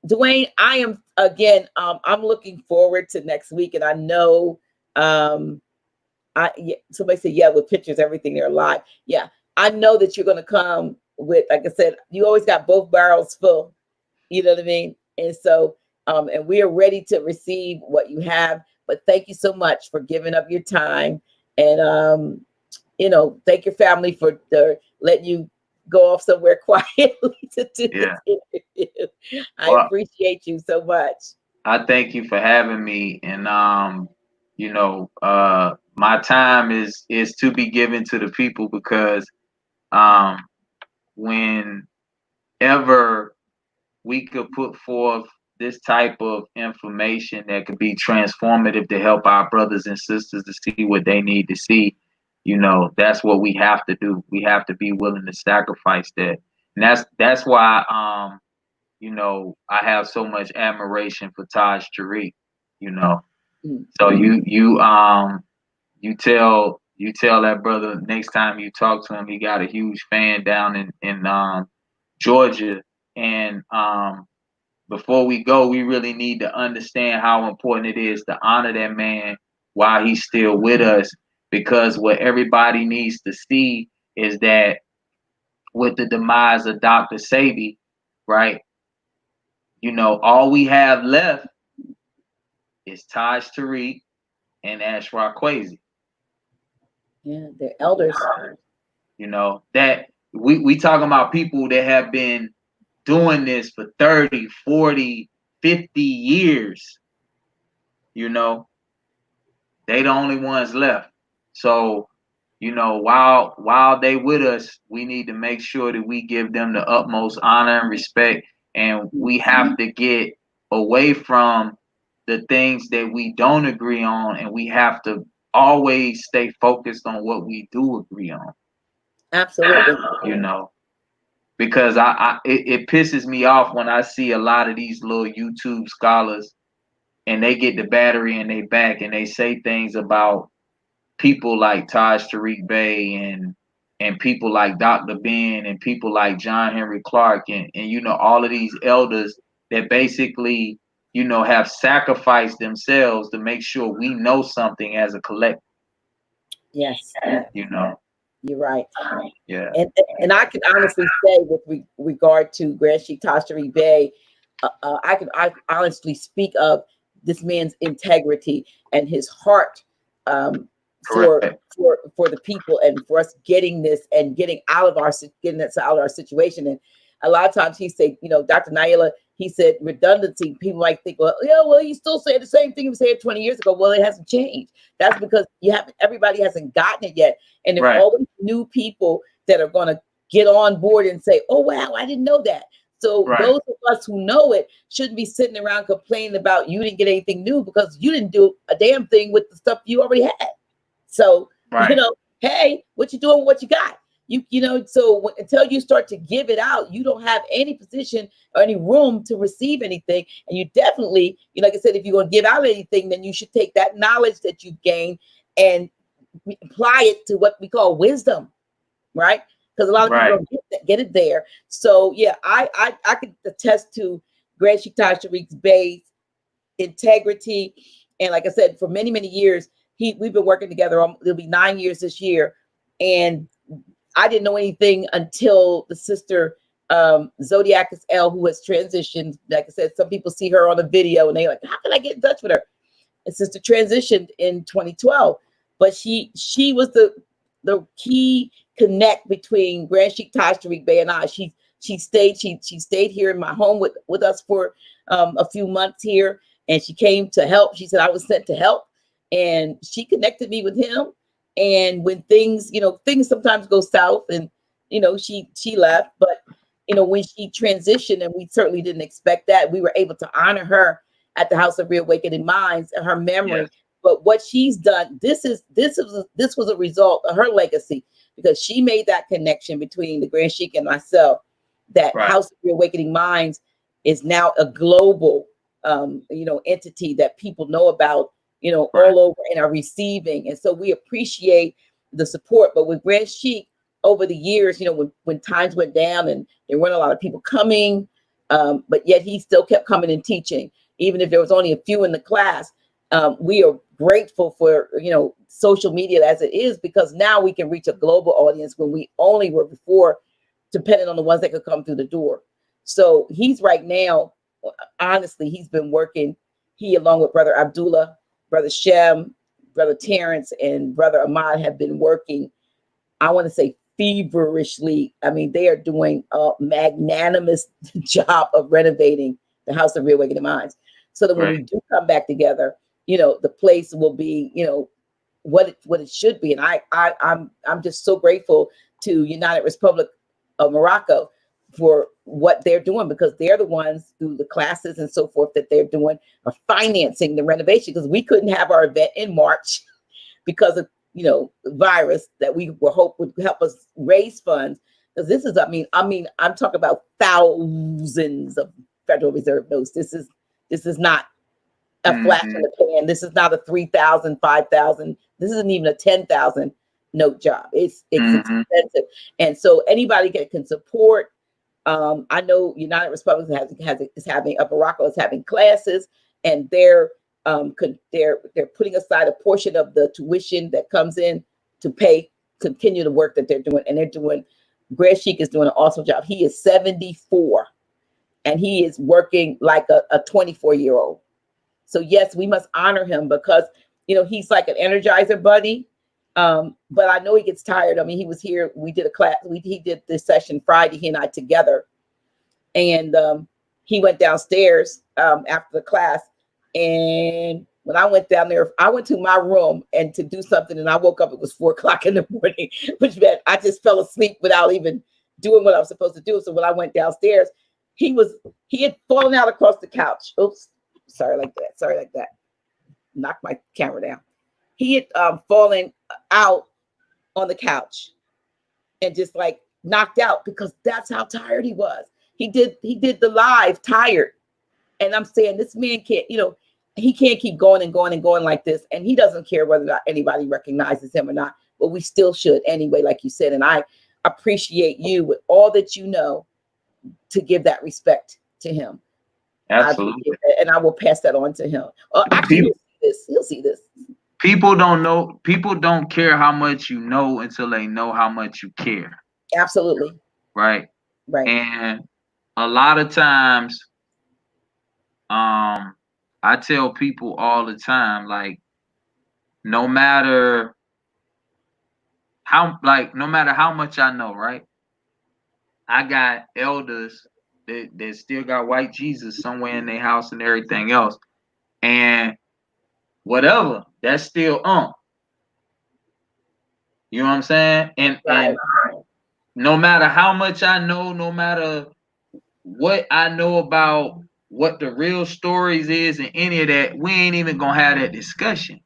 [SPEAKER 1] DeWayne, I am again. I'm looking forward to next week, and I know. Somebody said, yeah, with pictures, everything, they're live. Yeah, I know that you're going to come with, like I said, you always got both barrels full. You know what I mean? And so, and we are ready to receive what you have. But thank you so much for giving up your time, and thank your family for letting you go off somewhere quietly to do this interview. I appreciate you so much.
[SPEAKER 3] I thank you for having me, and my time is to be given to the people, because whenever we could put forth this type of information that could be transformative to help our brothers and sisters to see what they need to see, that's what we have to do. We have to be willing to sacrifice that. And that's why I have so much admiration for Taj Tariq, So you tell that brother next time you talk to him, he got a huge fan down in Georgia. And before we go, we really need to understand how important it is to honor that man while he's still with us, because what everybody needs to see is that with the demise of Dr. Sebi, right? All we have left is Taj Tariq and Ashraf Kwesi.
[SPEAKER 1] Yeah, they're elders.
[SPEAKER 3] That we talking about people that have been doing this for 30, 40, 50 years. They the only ones left. So, while they with us, we need to make sure that we give them the utmost honor and respect. And we have to get away from the things that we don't agree on, and we have to always stay focused on what we do agree on.
[SPEAKER 1] Absolutely.
[SPEAKER 3] Because it pisses me off when I see a lot of these little YouTube scholars, and they get the battery in their back and they say things about people like Taj Tariq Bey and people like Dr. Ben and people like John Henry Clark and all of these elders that basically have sacrificed themselves to make sure we know something as a collective.
[SPEAKER 1] Yes. You're right.
[SPEAKER 3] Yeah.
[SPEAKER 1] And I can honestly say, with regard to Grand Sheikh Taj Tariq Bey, I honestly speak of this man's integrity and his heart for the people, and for us getting this and getting us out of our situation. And a lot of times he said, Dr. Naila, he said redundancy. People might think, well, he's still saying the same thing he said 20 years ago. Well, it hasn't changed. That's because everybody hasn't gotten it yet. And there's always new people that are going to get on board and say, oh, wow, I didn't know that. So those of us who know it shouldn't be sitting around complaining about you didn't get anything new, because you didn't do a damn thing with the stuff you already had. So, hey, what you doing with what you got? So until you start to give it out, you don't have any position or any room to receive anything. And you definitely, like I said, if you're going to give out anything, then you should take that knowledge that you've gained and apply it to what we call wisdom, right? Because a lot of people don't get it there. So yeah, I can attest to Grand Sheikh Taj Tariq Bey's integrity, and like I said, for many, many years, we've been working together. It'll be 9 years this year, and I didn't know anything until the sister Zodiac is L, who has transitioned. Like I said, some people see her on a video and they're like, how can I get in touch with her? And sister transitioned in 2012, but she was the key connect between Grand Sheik, Taj, Tariq Bey, and I. She stayed here in my home with us for a few months here, and she came to help. She said I was sent to help, and she connected me with him. And when things sometimes go south, and she left, but when she transitioned, and we certainly didn't expect that, we were able to honor her at the House of Reawakening Minds and her memory. Yes. But what she's done, this was a result of her legacy, because she made that connection between the Grand Sheik and myself. That right. House of Reawakening Minds is now a global, entity that people know about, right. all over and are receiving. And so we appreciate the support. But with Grand Sheik, over the years, when times went down and there weren't a lot of people coming, but yet he still kept coming and teaching, even if there was only a few in the class. We are grateful for, social media as it is, because now we can reach a global audience when we only were before dependent on the ones that could come through the door. So he's right now, honestly, he's been working. He, along with Brother Abdullah, Brother Shem, Brother Terrence, and Brother Ahmad have been working, I want to say, feverishly. I mean, they are doing a magnanimous job of renovating the House of Reawakening Minds, so that when right. we do come back together, the place will be, what it should be. And I'm just so grateful to United Republic of Morocco for what they're doing, because they're the ones, through the classes and so forth that they're doing, are financing the renovation, because we couldn't have our event in March because of the virus that we were hope would help us raise funds. Because this is, I'm talking about thousands of Federal Reserve notes. This is not a flash in the pan. This is not a 3,000, 5,000. This isn't even a 10,000 note job. It's expensive. And so anybody can support. I know United Republic is having, Upper Rocco is having classes, and they're putting aside a portion of the tuition that comes in to continue the work that they're doing. And they're doing, Grand Sheik is doing an awesome job. He is 74 and he is working like a 24-year-old. So yes, we must honor him, because, he's like an energizer buddy. But I know he gets tired. I mean, he was here, we did a class, he did this session Friday, he and I together. And he went downstairs after the class. And when I went down there, I went to my room and to do something, and I woke up, it was 4:00 in the morning, which meant I just fell asleep without even doing what I was supposed to do. So when I went downstairs, he had fallen out across the couch. Oops, sorry like that. Knocked my camera down. He had fallen out on the couch and just like knocked out, because that's how tired he was. He did the live tired. And I'm saying, this man can't, he can't keep going and going and going like this. And he doesn't care whether or not anybody recognizes him or not, but we still should anyway, like you said. And I appreciate you with all that you know to give that respect to him.
[SPEAKER 3] Absolutely.
[SPEAKER 1] And I will pass that on to him. Actually, he'll see this.
[SPEAKER 3] People don't know. People don't care how much you know until they know how much you care.
[SPEAKER 1] Absolutely.
[SPEAKER 3] Right. And a lot of times, I tell people all the time, like, no matter how much I know, right? I got elders that still got white Jesus somewhere in their house and everything else. And whatever, that's still You know what I'm saying? And no matter how much I know, no matter what I know about what the real stories is and any of that, we ain't even gonna have that discussion.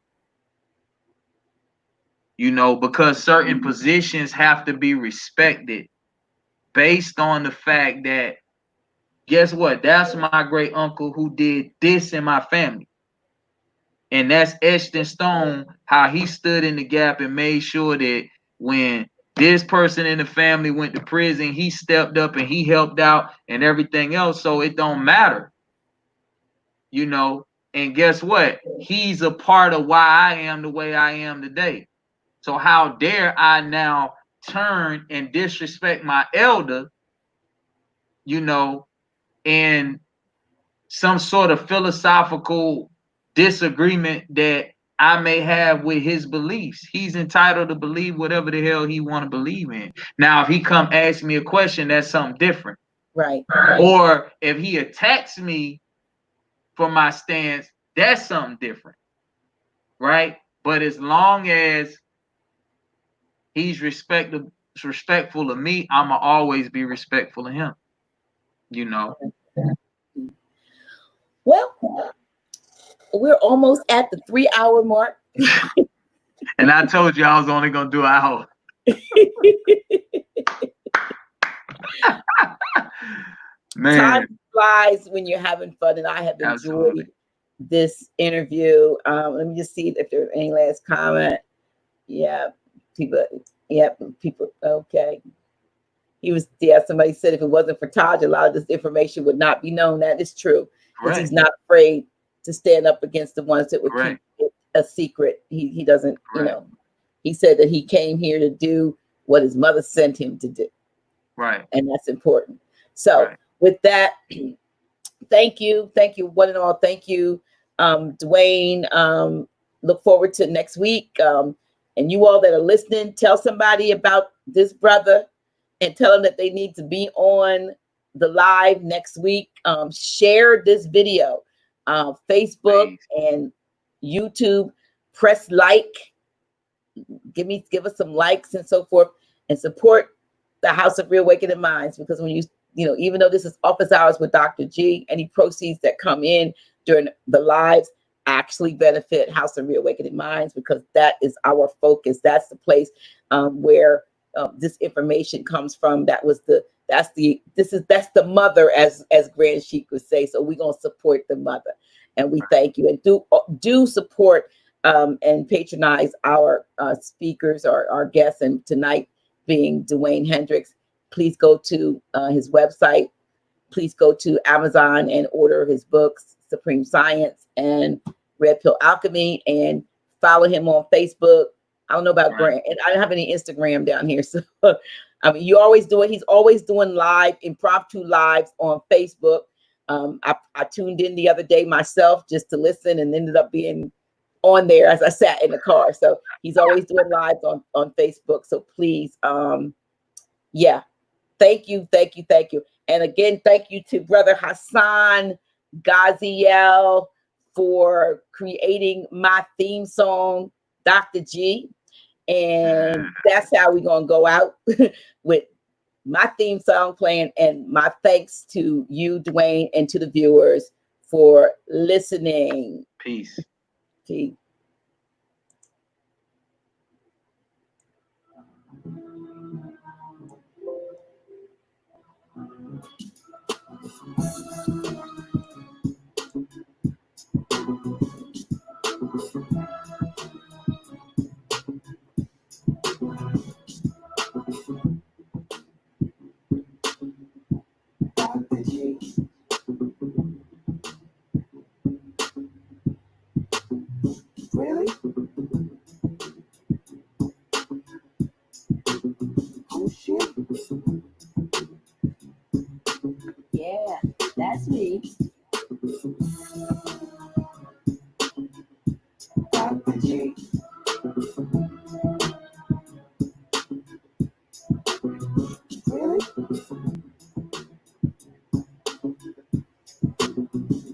[SPEAKER 3] Because certain positions have to be respected based on the fact that, guess what? That's my great uncle who did this in my family. And that's etched in stone how he stood in the gap and made sure that when this person in the family went to prison, he stepped up and he helped out and everything else. So it don't matter, And guess what? He's a part of why I am the way I am today. So how dare I now turn and disrespect my elder you know, in some sort of philosophical disagreement that I may have with his beliefs. He's entitled to believe whatever the hell he want to believe in. Now, if he come ask me a question, that's something different.
[SPEAKER 1] Right.
[SPEAKER 3] Or if he attacks me for my stance, that's something different. Right? But as long as he's respectful of me, I'ma always be respectful of him. You know.
[SPEAKER 1] Well, we're almost at the 3-hour mark.
[SPEAKER 3] And I told you I was only gonna do an hour. Man,
[SPEAKER 1] time flies when you're having fun, and I have enjoyed
[SPEAKER 3] absolutely.
[SPEAKER 1] this interview. Let me just see if there's any last comment. Yeah, people. Yep, people. Okay. Somebody said if it wasn't for Taj, a lot of this information would not be known. That is true. Because he's not afraid to stand up against the ones that would keep it a secret. He doesn't, you know, he said that he came here to do what his mother sent him to do.
[SPEAKER 3] Right.
[SPEAKER 1] And that's important. So with that, thank you, one and all. Thank you, DeWayne. Look forward to next week. And you all that are listening, tell somebody about this brother and tell them that they need to be on the live next week. Share this video, Facebook and YouTube. Press like, give us some likes and so forth, and support the House of Reawakening Minds, because when you know, even though this is office hours with Dr. G, any proceeds that come in during the lives actually benefit House of Reawakening Minds, because that is our focus. That's the place where this information comes from. That's the mother, as Grand Sheik would say. So we're gonna support the mother, and we thank you, and do support and patronize our speakers, our guests, and tonight being DeWayne Hendrix. Please go to his website. Please go to Amazon and order his books, Supreme Science and Red Pill Alchemy, and follow him on Facebook. I don't know about Grant, and I don't have any Instagram down here. So, I mean, he's always doing live, impromptu lives on Facebook. I tuned in the other day myself just to listen, and ended up being on there as I sat in the car. So he's always doing lives on Facebook. So please, yeah, thank you. And again, thank you to Brother Hassan Ghaziel for creating my theme song, Dr. G. And that's how we're going to go out with my theme song playing. And my thanks to you, DeWayne, and to the viewers for listening.
[SPEAKER 3] Peace.
[SPEAKER 1] Peace. Really? Oh shit.
[SPEAKER 2] Yeah, that's me.
[SPEAKER 1] Dr. G. Really?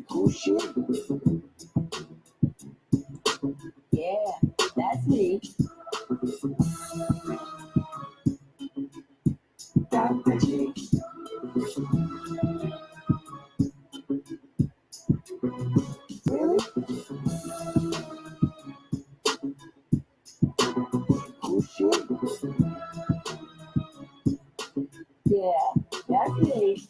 [SPEAKER 1] Oh shit.
[SPEAKER 2] Yeah, that's me.
[SPEAKER 1] Dr. G. Really? Oh shit.
[SPEAKER 2] Yeah, that's me.